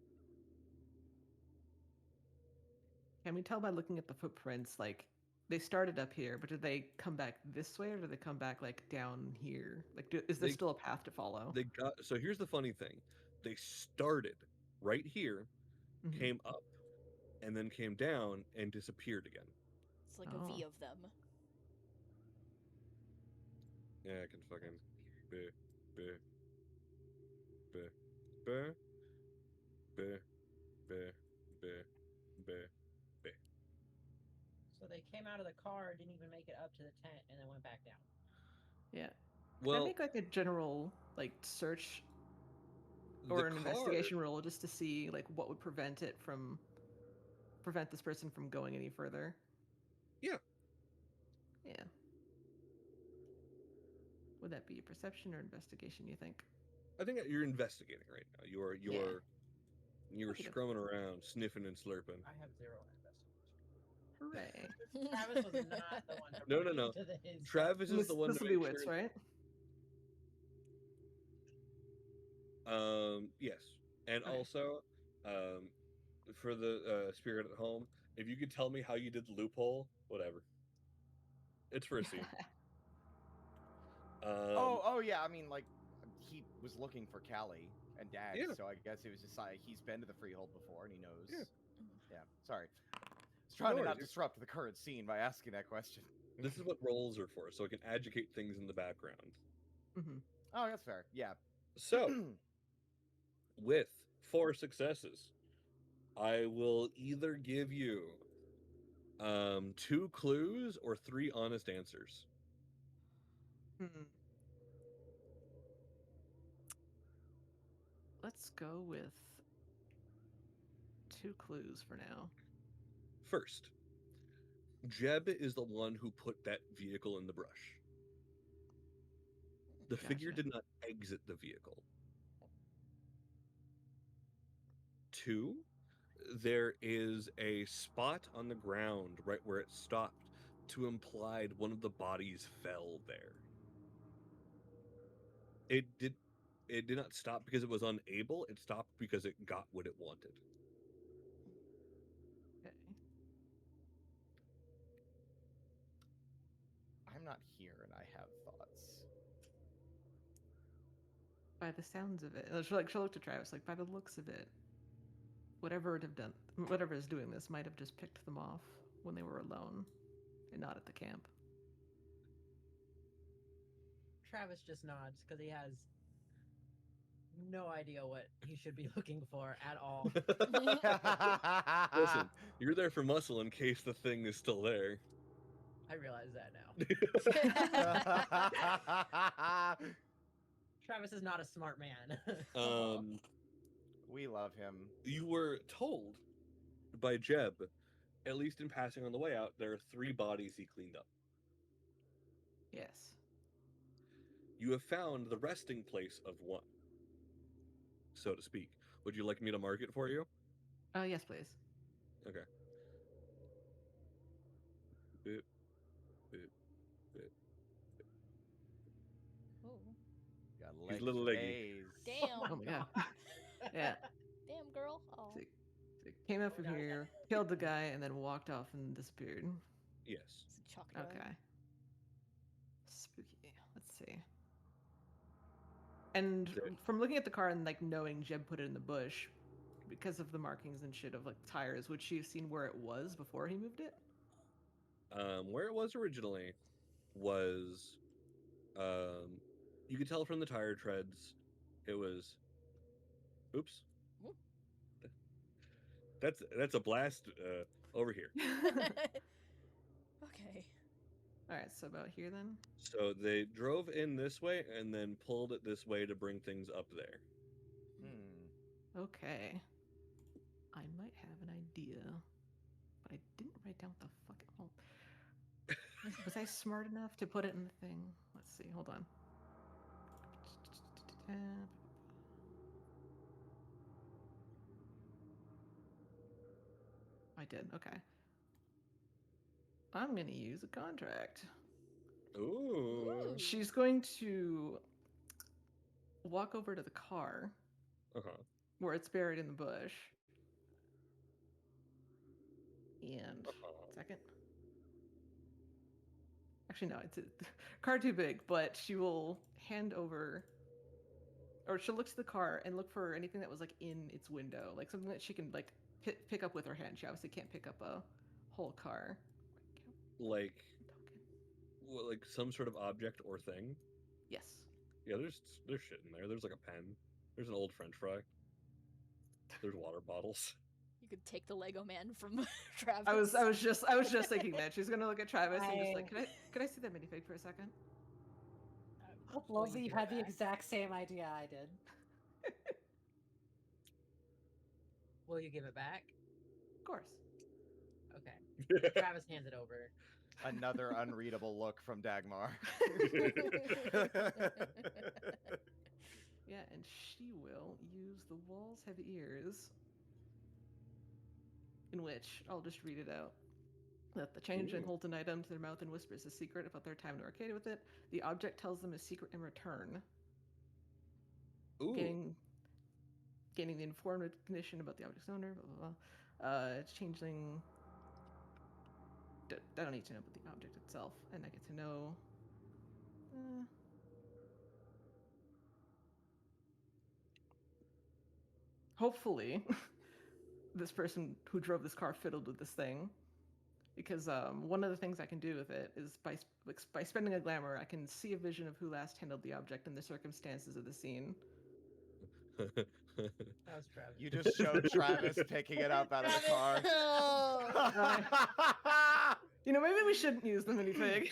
S6: Can we tell by looking at the footprints, like, they started up here, but did they come back this way, or did they come back, like, down here? Like, is there
S3: They-
S6: still a path to follow?
S3: They got so here's the funny thing. They started right here,
S6: Mhm.
S3: came up, and then came down and disappeared again.
S5: It's like a V
S6: Oh.
S5: of them.
S3: Yeah, I can fucking buh, buh, buh, buh, buh, buh, buh, buh, buh.
S7: So they came out of the car, didn't even make it up to the tent, and then went back down.
S6: Yeah. Can I
S3: Well,
S6: make, like, a general, like, search
S3: the
S6: or an
S3: car,
S6: investigation roll just to see, like, what would prevent this person from going any further?
S3: Yeah.
S6: Yeah. Would that be a perception or investigation, you think?
S3: I think that you're investigating right now. You're
S6: Yeah. Okey-doke.
S3: scrumming around, sniffing and slurping.
S7: I have 0 investigation.
S6: Hooray.
S7: Travis was not the one to
S3: No,
S7: bring
S3: no,
S7: me
S3: no.
S7: to this.
S3: Travis is the one
S6: This
S3: to
S6: will be
S3: make
S6: wits,
S3: sure.
S6: right?
S3: Yes, and
S6: Okay.
S3: also, for the spirit at home, if you could tell me how you did the loophole, whatever. It's for a scene.
S1: Oh yeah. I mean, like, he was looking for Callie and Dag,
S3: Yeah.
S1: so I guess it was just like he's been to the Freehold before and he knows.
S3: Yeah.
S1: Yeah. Sorry. I was trying
S3: No
S1: to not
S3: worries.
S1: disrupt the current scene by asking that question.
S3: This is what roles are for, so I can educate things in the background.
S6: Hmm.
S1: Oh, that's fair. Yeah.
S3: So, with 4 successes, I will either give you 2 clues or 3 honest answers.
S6: Hmm. Let's go with 2 clues for now.
S3: First, Jeb is the one who put that vehicle in the brush. The figure
S6: Gotcha.
S3: did not exit the vehicle. 2, there is a spot on the ground right where it stopped to imply one of the bodies fell there. It did not stop because it was unable, it stopped because it got what it wanted.
S6: Okay.
S1: I'm not here and I have thoughts.
S6: By the sounds of it, she'll look to Travis. Like, by the looks of it, whatever is doing this might have just picked them off when they were alone and not at the camp.
S7: Travis just nods because he has no idea what he should be looking for at all.
S3: Listen, you're there for muscle in case the thing is still there.
S7: I realize that now. Travis is not a smart man.
S1: We love him.
S3: You were told by Jeb, at least in passing on the way out, there are 3 bodies he cleaned up.
S6: Yes.
S3: You have found the resting place of one, so to speak. Would you like me to mark it for you?
S6: Yes, please.
S3: Okay. Bip, bip, bip.
S5: Ooh.
S1: Got
S3: He's
S1: legs
S3: a little
S1: for
S3: leggy.
S1: days.
S5: Damn.
S6: Oh my god. Yeah.
S5: Damn, girl. Oh.
S6: So it came up from
S7: No.
S6: here, killed the guy, and then walked off and disappeared.
S3: Yes.
S5: It's a chalk dog.
S6: Okay. Spooky. Let's see. And
S3: There-
S6: from looking at the car and like knowing Jeb put it in the bush, because of the markings and shit of like tires, would she have seen where it was before he moved it?
S3: Where it was originally was, you could tell from the tire treads, it was, oops.
S5: Whoop.
S3: That's a blast, over here.
S5: Okay.
S6: Alright, so about here then?
S3: So they drove in this way and then pulled it this way to bring things up there.
S6: Okay. I might have an idea. But I didn't write down what the fuck. Oh. Was I smart enough to put it in the thing? Let's see, hold on. I did, okay. I'm gonna use a contract.
S3: Ooh.
S6: She's going to walk over to the car
S3: Uh-huh.
S6: where it's buried in the bush. And second. Actually, no, it's a car too big, but she will hand over, or she'll look to the car and look for anything that was like in its window, like something that she can like pick up with her hand. She obviously can't pick up a whole car.
S3: Like,
S6: Token.
S3: like some sort of object or thing.
S6: Yes.
S3: Yeah, there's shit in there. There's like a pen. There's an old French fry. There's water bottles.
S5: You could take the Lego man from Travis.
S6: I was just thinking that she's gonna look at Travis and just like, could I see that minifig for a second?
S4: Love that you had the exact same idea I did.
S7: Will you give it back?
S6: Of course.
S7: Okay. Travis hands it over.
S1: Another unreadable look from Dagmar.
S6: Yeah, and she will use the walls have ears, in which I'll just read it out. That the changeling holds an item to their mouth and whispers a secret about their time to arcade with it. The object tells them a secret in return.
S3: Ooh.
S6: Gaining the informed recognition about the object's owner, blah, blah, blah. Changeling... I don't need to know about the object itself, and I get to know... hopefully, this person who drove this car fiddled with this thing. Because one of the things I can do with it is by spending a glamour, I can see a vision of who last handled the object and the circumstances of the scene.
S7: That was Travis.
S1: You just showed Travis picking it up out of the car.
S6: You know, maybe we shouldn't use the minifig.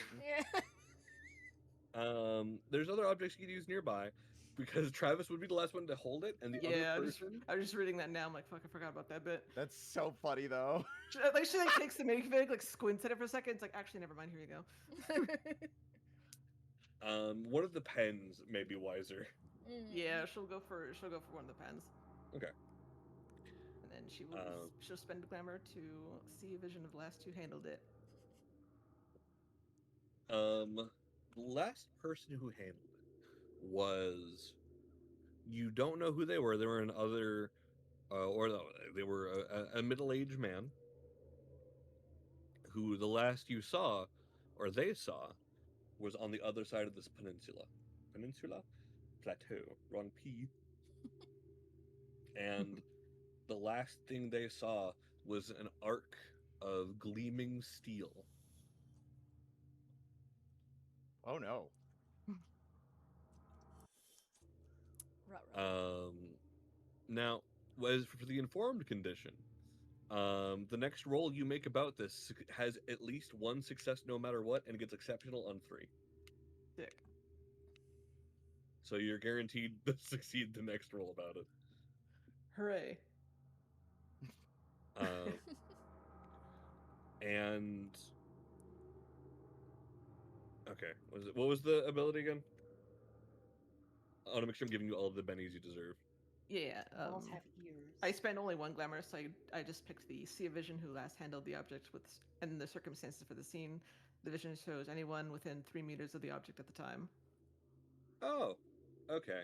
S5: Yeah.
S3: There's other objects you could use nearby, because Travis would be the last one to hold it, and the
S6: Yeah,
S3: other person.
S6: I was just reading that now. I'm like, fuck, I forgot about that bit.
S1: That's so funny, though.
S6: She like takes the minifig, like squints at it for a second. It's like, actually, never mind. Here you go.
S3: One of the pens may be wiser.
S6: Yeah, she'll go for one of the pens.
S3: Okay.
S6: And then she'll spend glamour to see a vision of the last who handled it.
S3: The last person who handled it was, you don't know who they were. They were an other, or no, they were a middle-aged man who the last you saw, or they saw, was on the other side of this peninsula. Plateau. Wrong P. And the last thing they saw was an arc of gleaming steel.
S1: Oh no.
S3: Now, as for the informed condition, the next roll you make about this has at least one success no matter what, and gets exceptional on 3.
S6: Sick.
S3: So you're guaranteed to succeed the next roll about it.
S6: Hooray.
S3: And okay, what was the ability again? I want to make sure I'm giving you all of the bennies you deserve.
S6: Yeah.
S4: Walls have ears.
S6: I spent only 1 glamour, so I just picked the see a vision who last handled the object and the circumstances for the scene. The vision shows anyone within 3 meters of the object at the time.
S3: Oh, okay.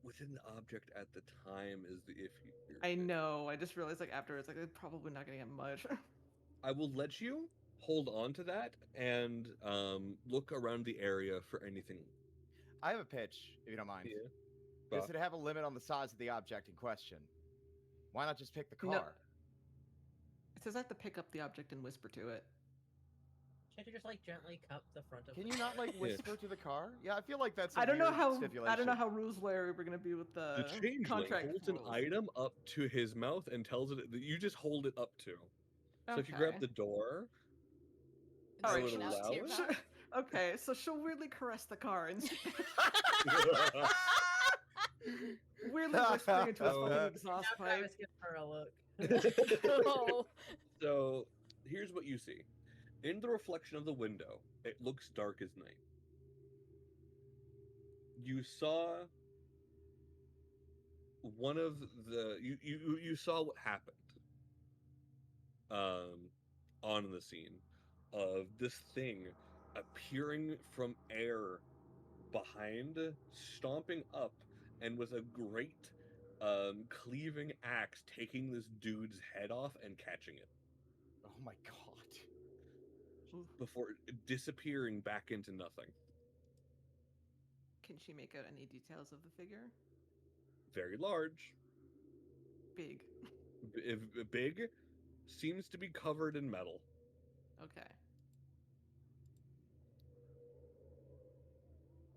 S3: Within the object at the time is the iffy.
S6: I know. I just realized afterwards, I'm probably not gonna get much.
S3: I will let you hold on to that and look around the area for anything.
S1: I have a pitch, if you don't mind.
S3: Yeah.
S1: Does it have a limit on the size of the object in question? Why not just pick the car?
S6: No. It says I have to pick up the object and whisper to it.
S7: Can't you just gently cup the front of
S1: Can
S7: the
S1: you not
S7: car?
S1: whisper to the car? Yeah, I feel like that's a
S6: I don't know
S1: weird
S6: how
S1: stipulation.
S6: I don't know how rules lawyer we're gonna be with the
S3: The changeling
S6: contract
S3: holds an
S6: rules.
S3: item up to his mouth and tells it that you just hold it up to. So if you grab
S6: Okay.
S3: the door,
S5: And
S6: Alright,
S5: reach
S3: it
S5: out to your
S3: allows-
S5: mouth.
S6: Okay, so she'll weirdly caress the car and weirdly whispering into his
S1: Oh.
S6: fucking exhaust
S7: Now
S6: pipe.
S7: Travis gives her a look.
S5: Oh.
S3: So here's what you see. In the reflection of the window, it looks dark as night. You saw one of the you saw what happened on the scene of this thing appearing from air behind, stomping up, and with a great cleaving axe taking this dude's head off and catching it
S1: Oh my god.
S3: before disappearing back into nothing.
S6: Can she make out any details of the figure?
S3: Very large,
S6: Big.
S3: big, seems to be covered in metal.
S6: Okay.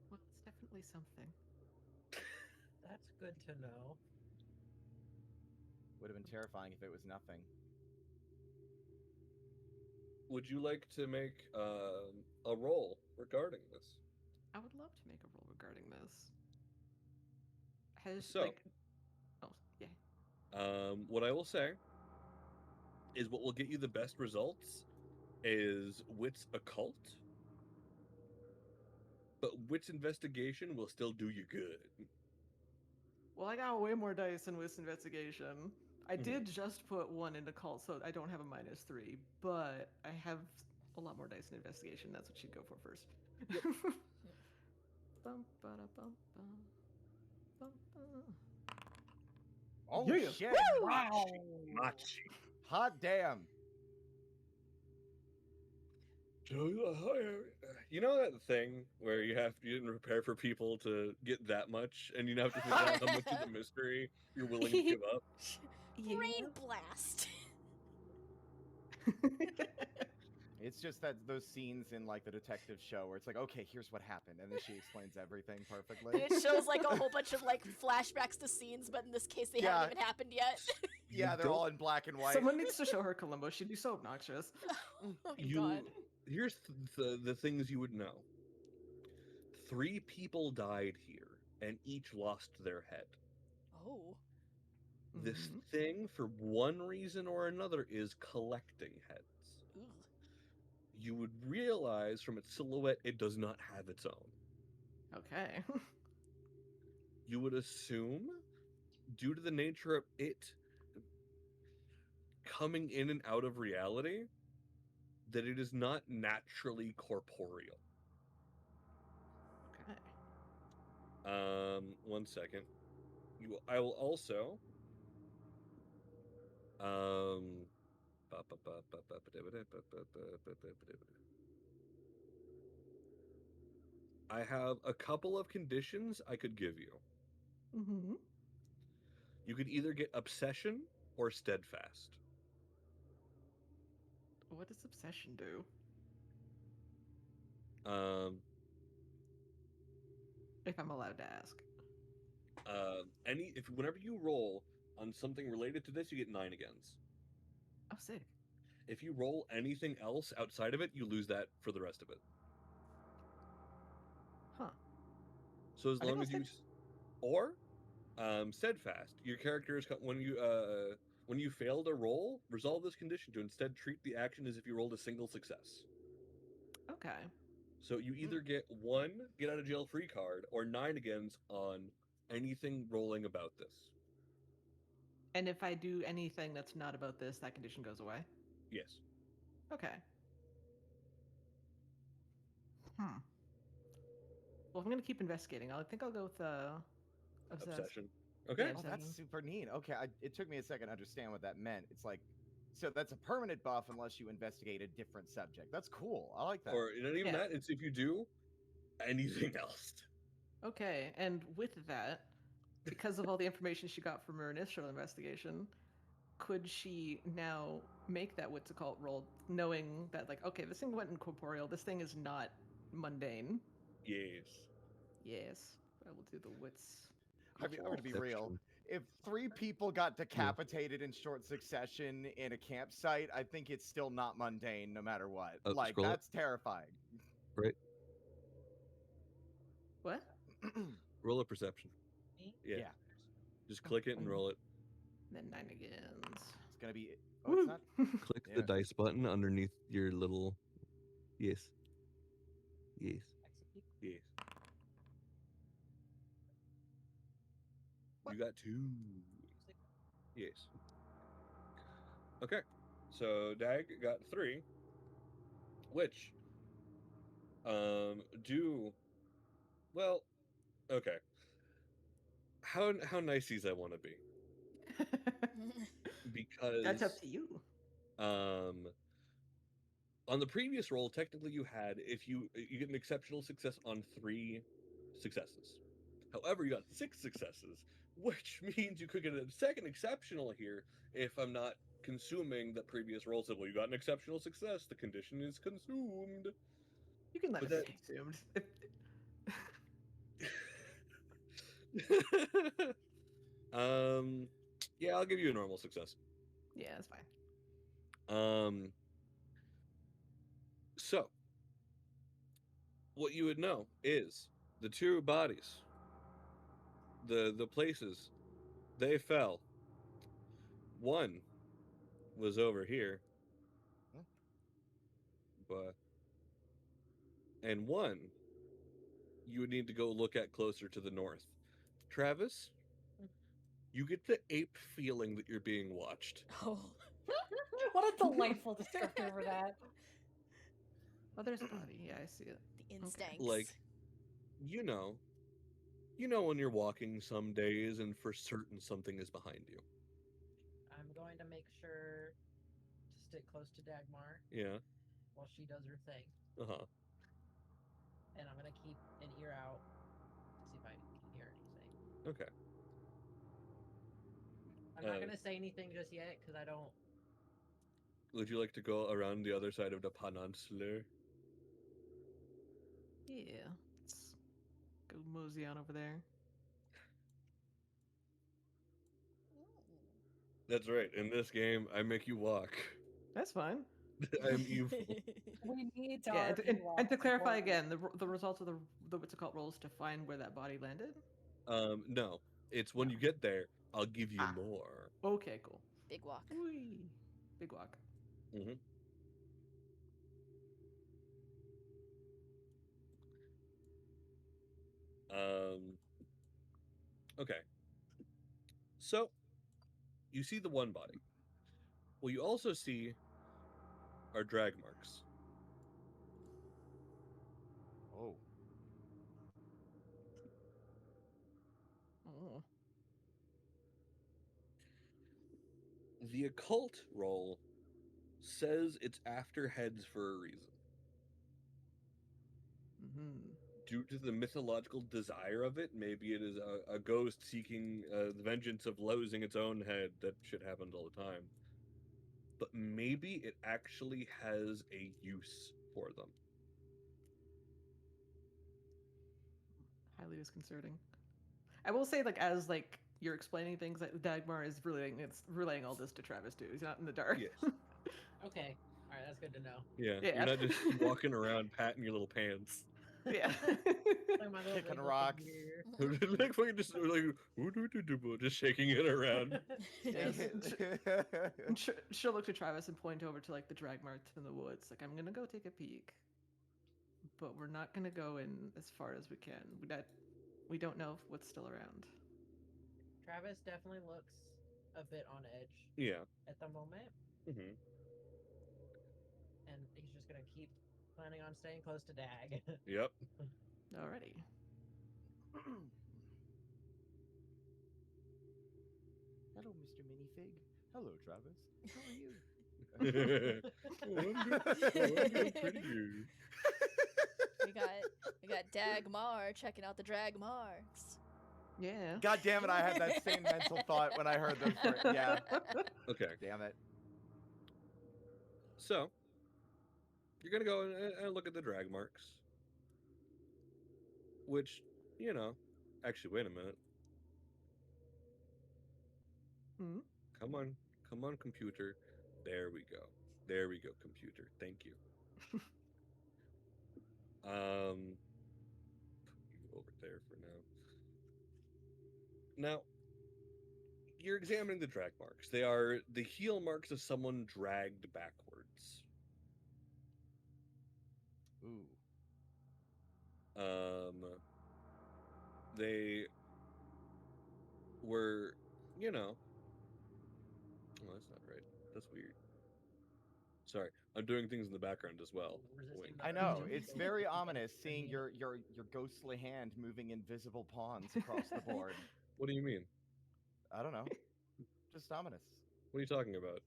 S6: Well, it's definitely something.
S7: That's good to know.
S1: Would have been terrifying if it was nothing.
S3: Would you like to make a roll regarding this?
S6: I would love to make a roll regarding this. Has
S3: So-
S6: oh yeah.
S3: What I will say is what will get you the best results is Wits Occult, but Wits Investigation will still do you good.
S6: Well, I got way more dice in this investigation. I
S3: Mhm.
S6: did just put 1 into cult, so I don't have a -3, but I have a lot more dice in investigation. That's what she'd go for first. Bum, bada, bum, bum. Bum, bum.
S1: Oh
S6: Yeah.
S1: shit!
S4: Wow.
S3: Machi.
S1: Hot damn!
S3: You know that thing where you didn't prepare for people to get that much, and you have to figure out how much of the mystery you're willing to give up?
S5: Brain blast.
S1: It's just that those scenes in the detective show where it's like, okay, here's what happened, and then she explains everything perfectly.
S5: And it shows a whole bunch of flashbacks to scenes, but in this case they
S1: Yeah.
S5: haven't even happened yet.
S1: Yeah, they're all in black and white.
S6: Someone needs to show her Columbo. She'd be so obnoxious.
S5: Oh my god.
S3: Here's the things you would know. 3 people died here, and each lost their head.
S5: Oh.
S3: This
S6: Mhm.
S3: thing, for one reason or another, is collecting heads.
S5: Ugh.
S3: You would realize from its silhouette it does not have its own.
S6: Okay.
S3: You would assume, due to the nature of it coming in and out of reality, that it is not naturally corporeal.
S6: Okay.
S3: 1 second. I will also I have a couple of conditions I could give you.
S6: Mm-hmm.
S3: You could either get obsession or steadfast.
S6: What does obsession do? If I'm allowed to ask.
S3: Whenever you roll on something related to this, you get 9 agains.
S6: Oh, sick.
S3: If you roll anything else outside of it, you lose that for the rest of it.
S6: Huh.
S3: So as
S6: I think
S3: long
S6: I'll
S3: as you,
S6: stick-
S3: or steadfast, your character is when you failed a roll, resolve this condition to instead treat the action as if you rolled a single success.
S6: Okay.
S3: So you either get 1 get out of jail free card or 9 agains on anything rolling about this.
S6: And if I do anything that's not about this, that condition goes away.
S3: Yes.
S6: Okay. Hmm. Well, if I'm gonna keep investigating, I think I'll go with
S3: Obsession.
S6: Yeah,
S3: Okay.
S1: Oh, that's
S6: obsession.
S1: super neat. Okay, it took me a second to understand what that meant. It's like, so that's a permanent buff unless you investigate a different subject. That's cool. I like that.
S3: Or not even
S6: Yeah.
S3: that. It's if you do anything else.
S6: Okay, and with that, because of all the information she got from her initial investigation, could she now make that wits occult roll, knowing that, like, okay, this thing went incorporeal, this thing is not mundane?
S3: Yes.
S6: Yes, I will do the wits.
S1: I'm going to be real.
S2: Perception.
S1: If 3 people got decapitated in short succession in a campsite, I think it's still not mundane no matter what. Like,
S3: Scroll up.
S1: that's terrifying.
S3: Right.
S6: What?
S3: Roll a perception.
S7: Me?
S3: Yeah.
S1: Yeah.
S3: Just click it and roll it.
S6: Then 9 agains.
S1: It's going to be. Oh, it's not?
S3: Click
S1: Yeah.
S3: the dice button underneath your little. Yes. Yes.
S7: Execute.
S3: Yes. You got 2. Yes. Okay. So Dag got 3. Which do well, okay. How niceies I want to be. Because
S6: That's up to you.
S3: on the previous roll, technically you had if you get an exceptional success on 3 successes. However, you got 6 successes, which means you could get a second exceptional here if I'm not consuming that previous roll said, well, you got an exceptional success, the condition is consumed.
S6: You can let
S3: But
S6: it be consumed.
S3: Yeah, I'll give you a normal success.
S6: Yeah, that's fine.
S3: So what you would know is the 2 bodies, the places they fell. One was over here, but and one you would need to go look at closer to the north. Travis, you get the ape feeling that you're being watched.
S5: Oh.
S4: What a delightful descriptor for that.
S6: Oh, there's a body. Yeah, I see it.
S5: The instincts.
S3: Like, you know when you're walking some days and for certain something is behind you.
S7: I'm going to make sure to stick close to Dagmar
S3: Yeah.
S7: while she does her thing.
S3: Uh-huh.
S7: And I'm going to keep an ear out to see if I can hear anything.
S3: Okay.
S7: I'm not going to say anything just yet because I don't.
S3: Would you like to go around the other side of the peninsula?
S6: Yeah. Let's go mosey on over there.
S3: That's right. In this game, I make you walk.
S6: That's fine.
S3: I'm evil.
S4: We need to.
S6: Yeah, and,
S4: RP
S6: and,
S4: walk
S6: and to clarify
S4: support.
S6: again, the results of the what's it called rolls to find where that body landed.
S3: No. It's when you get there, I'll give you
S6: Ah.
S3: more.
S6: Okay, cool.
S5: Big walk.
S6: Whee. Big walk.
S3: Mm-hmm. Okay. So, you see the one body. What you also see are drag marks.
S1: Oh.
S6: Oh.
S3: The occult roll says it's after heads for a reason.
S6: Mm-hmm.
S3: Due to the mythological desire of it, maybe it is a ghost seeking the vengeance of losing its own head. That shit happens all the time. But maybe it actually has a use for them.
S6: highly disconcerting. I will say, like, as like you're explaining things, that Dagmar is relaying all this to Travis too. He's not in the dark.
S3: Yes.
S7: Okay. All right, that's good to know.
S3: Yeah.
S6: Yeah.
S3: You're not just walking around patting your little pants.
S6: Yeah.
S7: Like my little
S1: Kicking
S7: wiggle
S1: rocks.
S7: finger.
S3: Like fucking just like just shaking it around.
S6: Yes. And she'll look to Travis and point over to like the drag marks in the woods. Like, I'm gonna go take a peek, but we're not gonna go in as far as we can. We don't know what's still around.
S7: Travis definitely looks a bit on edge
S3: Yeah.
S7: at the moment,
S3: Hmm.
S7: and he's just gonna keep planning on staying close to Dag.
S3: Yep.
S6: Alrighty.
S1: Hello, Mr. Minifig. Hello, Travis. How are you?
S3: I'm doing pretty good.
S5: We got Dagmar checking out the drag marks.
S6: Yeah.
S1: God damn it! I had that same mental thought when I heard those. Yeah.
S3: Okay.
S1: Damn it.
S3: So you're gonna go and look at the drag marks, which actually, wait a minute.
S6: Hmm?
S3: Come on, computer. There we go, computer. Thank you. Put you over there for now. Now, you're examining the drag marks. They are the heel marks of someone dragged backwards.
S1: Ooh.
S3: They were, oh, that's not right. That's weird. Sorry, I'm doing things in the background as well.
S7: Resisting
S3: Wink.
S7: the
S1: I know.
S7: urge.
S1: It's very ominous seeing your ghostly hand moving invisible pawns across the board.
S3: What do you mean?
S1: I don't know. Just ominous.
S3: What are you talking about?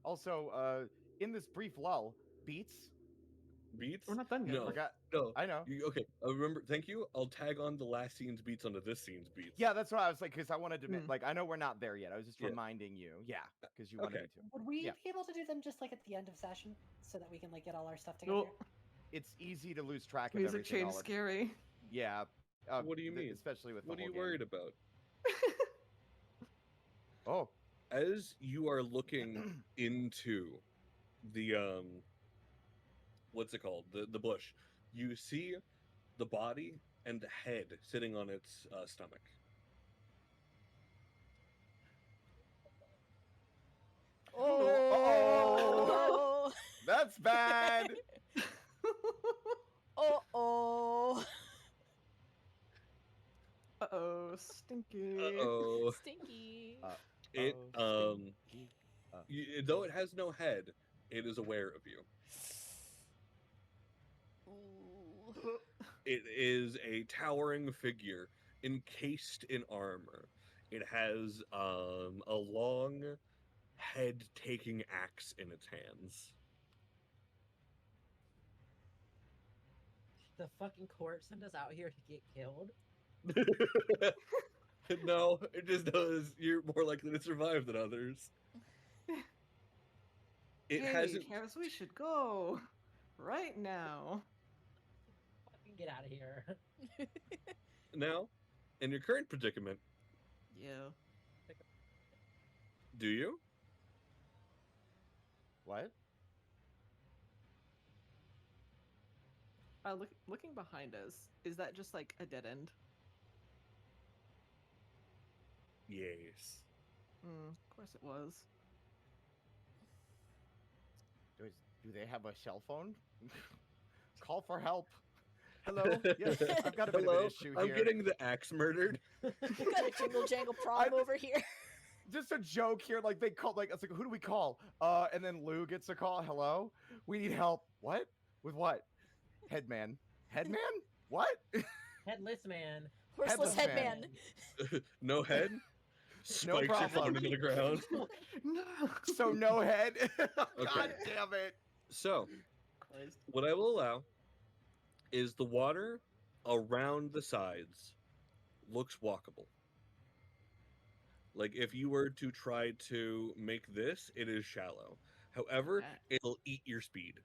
S1: Also, in this brief lull, Beats.
S3: Beats?
S6: We're not done yet.
S3: No.
S1: Forgot.
S3: No.
S1: I know.
S3: Okay. Remember. Thank you. I'll tag on the last scene's beats onto this scene's beats.
S1: Yeah, that's why I was like, because I wanted to,
S6: Mm.
S1: like, I know we're not there yet. I was just
S3: Yeah.
S1: reminding you. Yeah, because you wanted
S3: Okay.
S1: me to.
S4: Would we
S1: Yeah.
S4: be able to do them just like at the end of session so that we can like get all our stuff together?
S6: Well,
S1: It's easy to lose track of
S6: music
S1: everything.
S6: change scary.
S1: Yeah.
S3: What do you mean?
S1: Especially with
S3: What
S1: the
S3: are
S1: whole
S3: you worried
S1: game.
S3: about?
S1: Oh.
S3: As you are looking into the what's it called? The bush. You see the body and the head sitting on its stomach.
S5: Oh.
S1: That's bad.
S5: Oh.
S6: Uh-oh, stinky.
S3: Uh-oh.
S5: Stinky.
S3: It
S1: stinky.
S3: though it has no head, it is aware of you.
S5: Ooh.
S3: It is a towering figure encased in armor. It has a long head-taking axe in its hands.
S7: The fucking court sent us out here to get killed.
S3: No, it just does. You're more likely to survive than others. It
S6: Hey,
S3: hasn't.
S6: Travis, we should go right now.
S7: Fucking get out of here.
S3: Now, in your current predicament,
S6: Yeah.
S3: do you?
S1: What?
S6: Looking behind us, is that just like a dead end?
S3: Yes.
S6: Of course it was.
S1: Do they have a cell phone? Call for help. Hello? Yes, I've got a bit
S3: Hello?
S1: of an issue
S3: I'm
S1: here.
S3: getting the axe murdered.
S5: We got a jingle jangle problem over here.
S1: Just a joke here, like they call, like, it's like, who do we call? And then Lou gets a call. Hello? We need help. What? With what? Headman. Headman? What?
S7: Headless man.
S5: Horseless
S1: Headless man.
S5: headman.
S3: No head?
S1: No
S3: Spikes it
S1: problem.
S3: into the ground.
S6: No.
S1: So no head? God
S3: Okay.
S1: damn it.
S3: So,
S6: Christ.
S3: what I will allow is the water around the sides looks walkable. Like if you were to try to make this, it is shallow. However,
S6: Ah.
S3: it'll eat your speed.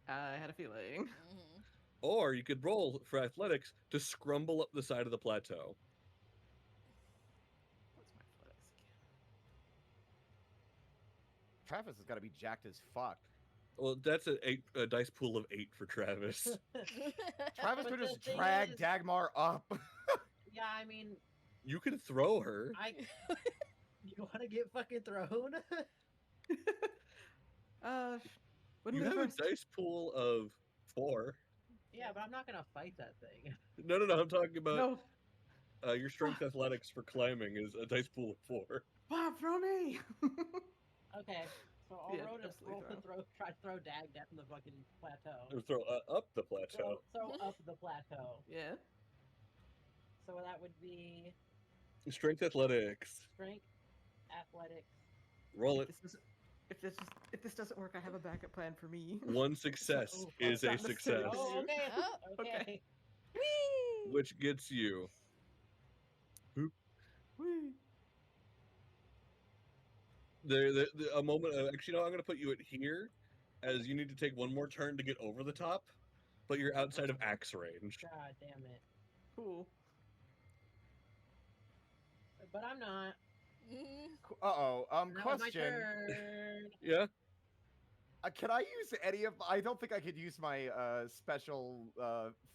S6: I had a feeling.
S5: Mhm.
S3: Or you could roll for athletics to scrumble up the side of the plateau.
S6: What's my athletics again?
S1: Travis has got to be jacked as fuck.
S3: Well, that's a dice pool of 8 for Travis.
S1: Travis
S7: But
S1: could
S7: the
S1: just
S7: thing
S1: drag
S7: is-
S1: Dagmar up.
S7: Yeah, I mean,
S3: You can throw her.
S7: you want to get fucking thrown?
S6: When
S3: You
S6: we
S3: have
S6: first...
S3: a dice pool of 4.
S7: Yeah, but I'm not gonna fight that thing.
S3: No, I'm talking about
S6: No,
S3: your strength athletics for climbing is a dice pool of 4.
S6: Bob, throw me!
S7: Okay, so I'll
S6: Yeah,
S7: roll to
S6: absolutely
S7: try to throw Dag down the fucking plateau.
S3: Or throw up the plateau.
S7: Throw up the plateau.
S6: Yeah.
S7: So that would be
S3: Strength athletics.
S7: strength, athletics.
S3: Roll
S6: If
S3: it.
S6: if this doesn't work, I have a backup plan for me.
S3: One success
S7: Oh,
S3: is
S6: fuck.
S3: a
S6: Not
S3: success,
S6: necessarily.
S7: Oh, okay.
S5: Oh,
S7: Okay.
S6: okay.
S5: Whee!
S3: which gets you
S6: Whee.
S3: a moment of, actually, no, I'm going to put you at here, as you need to take one more turn to get over the top, but you're outside of axe range.
S7: God damn it.
S6: Cool.
S7: But I'm not.
S5: Mm,
S1: Uh-oh.
S7: That was my
S1: Question.
S7: turn.
S3: Yeah?
S1: Can I use any of... I don't think I could use my special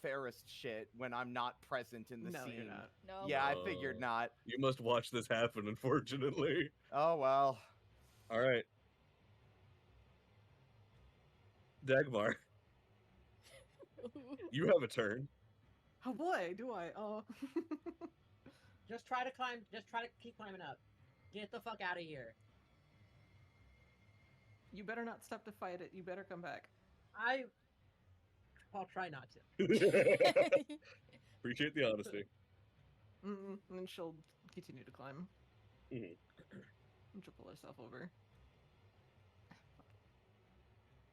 S1: Ferris shit when I'm not present in the
S6: No,
S1: scene.
S6: you're not.
S5: no.
S1: Yeah, I figured not.
S3: You must watch this happen, unfortunately.
S1: Oh, well.
S3: All right. Dagmar, you have a turn.
S6: Oh boy, do I? Oh.
S7: Just try to climb. Just try to keep climbing up. Get the fuck out of here.
S6: You better not stop to fight it. You better come back.
S7: I'll try not to.
S3: Appreciate the honesty.
S6: And then she'll continue to climb.
S3: Mhm.
S6: And she'll pull herself over.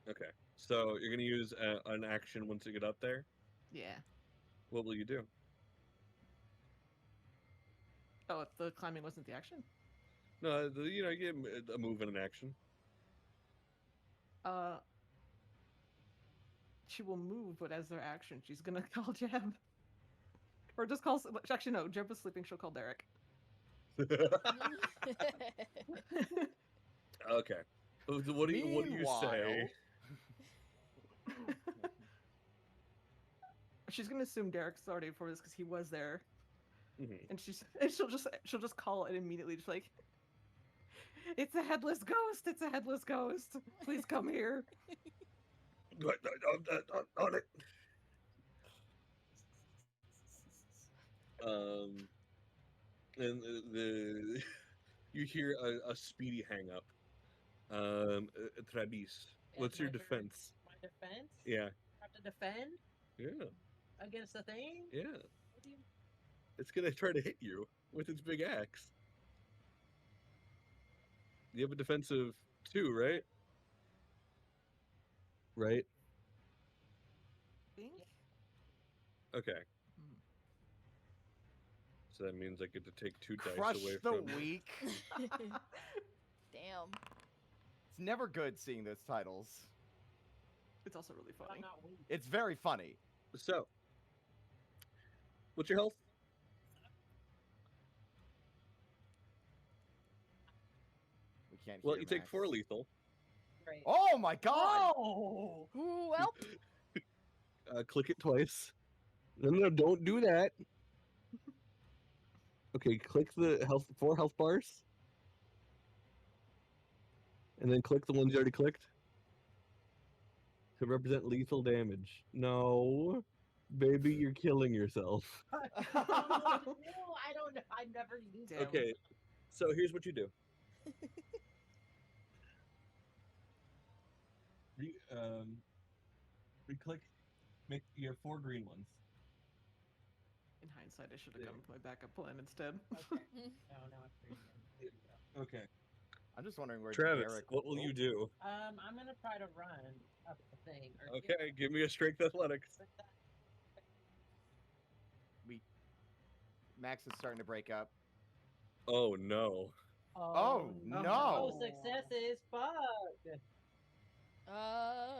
S3: Okay. So you're going to use an action once you get up there.
S6: Yeah.
S3: What will you do?
S6: Oh, the climbing wasn't the action?
S3: No, you get a move and an action.
S6: She will move, but as their action, she's gonna call Jeb. Or just call... Actually, no. Jeb was sleeping. She'll call Derek.
S3: Okay. What do you say?
S1: Meanwhile-
S6: She's gonna assume Derek's already for this because he was there,
S3: Mhm.
S6: and she'll just call and immediately just like, it's a headless ghost. It's a headless ghost. Please come here.
S3: On it. And you hear a speedy hang up. Travis, what's your
S7: my turn.
S3: defense?
S7: My defense?
S3: Yeah.
S7: I have to defend
S3: Yeah.
S7: against the thing?
S3: Yeah.
S7: What do you...
S3: It's gonna try to hit you with its big axe. You have a defensive 2, right? Right.
S6: Think?
S3: Okay.
S6: Hmm.
S3: So that means I get to take 2 dice
S1: Crush
S3: away
S1: the
S3: from.
S1: weak.
S5: Damn.
S1: It's never good seeing those titles.
S6: It's also really
S7: I'm
S6: funny.
S7: not weak.
S1: It's very funny.
S3: So, what's your health?
S1: We can't
S3: Well,
S1: hear
S3: you take
S1: Max.
S3: 4 lethal.
S7: Great.
S1: Oh my god!
S7: Oh!
S5: Ooh, well.
S3: Click it twice. No, don't do that. Okay, click the 4 health bars. And then click the ones you already clicked. To represent lethal damage. No. Baby, you're killing yourself.
S7: I don't know. I never used
S6: Damn.
S7: it.
S3: Okay, so here's what you do. Re-click. You have 4 green ones.
S6: In hindsight, I should have
S3: Yeah.
S6: gone with my backup plan instead.
S7: Okay. No, I agree.
S3: Okay.
S1: I'm just wondering where
S3: Travis,
S1: Derek...
S3: what will you do?
S7: I'm gonna try to run up the thing. Or
S3: Okay, give me a strength athletics.
S1: Max is starting to break up.
S3: Oh no.
S1: Oh,
S6: no.
S1: no!
S7: Oh, successes! Fuck!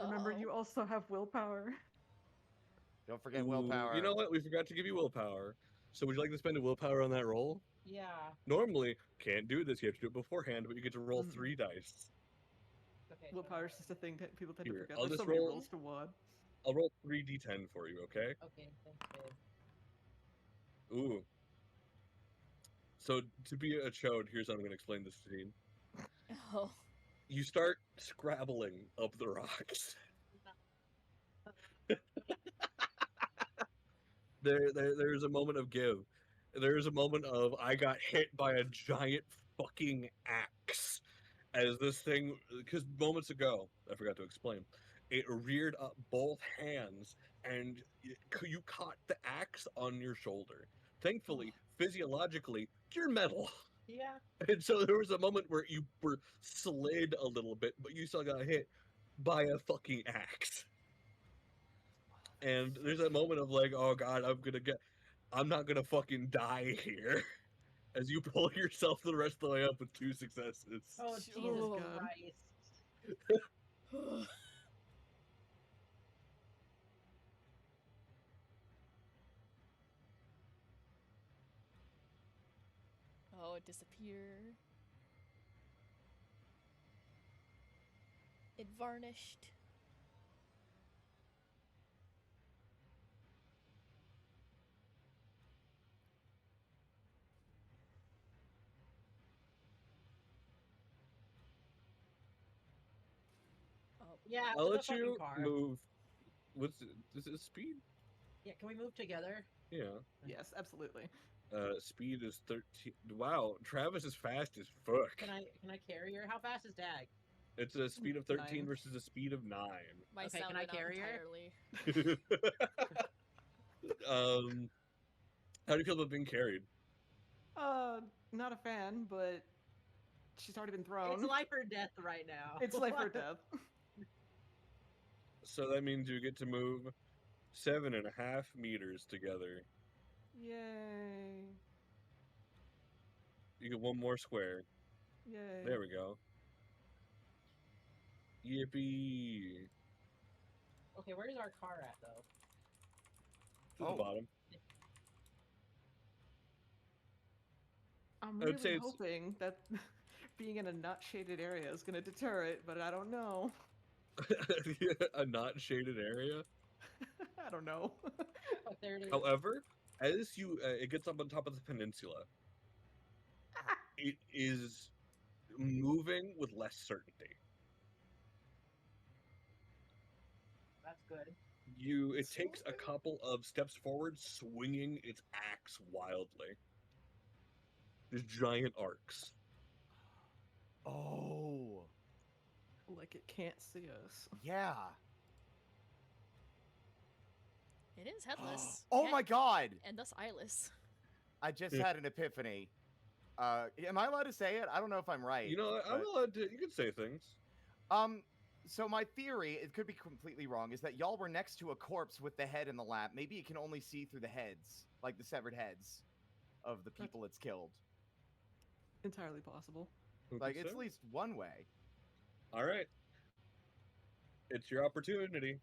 S6: Remember, you also have willpower.
S1: Don't forget
S3: Ooh,
S1: willpower.
S3: You know what? We forgot to give you willpower. So would you like to spend a willpower on that roll?
S7: Yeah.
S3: Normally, can't do this. You have to do it beforehand, but you get to roll
S6: Mhm.
S3: 3 dice.
S7: Okay.
S6: Willpower's just a thing that people tend to
S3: Here,
S6: forget.
S3: I'll
S6: There's so
S3: just
S6: many
S3: roll-
S6: rolls to one.
S3: I'll roll 3d10 for you, okay?
S7: Okay, thanks, babe.
S3: Ooh. So to be a chode, here's how I'm going to explain this scene.
S5: Oh.
S3: You start scrabbling up the rocks. There's a moment of give. There's a moment of I got hit by a giant fucking axe as this thing, because moments ago I forgot to explain, it reared up both hands and you caught the axe on your shoulder. Thankfully, physiologically, you're metal.
S7: Yeah.
S3: And so there was a moment where you were slid a little bit, but you still got hit by a fucking axe. And there's that moment of like, oh god, I'm not gonna fucking die here. As you pull yourself the rest of the way up with 2 successes.
S7: Oh,
S6: Oh,
S7: Jesus
S6: God.
S7: Christ.
S5: Oh, disappear. It varnished. Oh,
S7: Yeah,
S3: I'll
S7: to the
S3: let
S7: fucking
S3: you
S7: car.
S3: move. What's it? Is it speed?
S7: Yeah, can we move together?
S3: Yeah.
S6: Yes, absolutely.
S3: Speed is 13. Wow, Travis is fast as fuck.
S7: Can I carry her? How fast is Dag?
S3: It's a speed of 13
S6: 9.
S3: versus a speed of 9.
S5: my
S7: Okay,
S5: sound
S7: can I
S5: went out
S7: carry her?
S5: entirely.
S3: How do you feel about being carried?
S6: Not a fan, but she's already been thrown.
S7: It's life or death right now.
S6: It's life or death.
S3: So that means you get to move 7.5 meters together.
S6: Yay.
S3: You get 1 more square.
S6: Yay.
S3: There we go. Yippee!
S7: Okay, where's our car at though?
S3: To
S1: Oh.
S3: the bottom.
S6: I'm
S3: I would say
S6: really
S3: it's-
S6: hoping that being in a not shaded area is going to deter it, but I don't know.
S3: A not shaded area.
S6: I don't know.
S7: Oh, there it is.
S3: However, as it gets up on top of the peninsula, it is moving with less certainty.
S7: That's good.
S3: It takes a couple of steps forward, swinging its axe wildly. There's giant arcs.
S1: Oh,
S6: Like it can't see us.
S1: yeah.
S5: It is headless.
S1: Oh
S5: yet-
S1: my god!
S5: And thus eyeless.
S1: I just had an epiphany. Am I allowed to say it? I don't know if I'm right.
S3: You know, I'm
S1: but-
S3: allowed to. You can say things.
S1: So my theory, it could be completely wrong, is that y'all were next to a corpse with the head in the lap. Maybe it can only see through the heads, like the severed heads of the people it's killed.
S6: Entirely possible.
S3: Who
S1: Like,
S3: can
S1: it's
S3: say?
S1: at least one way.
S3: All right. It's your opportunity.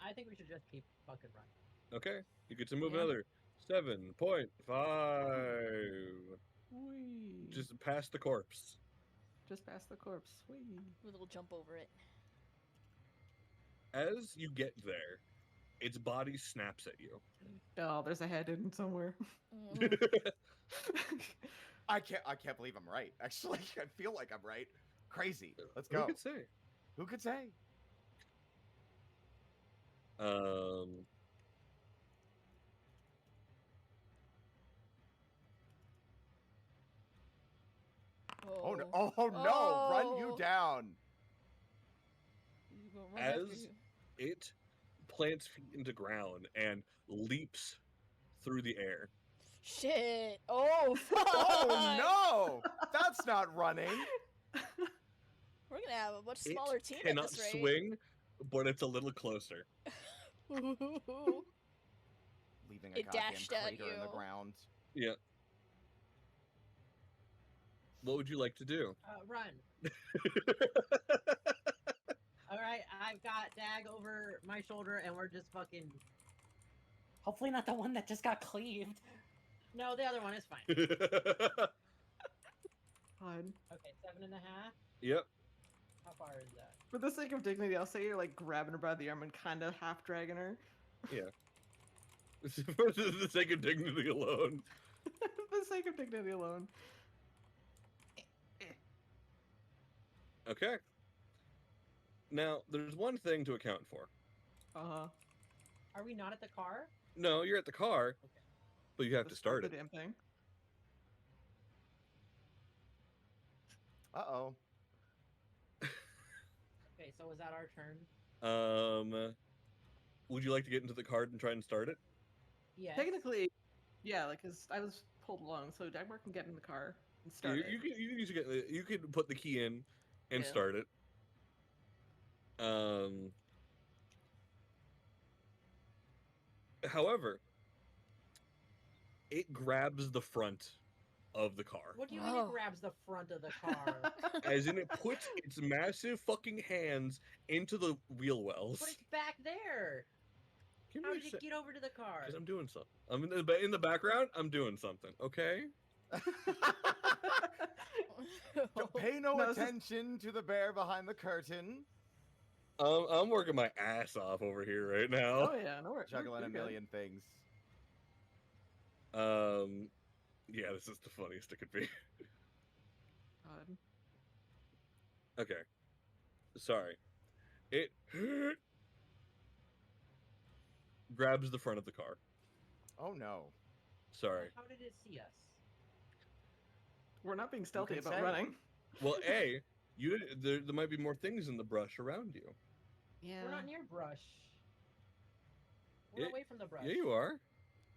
S7: I think we should just keep fucking running.
S3: Okay, you get to move
S6: Yeah.
S3: another 7.5.
S6: Whee.
S3: Just past the corpse.
S6: Just past the corpse. Whee.
S5: With a little jump over it.
S3: As you get there, its body snaps at you.
S6: Oh, there's a head in somewhere.
S5: Mm.
S1: I can't believe I'm right. Actually, I feel like I'm right. Crazy. Let's
S3: Who
S1: go.
S3: could say?
S1: Who could say? Oh no! Oh no! Run you
S5: Oh.
S1: down!
S5: You gonna run after
S3: As
S5: you.
S3: it plants feet into ground and leaps through the air.
S5: Shit! Oh fuck!
S1: Oh no! That's not running.
S5: We're gonna have a much
S3: It
S5: smaller team at
S3: cannot
S5: this rate.
S3: swing, but it's a little closer.
S1: Leaving a
S5: It
S1: goddamn
S5: dashed at
S1: crater in the
S5: you.
S1: ground.
S3: Yeah. What would you like to do?
S7: Run. All right. right, I've got Dag over my shoulder, and we're just fucking.
S4: Hopefully not the one that just got cleaved.
S7: No, the other one is fine.
S6: God.
S7: Okay, 7.5.
S3: Yep.
S7: How far is that?
S6: For the sake of dignity, I'll say you're like grabbing her by the arm and kind of half dragging her.
S3: Yeah. For the sake of dignity alone.
S6: For the sake of dignity alone.
S3: Okay. Now, there's one thing to account for.
S6: Uh-huh.
S7: Are we not at the car?
S3: No, you're at the car,
S7: Okay.
S3: but you have to start
S6: the
S3: it.
S6: damn thing.
S1: Uh-oh.
S7: Okay, so is that our turn?
S3: Would you like to get into the car and try and start it?
S7: Yes.
S6: Technically, yeah, like, cause I was pulled along, so Dagmar can get in the car and start it.
S3: You can put the key in and
S6: Yeah.
S3: start it. However, it grabs the front of the car.
S7: What do you mean
S5: Whoa.
S7: it grabs the front of the car?
S3: As in, it puts its massive fucking hands into the wheel wells.
S7: But it's back there.
S3: Give
S7: How
S3: me a
S7: did
S3: sec-
S7: it get over to the car?
S3: Because I'm doing something. I'm in the background. I'm doing something. Okay.
S1: Don't pay no
S6: No, this is-
S1: attention to the bear behind the curtain.
S3: I'm working my ass off over here right now.
S6: Oh yeah, no worries.
S1: Juggling a million things.
S3: Yeah, this is the funniest it could be.
S6: God.
S3: Okay. Sorry. It grabs the front of the car.
S1: Oh no.
S3: Sorry.
S7: How did it see us?
S6: We're not being stealthy
S1: can
S6: about
S1: say.
S6: running.
S3: Well, there might be more things in the brush around you.
S6: Yeah.
S7: We're not near brush. We're
S3: Yeah,
S7: away from the brush.
S3: Yeah, you are.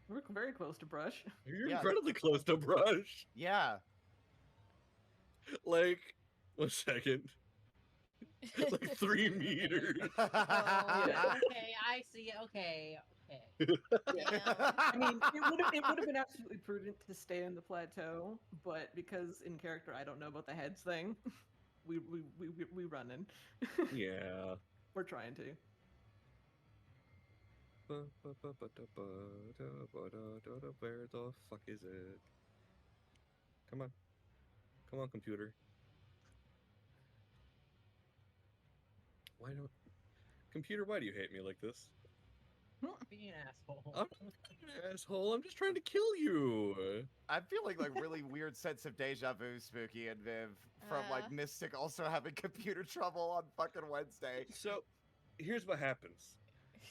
S6: We're very close to brush.
S3: You're
S1: Yeah.
S3: incredibly close to brush.
S1: Yeah.
S3: Like, 1 second. Like 3 meters.
S6: Yeah.
S7: Okay, I see. Okay.
S5: Yeah.
S6: I mean, it would have been absolutely prudent to stay in the plateau, but because in character I don't know about the heads thing, we running.
S3: Yeah.
S6: We're trying to.
S3: Where the fuck is it? Come on. Come on, computer. Computer, why do you hate me like this?
S7: Being an asshole.
S3: I'm not an asshole. I'm just trying to kill you.
S1: I'm feeling like really weird sense of deja vu, Spooky and Viv, from like Mystic also having computer trouble on fucking Wednesday.
S3: So, here's what happens.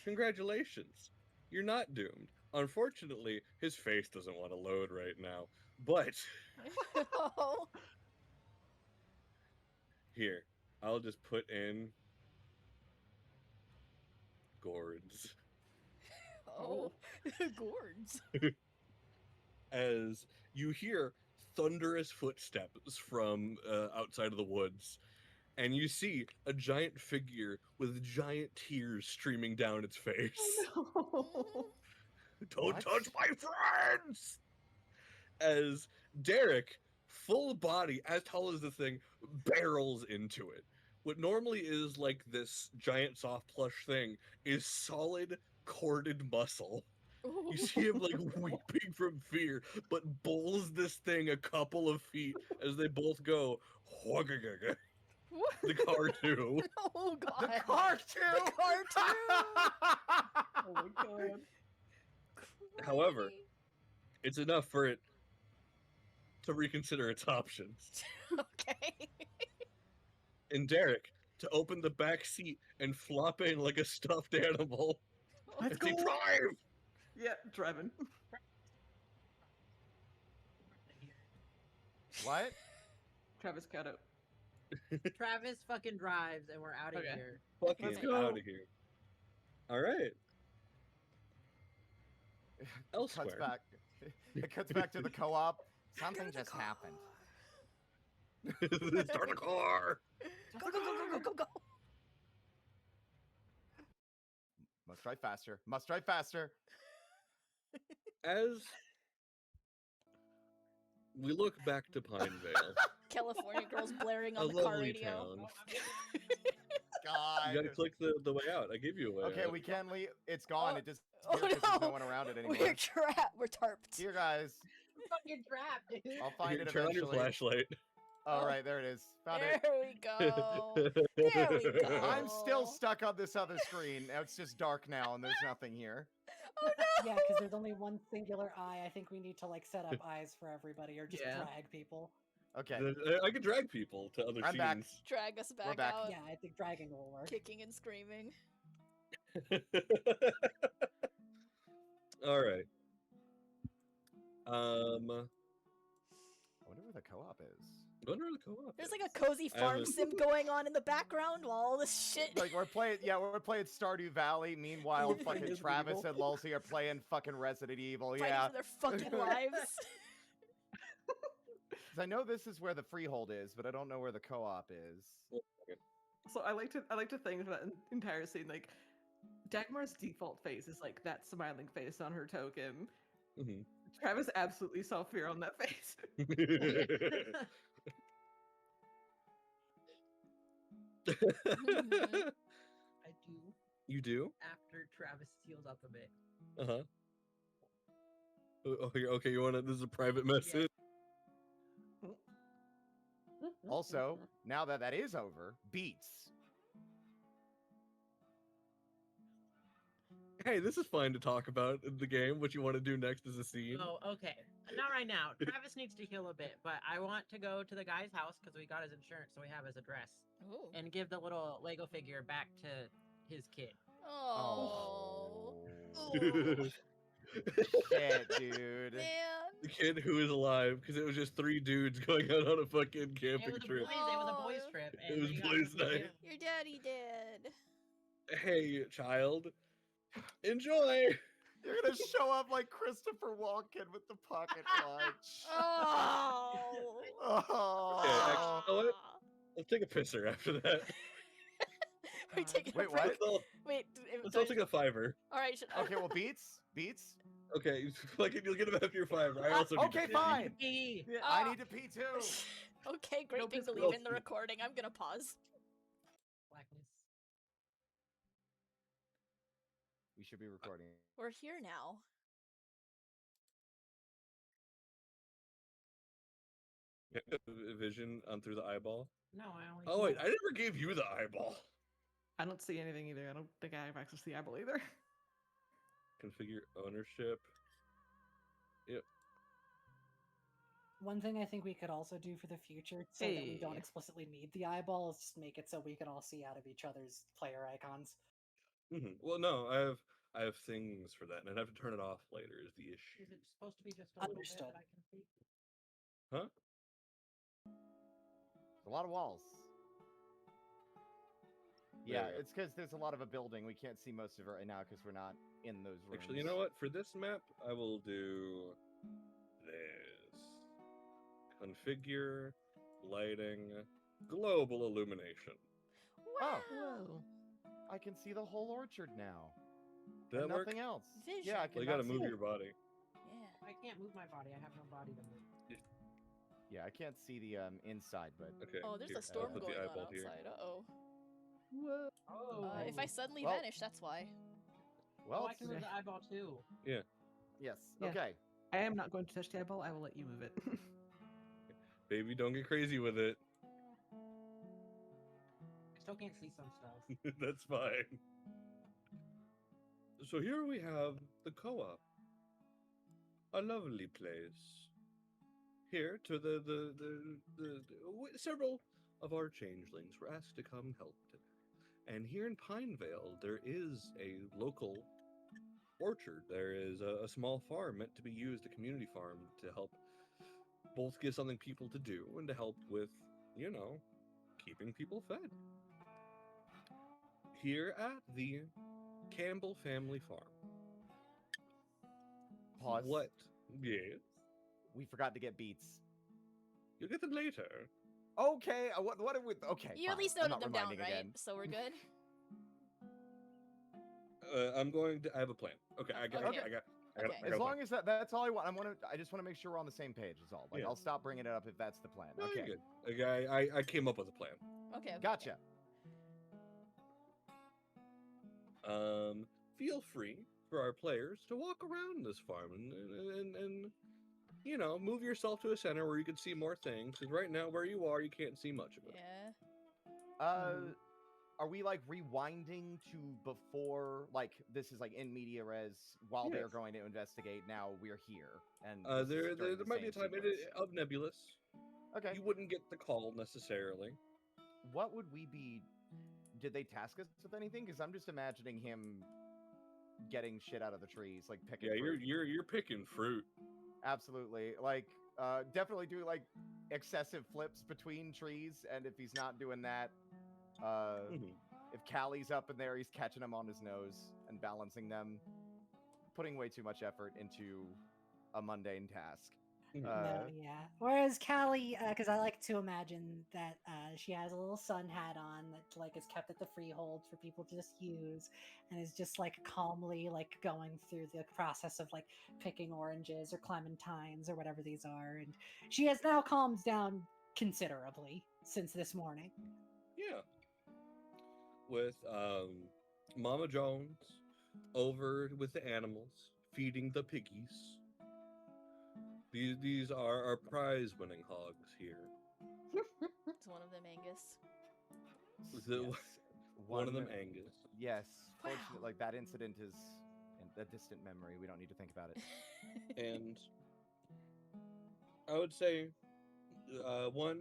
S3: Congratulations. You're not doomed. Unfortunately, his face doesn't want to load right now. But,
S5: Oh.
S3: here, I'll just put in gourds.
S5: Oh. Gourds.
S3: As you hear thunderous footsteps from outside of the woods, and you see a giant figure with giant tears streaming down its face.
S6: Oh,
S3: Don't
S1: What?
S3: touch my friends! As Derek, full body, as tall as the thing, barrels into it. What normally is like this giant soft plush thing is solid corded muscle. You see him like weeping from fear, but bowls this thing a couple of feet as they both go.
S5: What?
S3: The car too.
S5: Oh god.
S1: The car too!
S5: The car too!
S6: oh my god.
S3: However,
S5: Crazy.
S3: it's enough for it to reconsider its options.
S5: Okay.
S3: And Derek to open the back seat and flop in like a stuffed animal.
S6: Let's
S3: As he
S6: go.
S3: drive!
S6: Yeah, driving.
S1: What?
S6: Travis got out.
S7: Travis fucking drives, and we're out of
S6: Okay.
S7: here.
S3: Fucking
S6: Let's go.
S3: out of here. Alright.
S1: Cuts
S3: Elsewhere.
S1: back. It cuts back to the co-op. Something just happened.
S3: Start a car!
S5: Go, go, go, go, go, go, go.
S1: Must drive faster. Must drive faster.
S3: As we look back to Pinevale,
S5: California girls blaring
S3: a
S5: on the car
S3: lovely
S5: radio.
S3: town.
S1: God.
S3: You gotta click the way out. I gave you a way
S1: Okay,
S3: out.
S1: we can leave. It's gone.
S5: Oh,
S1: It just
S5: oh
S1: there's no
S5: no!
S1: one around it anymore.
S5: We're trapped. We're tarped.
S1: Here, guys.
S7: Fucking trapped, dude.
S1: I'll find it
S3: Turn on your
S1: eventually.
S3: flashlight.
S1: Oh,
S5: Oh.
S1: right, there it is. Found
S5: There
S1: it.
S5: we go. There we go.
S1: I'm still stuck on this other screen. Now it's just dark now, and there's nothing here.
S5: Oh no!
S4: Yeah, because there's only one singular eye. I think we need to like set up eyes for everybody, or just
S6: Yeah.
S4: drag people.
S1: Okay.
S3: I can drag people to other
S1: I'm back.
S3: scenes.
S5: Drag us back,
S1: back.
S5: out,
S4: Yeah, I think dragging will work.
S5: kicking and screaming.
S3: All right.
S1: I wonder where the co-op is.
S3: I wonder where the co-op
S5: There's
S3: is.
S5: like a cozy
S3: I
S5: farm
S3: haven't-
S5: sim going on in the background while all this shit.
S1: Like we're playing Stardew Valley. Meanwhile,
S5: Living
S1: fucking
S6: Resident
S1: Travis
S6: Evil.
S1: and Lulzy are playing fucking Resident Evil.
S5: Fighting
S1: Yeah.
S5: for their fucking lives.
S1: 'Cause I know this is where the freehold is, but I don't know where the co-op is.
S6: So I like to think that entire scene, like Dagmar's default face is like that smiling face on her token.
S3: Mhm.
S6: Travis absolutely saw fear on that face.
S5: Mhm.
S7: I do.
S3: You do?
S7: After Travis heals up a bit.
S3: Uh-huh. Okay, you wanna this is a private message?
S1: Also, now that that is over, beats.
S3: Hey, this is fine to talk about in the game. What you want to do next is a scene.
S7: Oh, okay. Not right now. Travis needs to heal a bit, but I want to go to the guy's house because we got his insurance, so we have his address,
S5: Ooh.
S7: and give the little Lego figure back to his kid.
S5: Oh.
S1: Shit, dude.
S5: Man.
S3: The kid who is alive, because it was just 3 dudes going out on a fucking
S7: It
S3: camping
S7: was, a
S3: trip.
S7: boys, it was a boys
S5: Oh.
S7: trip.
S3: It
S7: And
S3: was
S7: we got
S3: boys'
S7: to meet
S3: night.
S7: him.
S5: Your daddy did.
S3: Hey, child, enjoy.
S1: You're gonna show up like Christopher Walken with the pocket watch.
S5: Oh.
S1: Oh.
S3: Okay, actually, you know what? Let's take a pisser after that.
S5: We're taking
S1: Wait,
S5: a break.
S1: what?
S5: Wait.
S3: Let's all take a $5.
S5: Alright.
S1: Okay, well, beats.
S3: Okay, like you'll get them after your $5. I also need
S1: Okay,
S3: to-
S1: fine.
S7: Pee.
S1: Yeah, I need to pee too.
S5: Okay, great
S6: No
S5: thing to
S6: piss
S5: leave in the
S3: girls.
S5: recording. I'm gonna pause.
S7: Blackness.
S1: We should be recording.
S5: We're here now.
S3: Vision on through the eyeball.
S7: No, I only.
S3: Oh wait, I never gave you the eyeball.
S6: I don't see anything either. I don't think I have access to the eyeball either.
S3: Configure ownership.
S4: One thing I think we could also do for the future, so that we don't
S6: Hey.
S4: explicitly need the eyeball, is just make it so we can all see out of each other's player icons.
S3: Well, no, I have things for that, and I'd have to turn it off later. Is the issue?
S7: Is it supposed to be just a little
S4: Understood.
S7: bit that I can see?
S3: Huh?
S1: A lot of walls. Yeah,
S3: There we go.
S1: it's because there's a lot of a building. We can't see most of it right now because we're not in those rooms.
S3: Actually, you know what? For this map, I will do this. Configure lighting, global illumination.
S1: Oh.
S6: Whoa.
S1: I can see the whole orchard now.
S3: Did
S1: and
S3: that work?
S1: nothing else.
S5: Vision.
S1: Yeah, I
S3: Well,
S1: can.
S3: you gotta move your body.
S5: Yeah.
S7: I can't move my body. I have no body to move.
S1: Yeah, I can't see the inside, but
S3: Okay.
S5: Oh, there's
S3: here,
S5: a storm
S3: I'll put
S5: going
S3: the
S5: on
S3: eyeball here.
S5: outside. Uh-oh.
S6: Whoa.
S7: Oh.
S5: If I suddenly
S1: Well-
S5: vanish, that's why.
S1: well,
S7: Oh, I can move the eyeball too.
S1: yes.
S6: Yeah.
S1: Okay.
S6: I am not going to touch the eyeball. I will let you move it.
S3: Baby, don't get crazy with it.
S7: I still can't see some stuff.
S3: That's fine. So here we have the co-op. A lovely place. Here, to several of our changelings were asked to come help today. And here in Pinevale, there is a local orchard. There is a small farm meant to be used, a community farm, to help both give something people to do and to help with, you know, keeping people fed. Here at the Campbell family farm.
S1: Pause.
S3: What? Yes.
S1: We forgot to get beats.
S3: You'll get them later.
S1: Okay. What are we? Okay.
S5: You at
S1: fine,
S5: least
S1: I'm
S5: noted
S1: not
S5: them down,
S1: reminding
S5: right?
S1: again.
S5: So we're good?
S3: I have a plan. Okay, I got
S5: Okay.
S3: it. I got
S5: Okay.
S3: I got
S1: As
S3: a
S1: long
S3: plan.
S1: as that's all I want. I just want to make sure we're on the same page. Is all. Like
S3: Yeah.
S1: I'll stop bringing it up if that's the plan.
S3: No, you're
S1: Okay.
S3: good. Okay, I came up with a plan.
S5: Okay.
S1: Gotcha.
S3: feel free for our players to walk around this farm and you know, move yourself to a center where you can see more things. Because right now, where you are, you can't see much of it.
S5: Yeah.
S1: Are we like rewinding to before, like this is like in media res while they're
S3: Yes.
S1: going to investigate? Now we're here, and
S3: There might be a time of nebulous.
S1: Okay.
S3: You wouldn't get the call necessarily.
S1: What would we be? Did they task us with anything? Because I'm just imagining him getting shit out of the trees, like picking.
S3: Yeah,
S1: fruit.
S3: you're picking fruit.
S1: Absolutely, like definitely do like excessive flips between trees, and if he's not doing that, if Callie's up in there, he's catching them on his nose and balancing them, putting way too much effort into a mundane task.
S3: Mhm.
S4: No, yeah. Whereas Callie, because I like to imagine that she has a little sun hat on that like is kept at the freehold for people to just use, and is just like calmly like going through the process of like picking oranges or clementines or whatever these are, and she has now calmed down considerably since this morning.
S3: Yeah. With Mama Jones over with the animals, feeding the piggies. These are our prize-winning hogs here.
S5: It's one of them, Angus.
S1: Yes.
S3: One of them, Angus.
S1: Yes.
S5: Wow.
S1: Fortunately, like that incident is in a distant memory. We don't need to think about it.
S3: And I would say, one,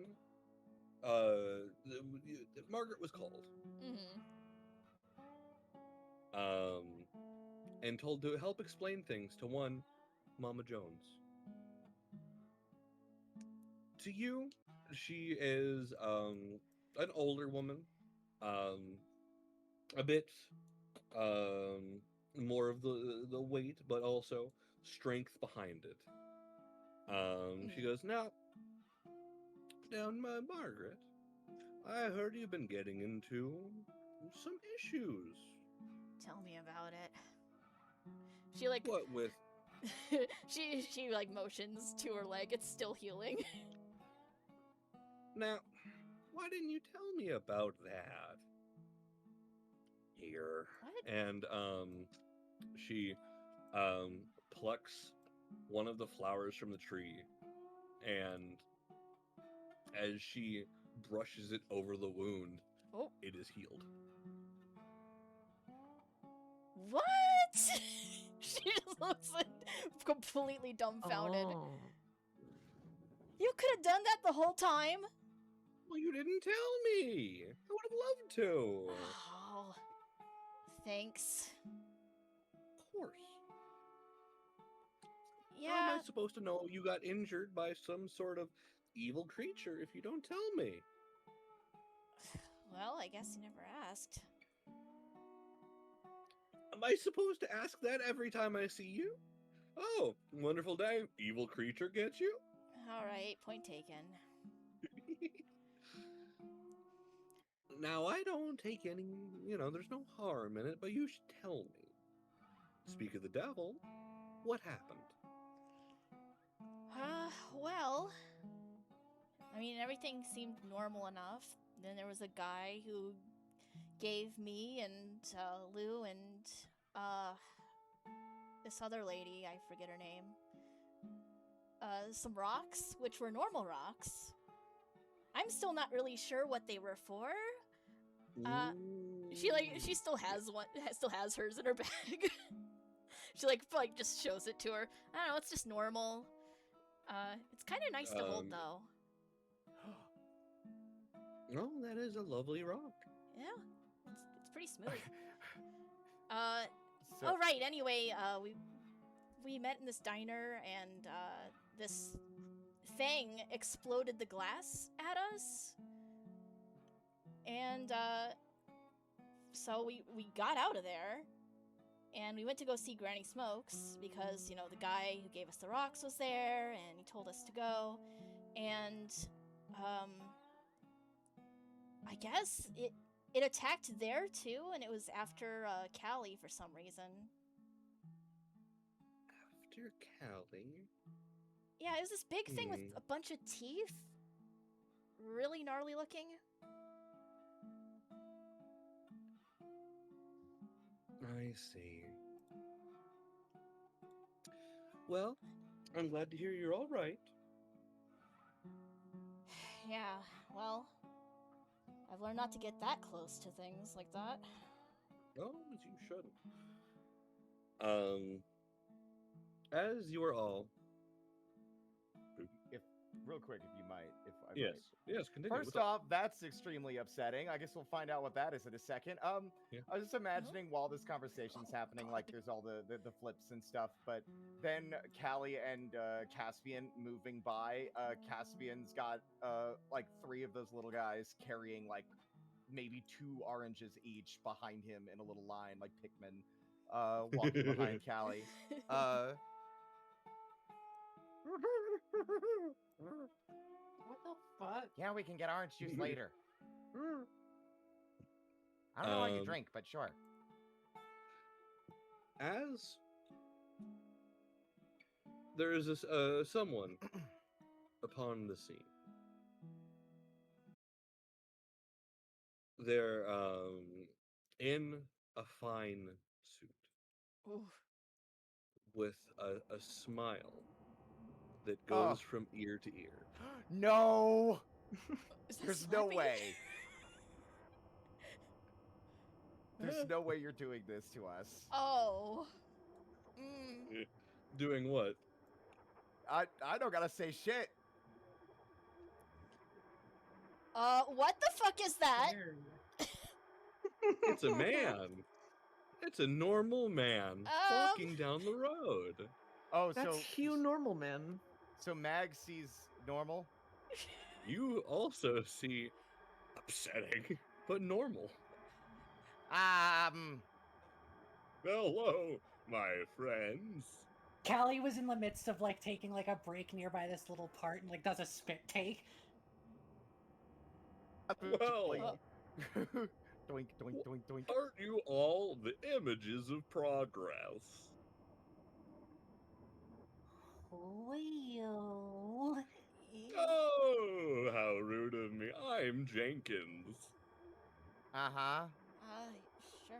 S3: Margaret was called,
S5: Mm-hmm.
S3: and told to help explain things to one, Mama Jones. To you, she is an older woman, a bit more of the weight, but also strength behind it. She goes, now, Margaret, I heard you've been getting into some issues.
S5: Tell me about it. She like
S3: What with?
S5: she like motions to her leg. It's still healing.
S3: Now, why didn't you tell me about that? Here.
S5: What?
S3: And she plucks one of the flowers from the tree, and as she brushes it over the wound,
S5: Oh.
S3: it is healed.
S5: What? She just looks like completely dumbfounded.
S6: Oh.
S5: You could have done that the whole time.
S3: Well, you didn't tell me. I would have loved to.
S5: Oh, thanks.
S3: Of course. How
S5: Yeah.
S3: am I supposed to know you got injured by some sort of evil creature if you don't tell me?
S5: Well, I guess you never asked.
S3: Am I supposed to ask that every time I see you? Oh, wonderful day. Evil creature gets you?
S5: All right, point taken.
S3: Now, I don't take any, there's no harm in it, but you should tell me. Speak of the devil, what happened?
S5: Well, I mean, everything seemed normal enough. Then there was a guy who gave me and Lou and this other lady, I forget her name, some rocks, which were normal rocks. I'm still not really sure what they were for. She still has one, still has hers in her bag. She like just shows it to her. I don't know, it's just normal. It's kind of nice to hold though.
S3: Oh, that is a lovely rock.
S5: Yeah, it's pretty smooth. Oh right. Anyway, we met in this diner, and this thing exploded the glass at us, and so we got out of there, and we went to go see Granny Smokes because the guy who gave us the rocks was there, and he told us to go, and I guess it attacked there too, and it was after Callie for some reason.
S3: After Callie?
S5: Yeah, it was this big thing with a bunch of teeth. Really gnarly looking.
S3: I see. Well, I'm glad to hear you're all right.
S5: Yeah, well, I've learned not to get that close to things like that.
S3: Oh, as you shouldn't. As you are all.
S1: If real quick, if you might, if I
S3: Yes,
S1: might.
S3: yes, continue.
S1: First off, that's extremely upsetting. I guess we'll find out what that is in a second.
S3: Yeah.
S1: I was just imagining while this conversation's
S5: Oh,
S1: happening,
S5: God.
S1: like there's all the flips and stuff, but then Callie and Caspian moving by. Caspian's got like 3 of those little guys carrying like maybe 2 oranges each behind him in a little line, like Pikmin, walking behind Callie.
S7: What the fuck?
S1: Yeah, we can get orange juice later. I don't know how you
S3: Um,
S1: drink, but sure.
S3: As there is this someone upon the scene. They're in a fine suit
S5: Ooh.
S3: with a smile that
S1: Oh.
S3: goes from ear to ear.
S1: No!
S5: Is that
S1: There's no
S5: Slappy?
S1: way. There's no way you're doing this to us.
S5: Oh. Mm.
S3: Doing what?
S1: I don't gotta say shit.
S5: What the fuck is that?
S7: Weird.
S3: It's a man. It's a normal man walking down the road.
S1: Oh,
S6: That's Hugh Normal Man.
S1: so Mag sees normal.
S3: You also see upsetting, but normal. Hello, my friends.
S4: Callie was in the midst of like taking like a break nearby this little part and like does a spit take.
S3: Well,
S1: Doink, doink, doink, doink.
S3: aren't you all the images of progress?
S4: Well,
S3: Oh, how rude of me. I'm Jenkins.
S1: Uh-huh.
S5: Sure.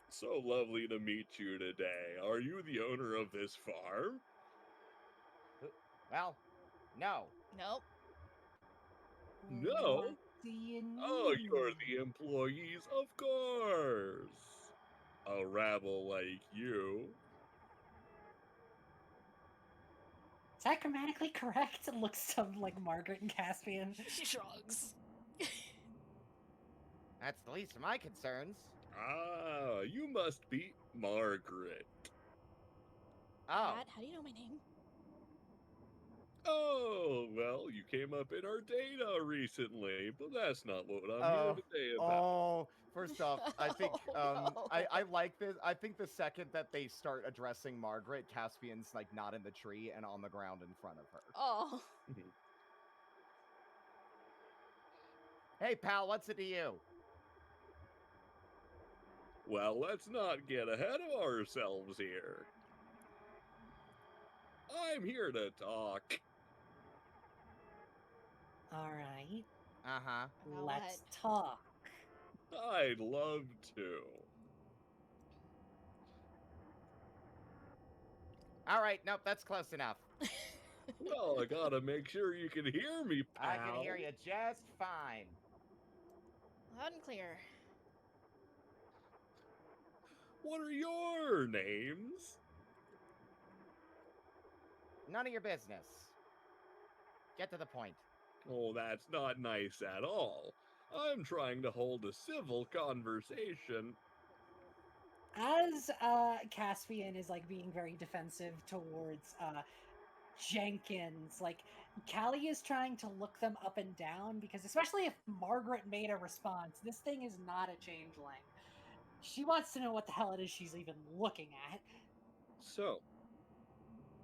S3: So lovely to meet you today. Are you the owner of this farm?
S1: Well, no.
S5: Nope.
S3: No.
S4: what do you mean?
S3: Oh, you're the employees, of course. A rabble like you.
S4: Is that grammatically correct? It looks to like Margaret and Caspian.
S5: She shrugs.
S1: That's the least of my concerns.
S3: Ah, you must be Margaret.
S1: Oh.
S5: Matt, how do you know my name?
S3: Oh, well, you came up in our data recently, but that's not what I'm
S1: Oh.
S3: here today about.
S1: Oh, first off, I think
S5: Oh,
S1: I
S5: no.
S1: like this. I think the second that they start addressing Margaret, Caspian's like not in the tree and on the ground in front of her.
S5: Oh.
S1: Hey, pal, what's it to you?
S3: Well, let's not get ahead of ourselves here. I'm here to talk.
S4: All right,
S1: Uh-huh.
S5: About
S4: let's talk.
S3: I'd love to.
S1: All right, nope, that's close enough.
S3: Well, I gotta make sure you can hear me, pal.
S1: I can hear you just fine.
S5: Loud and clear.
S3: What are your names?
S1: None of your business. Get to the point.
S3: Oh, that's not nice at all. I'm trying to hold a civil conversation.
S4: As Caspian is like being very defensive towards Jenkins, like Callie is trying to look them up and down because especially if Margaret made a response, this thing is not a changeling. She wants to know what the hell it is she's even looking at.
S3: So,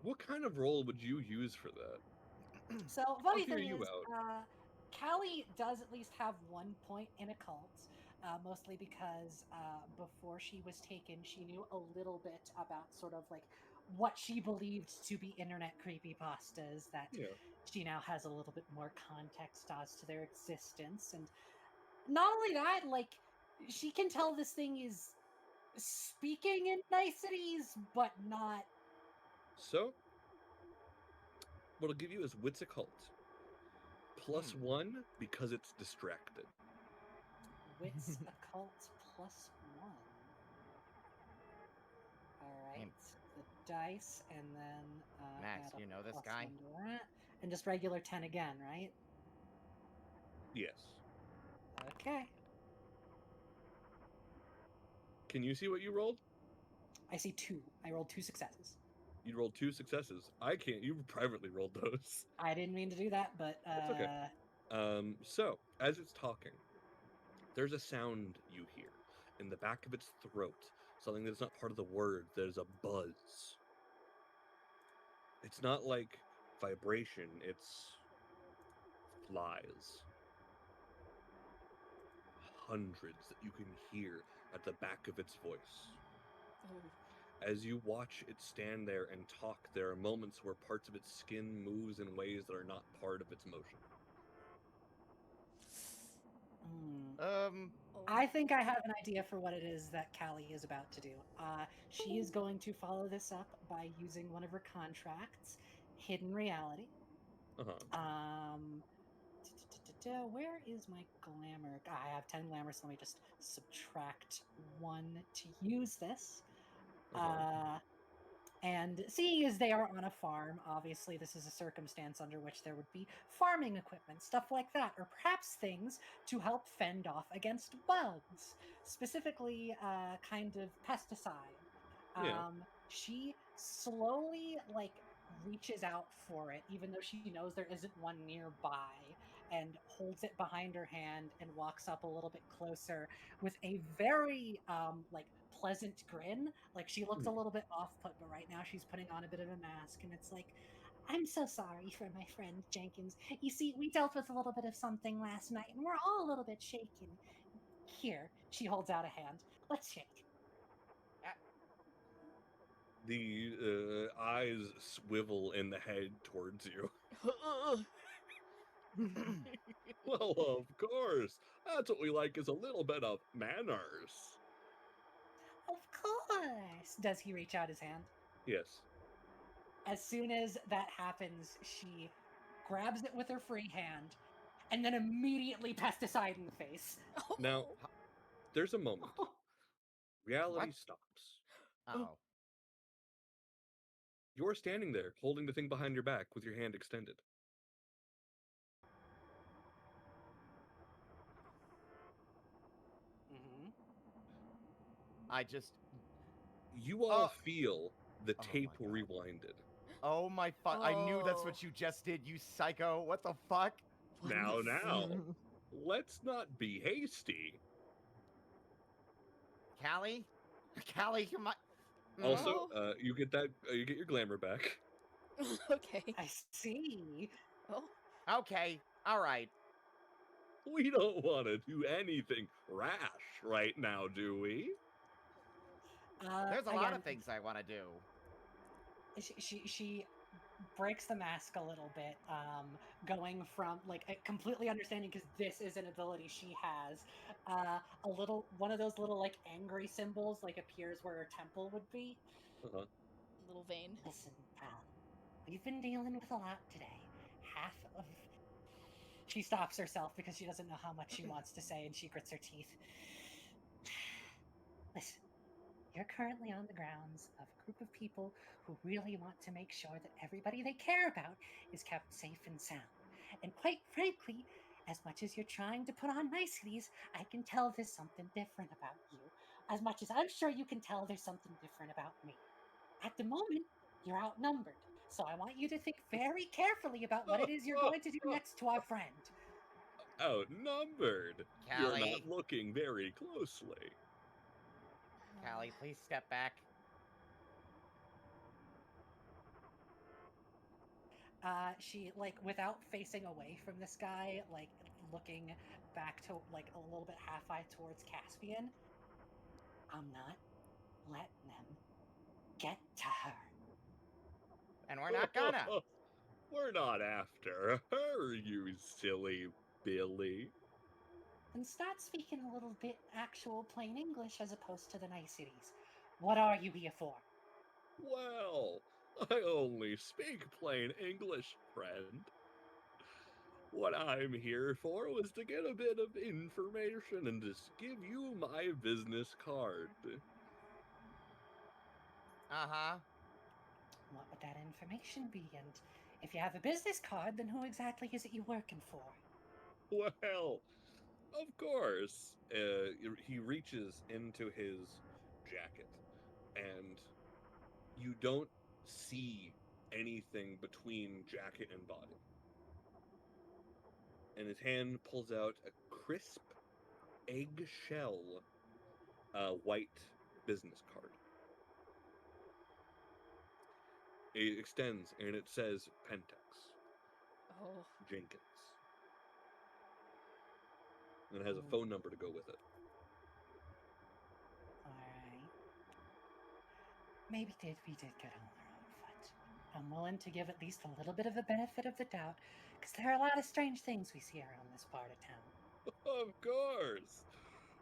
S3: what kind of role would you use for that?
S4: So funny
S3: hear
S4: thing
S3: you
S4: is, Callie does at least have 1 point in occult, mostly because before she was taken, she knew a little bit about sort of like what she believed to be internet creepypastas that
S3: Yeah.
S4: she now has a little bit more context as to their existence. And not only that, like she can tell this thing is speaking in niceties, but not.
S3: So, what'll give you is wits occult. +1 because it's distracted.
S4: Wits occult +1. All right,
S1: And-
S4: the dice, and then
S1: Max,
S4: add
S1: you
S4: a
S1: know this
S4: +1
S1: guy?
S4: to that, and just regular 10 again, right?
S3: Yes.
S4: Okay.
S3: Can you see what you rolled?
S4: I see 2. I rolled 2 successes.
S3: You rolled 2 successes. I can't. You privately rolled those.
S4: I didn't mean to do that, but
S3: That's okay. So, as it's talking, there's a sound you hear in the back of its throat. Something that's not part of the word. There's a buzz. It's not like vibration. It's flies. Hundreds that you can hear at the back of its voice.
S5: Ooh.
S3: As you watch it stand there and talk, there are moments where parts of its skin moves in ways that are not part of its motion.
S4: Hmm. I think I have an idea for what it is that Callie is about to do. She is going to follow this up by using one of her contracts, Hidden Reality. Where is my glamour? I have 10 glamour, so let me just subtract 1 to use this. And seeing as they are on a farm, obviously this is a circumstance under which there would be farming equipment, stuff like that, or perhaps things to help fend off against bugs, specifically kind of pesticide.
S3: Yeah.
S4: She slowly reaches out for it, even though she knows there isn't one nearby, and holds it behind her hand and walks up a little bit closer with a very pleasant grin. Like she looks a little bit off put, but right now she's putting on a bit of a mask, and it's like, I'm so sorry for my friend Jenkins. You see, we dealt with a little bit of something last night, and we're all a little bit shaken. Here, she holds out a hand. Let's shake.
S3: The eyes swivel in the head towards you. Well, of course. That's what we like, is a little bit of manners.
S4: Of course. Does he reach out his hand?
S3: Yes.
S4: As soon as that happens, she grabs it with her free hand, and then immediately pesticide in the face.
S3: Now, there's a moment. Reality
S1: What?
S3: stops.
S1: Oh.
S3: You're standing there, holding the thing behind your back with your hand extended.
S4: Mm-hmm.
S1: I just.
S3: You all feel the
S1: Oh
S3: tape
S1: my God.
S3: rewinded.
S1: Oh my fuck. I knew that's
S5: Oh.
S1: what you just did, you psycho. What the fuck?
S5: What
S3: Now,
S5: the
S3: now, let's not be hasty.
S1: Callie? Callie, come on.
S3: Also,
S5: Oh.
S3: you get you get your glamour back.
S5: Okay.
S4: I see.
S5: Oh.
S1: Okay. All right.
S3: We don't want to do anything rash right now, do we?
S1: There's a lot
S4: Again,
S1: of things I want to do.
S4: she breaks the mask a little bit, going from completely understanding, because this is an ability she has. A little one of those little angry symbols appears where her temple would be.
S5: Little vein.
S4: Listen, pal, we've been dealing with a lot today. Half of She stops herself because she doesn't know how much she wants to say, and she grits her teeth. Listen, you're currently on the grounds of a group of people who really want to make sure that everybody they care about is kept safe and sound. And quite frankly, as much as you're trying to put on niceties, I can tell there's something different about you. As much as I'm sure you can tell there's something different about me. At the moment, you're outnumbered. So I want you to think very carefully about what it is you're going to do next to our friend.
S3: Outnumbered. You're
S1: Callie.
S3: not looking very closely.
S1: Callie, please step back.
S4: She without facing away from this guy, looking back to a little bit half-eye towards Caspian. I'm not letting them get to her.
S1: And we're not gonna.
S3: We're not after her, you silly Billy.
S4: and start speaking a little bit actual plain English as opposed to the niceties. What are you here for?
S3: Well, I only speak plain English, friend. What I'm here for was to get a bit of information and just give you my business card.
S1: Uh-huh.
S4: What would that information be? And if you have a business card, then who exactly is it you're working for?
S3: Well, of course. He reaches into his jacket, and you don't see anything between jacket and body. And his hand pulls out a crisp eggshell white business card. It extends and it says Pentex
S5: Oh.
S3: Jenkins. And it has a phone number to go with it.
S4: Alright. Maybe we did get on the wrong foot. I'm willing to give at least a little bit of the benefit of the doubt, because there are a lot of strange things we see around this part of town.
S3: Of course.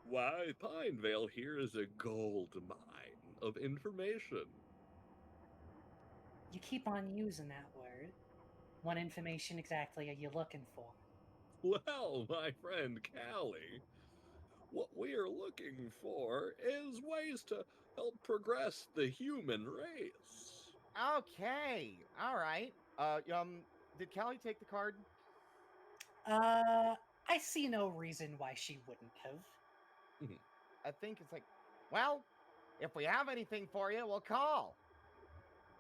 S3: Why, Pinevale here is a gold mine of information.
S4: You keep on using that word. What information exactly are you looking for?
S3: Well, my friend Callie, what we are looking for is ways to help progress the human race.
S1: Okay. All right. Did Callie take the card?
S4: I see no reason why she wouldn't have.
S1: I think it's like, well, if we have anything for you, we'll call.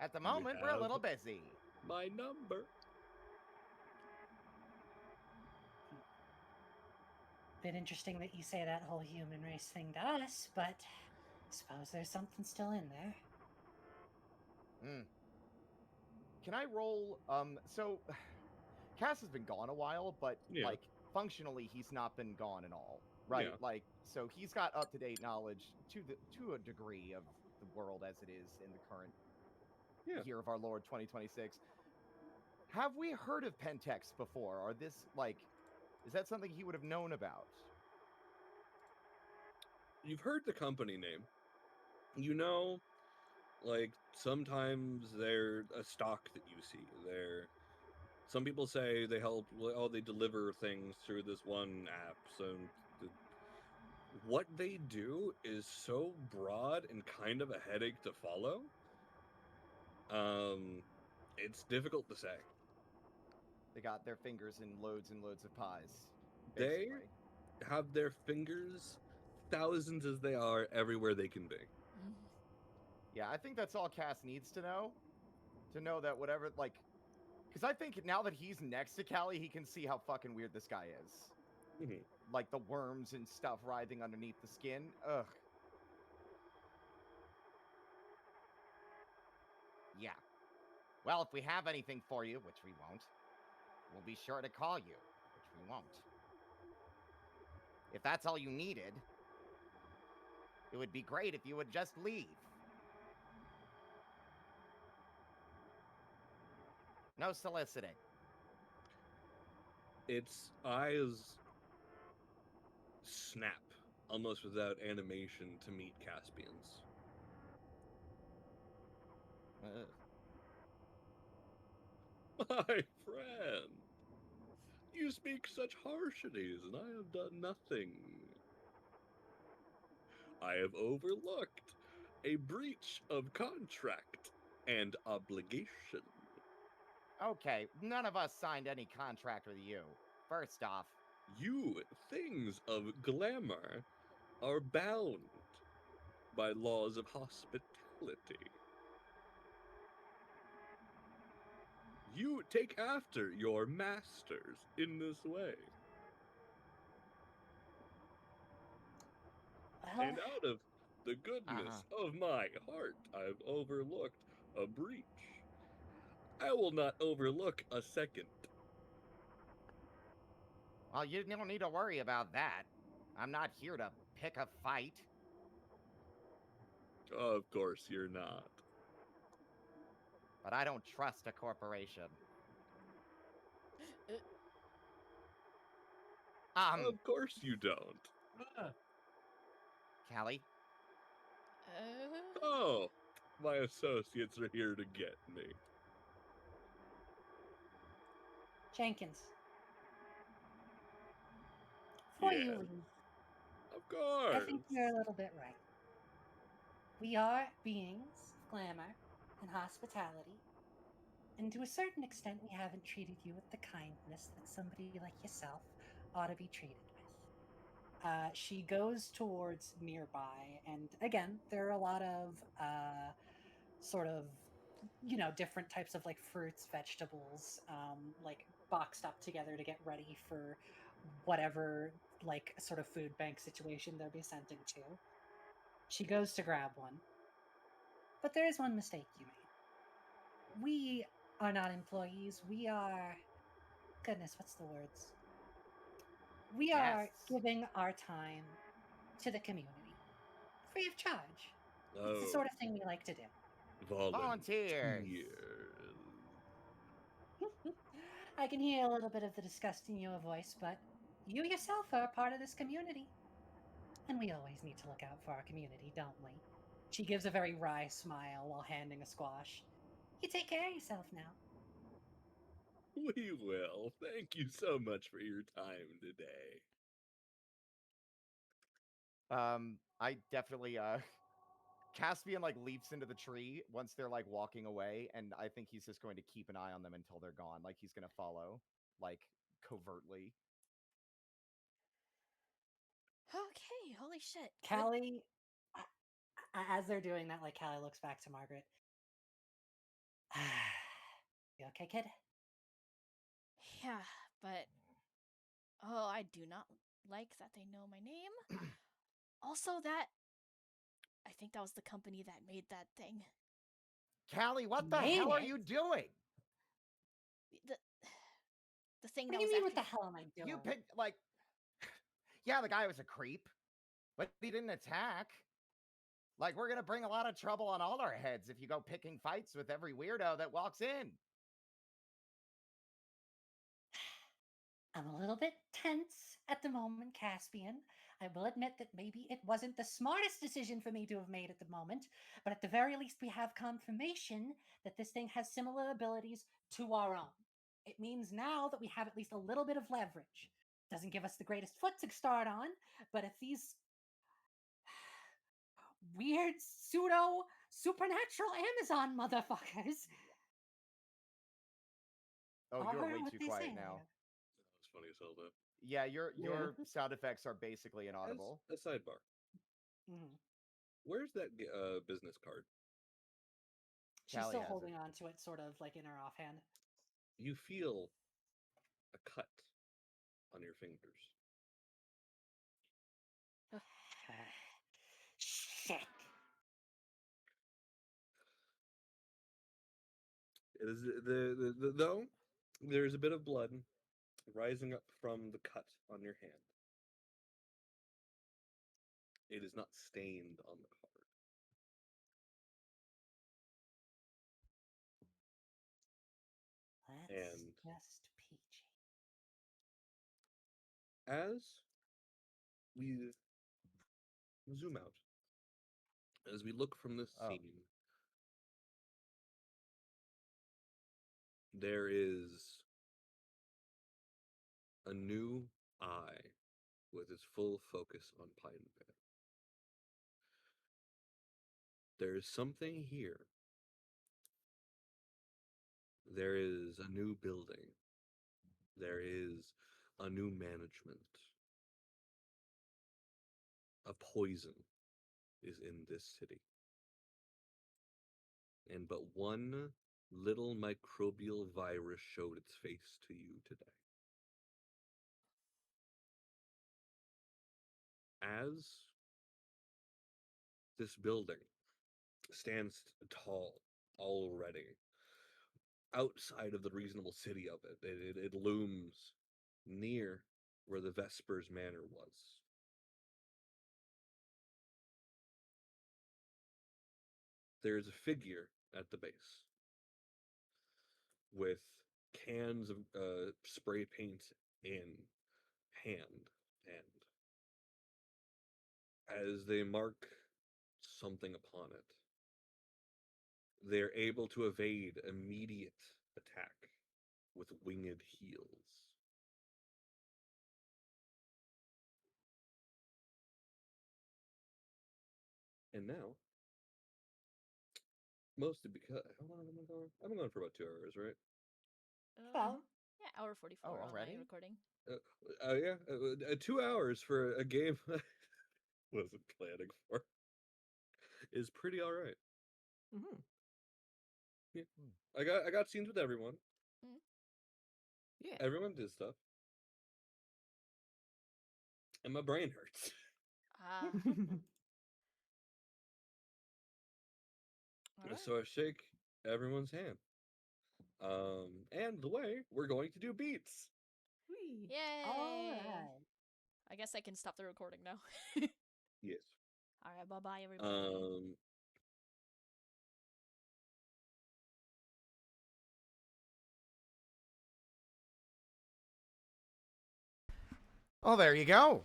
S1: At the moment, we're a
S3: have
S1: little busy.
S3: My number.
S4: Bit interesting that you say that whole human race thing to us, but I suppose there's something still in there.
S1: Can I roll? So Cass has been gone a while, but
S3: Yeah.
S1: like functionally, he's not been gone at all, right?
S3: Yeah.
S1: Like, so he's got up to date knowledge to a degree of the world as it is in the current year of our Lord 2026. Have we heard of Pentex before? Or this like, is that something he would have known about?
S3: You've heard the company name. You know, like sometimes they're a stock that you see. Some people say they help. They deliver things through this one app. So what they do is so broad and kind of a headache to follow. It's difficult to say.
S1: They got their fingers in loads and loads of pies.
S3: They
S1: Basically.
S3: have their fingers, thousands as they are, everywhere they can be.
S1: Yeah, I think that's all Cass needs to know. To know that whatever, like, because I think now that he's next to Callie, he can see how fucking weird this guy is. Like the worms and stuff writhing underneath the skin. Ugh. Yeah. Well, if we have anything for you, which we won't, we'll be sure to call you, which we won't. If that's all you needed, it would be great if you would just leave. No soliciting.
S3: Its eyes snap, almost without animation, to meet Caspian's. My friend, you speak such harshities, and I have done nothing. I have overlooked a breach of contract and obligation.
S1: Okay, none of us signed any contract with you. First off,
S3: You, things of glamour, are bound by laws of hospitality. You take after your masters in this way.
S4: Well,
S3: And out of the goodness of my heart, I've overlooked a breach. I will not overlook a second.
S1: well, you don't need to worry about that. I'm not here to pick a fight.
S3: Of course you're not.
S1: But I don't trust a corporation.
S3: Of course you don't.
S1: Callie?
S3: Oh, my associates are here to get me.
S4: Jenkins. Before you
S3: Yes.
S4: leave,
S3: Of course.
S4: I think you're a little bit right. We are beings of glamour and hospitality, and to a certain extent, we haven't treated you with the kindness that somebody like yourself ought to be treated with. She goes towards nearby, and again, there are a lot of sort of different types of like fruits, vegetables, like boxed up together to get ready for whatever like sort of food bank situation they'll be sent into. She goes to grab one, but there is one mistake you made. We are not employees. We are, goodness, what's the words? We are
S1: Guests.
S4: giving our time to the community free of charge. It's the
S3: Oh,
S4: sort of thing we like to do.
S1: Volunteers.
S4: I can hear a little bit of the disgust in your voice, but you yourself are a part of this community. And we always need to look out for our community, don't we? She gives a very wry smile while handing a squash. You take care of yourself now.
S3: We will. Thank you so much for your time today.
S1: I definitely Caspian like leaps into the tree once they're like walking away, and I think he's just going to keep an eye on them until they're gone. Like he's gonna follow, like covertly.
S5: Okay, holy shit.
S4: Callie, as they're doing that, like Callie looks back to Margaret. You okay, kid?
S5: Yeah, but oh, I do not like that they know my name. Also, that I think that was the company that made that thing.
S1: Callie, what the
S4: Made
S1: hell are
S4: it?
S1: you doing?
S5: The the thing
S4: What
S5: that
S4: do you
S5: was
S4: mean? What
S5: actually
S4: the hell am I doing?
S1: You picked like, yeah, the guy was a creep, but he didn't attack. Like we're gonna bring a lot of trouble on all our heads if you go picking fights with every weirdo that walks in.
S4: I'm a little bit tense at the moment, Caspian. I will admit that maybe it wasn't the smartest decision for me to have made at the moment, but at the very least, we have confirmation that this thing has similar abilities to our own. It means now that we have at least a little bit of leverage. Doesn't give us the greatest foot to start on, but if these weird pseudo supernatural Amazon motherfuckers
S1: Oh, you're
S4: are
S1: way
S4: what
S1: too
S4: they
S1: quiet
S4: say
S1: now.
S3: That was funny as hell, though.
S1: Yeah, your
S4: Yeah.
S1: sound effects are basically inaudible.
S3: As a sidebar,
S4: Mhm.
S3: where's that business card?
S4: She's
S1: Callie
S4: still
S1: has
S4: holding
S1: it.
S4: on to it, sort of like in her offhand.
S3: You feel a cut on your fingers.
S4: Shit.
S3: It is though there's a bit of blood rising up from the cut on your hand. It is not stained on the card.
S4: That's
S3: And
S4: just peachy.
S3: as we zoom out, as we look from this
S1: Oh.
S3: scene, there is a new eye with its full focus on Pine Bay. There is something here. There is a new building. There is a new management. A poison is in this city. And but one little microbial virus showed its face to you today. As this building stands tall already, outside of the reasonable city of it, it looms near where the Vespers Manor was. There's a figure at the base with cans of spray paint in hand, and as they mark something upon it, they're able to evade immediate attack with winged heels. And now, mostly because how long have I been going? I've been going for about 2 hours, right?
S4: Well,
S5: Yeah, hour 44
S1: Oh,
S5: on my
S1: already?
S5: recording.
S3: Yeah, 2 hours for a game I wasn't planning for is pretty all right.
S6: Hmm.
S3: Yeah, I got scenes with everyone.
S5: Mm.
S6: Yeah.
S3: Everyone did stuff, and my brain hurts.
S5: Ah, alright.
S3: So I shake everyone's hand. And the way we're going to do beats.
S6: Whee.
S5: Yay!
S4: alright.
S5: I guess I can stop the recording now.
S3: Yes.
S5: Alright, bye-bye everybody.
S1: Oh, there you go.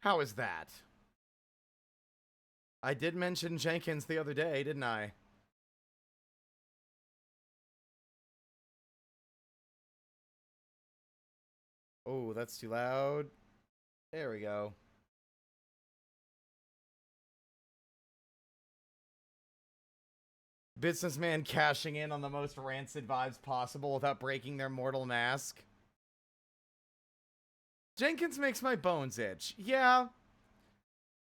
S1: How is that? I did mention Jenkins the other day, didn't I? Oh, that's too loud. There we go. Businessman cashing in on the most rancid vibes possible without breaking their mortal mask. Jenkins makes my bones itch. Yeah.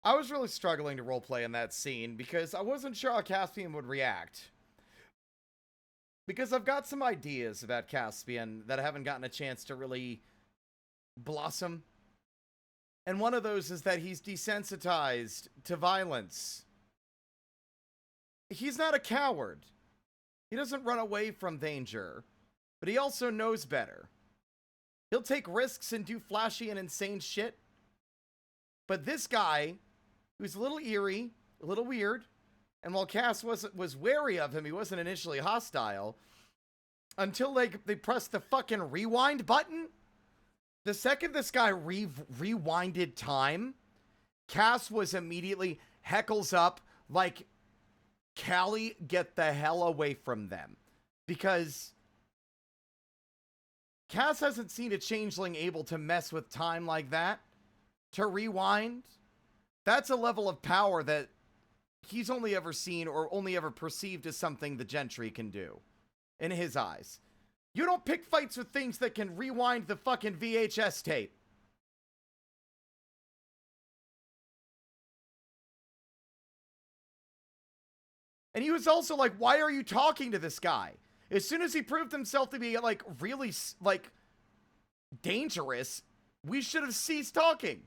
S1: I was really struggling to roleplay in that scene because I wasn't sure how Caspian would react. Because I've got some ideas about Caspian that I haven't gotten a chance to really blossom. And one of those is that he's desensitized to violence. He's not a coward. He doesn't run away from danger, but he also knows better. He'll take risks and do flashy and insane shit. But this guy, who's a little eerie, a little weird, and while Cass was wary of him, he wasn't initially hostile, until they pressed the fucking rewind button. The second this guy rewinded time, Cass was immediately heckles up like, Callie, get the hell away from them. Because Cass hasn't seen a changeling able to mess with time like that. To rewind. That's a level of power that he's only ever seen or only ever perceived as something the gentry can do. In his eyes. You don't pick fights with things that can rewind the fucking VHS tape. And he was also like, why are you talking to this guy? As soon as he proved himself to be, like, really, like, dangerous, we should have ceased talking.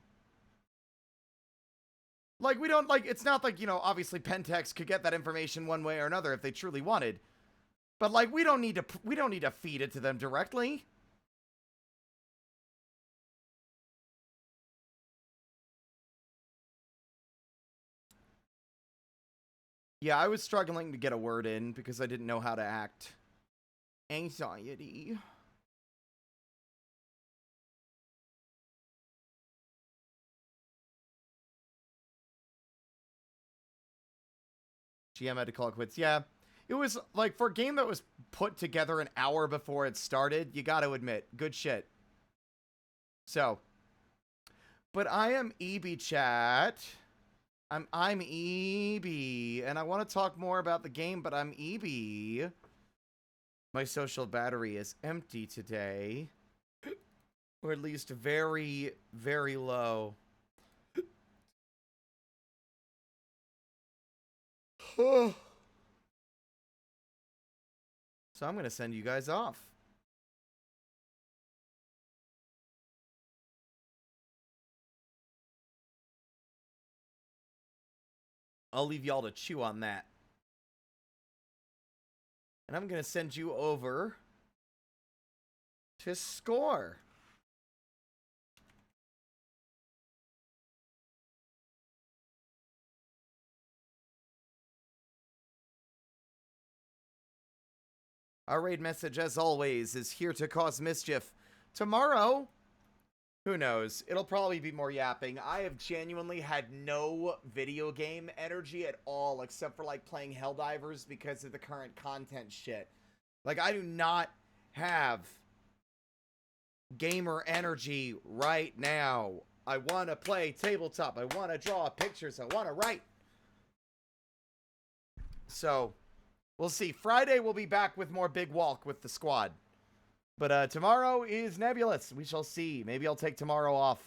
S1: Like, we don't, like, it's not like, you know, obviously Pentex could get that information one way or another if they truly wanted. But, like, we don't need to feed it to them directly. Yeah, I was struggling to get a word in because I didn't know how to act. Anxiety. GM had to call it quits. Yeah, it was like for a game that was put together an hour before it started, you got to admit, good shit. So, but I am EB chat. I'm EB, and I want to talk more about the game, but I'm EB. My social battery is empty today, or at least very, very low. So I'm going to send you guys off. I'll leave y'all to chew on that. And I'm going to send you over to Score. Our raid message, as always, is here to cause mischief. Tomorrow, who knows? It'll probably be more yapping. I have genuinely had no video game energy at all, except for, like, playing Helldivers because of the current content shit. Like, I do not have gamer energy right now. I want to play tabletop. I want to draw pictures. I want to write. So, we'll see. Friday we'll be back with more Big Walk with the squad. But tomorrow is nebulous. We shall see. Maybe I'll take tomorrow off.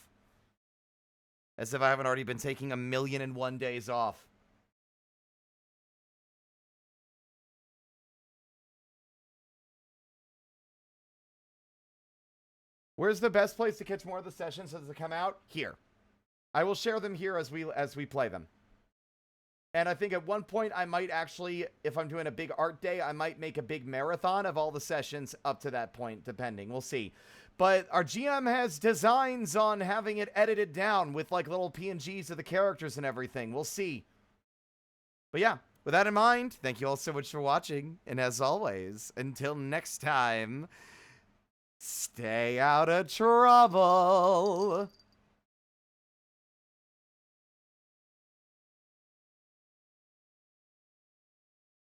S1: As if I haven't already been taking 1,000,001 days off. Where's the best place to catch more of the sessions as they come out? Here. I will share them here as we play them. And I think at one point I might actually, if I'm doing a big art day, I might make a big marathon of all the sessions up to that point, depending. We'll see. But our GM has designs on having it edited down with like little PNGs of the characters and everything. We'll see. But yeah, with that in mind, thank you all so much for watching. And as always, until next time, stay out of trouble.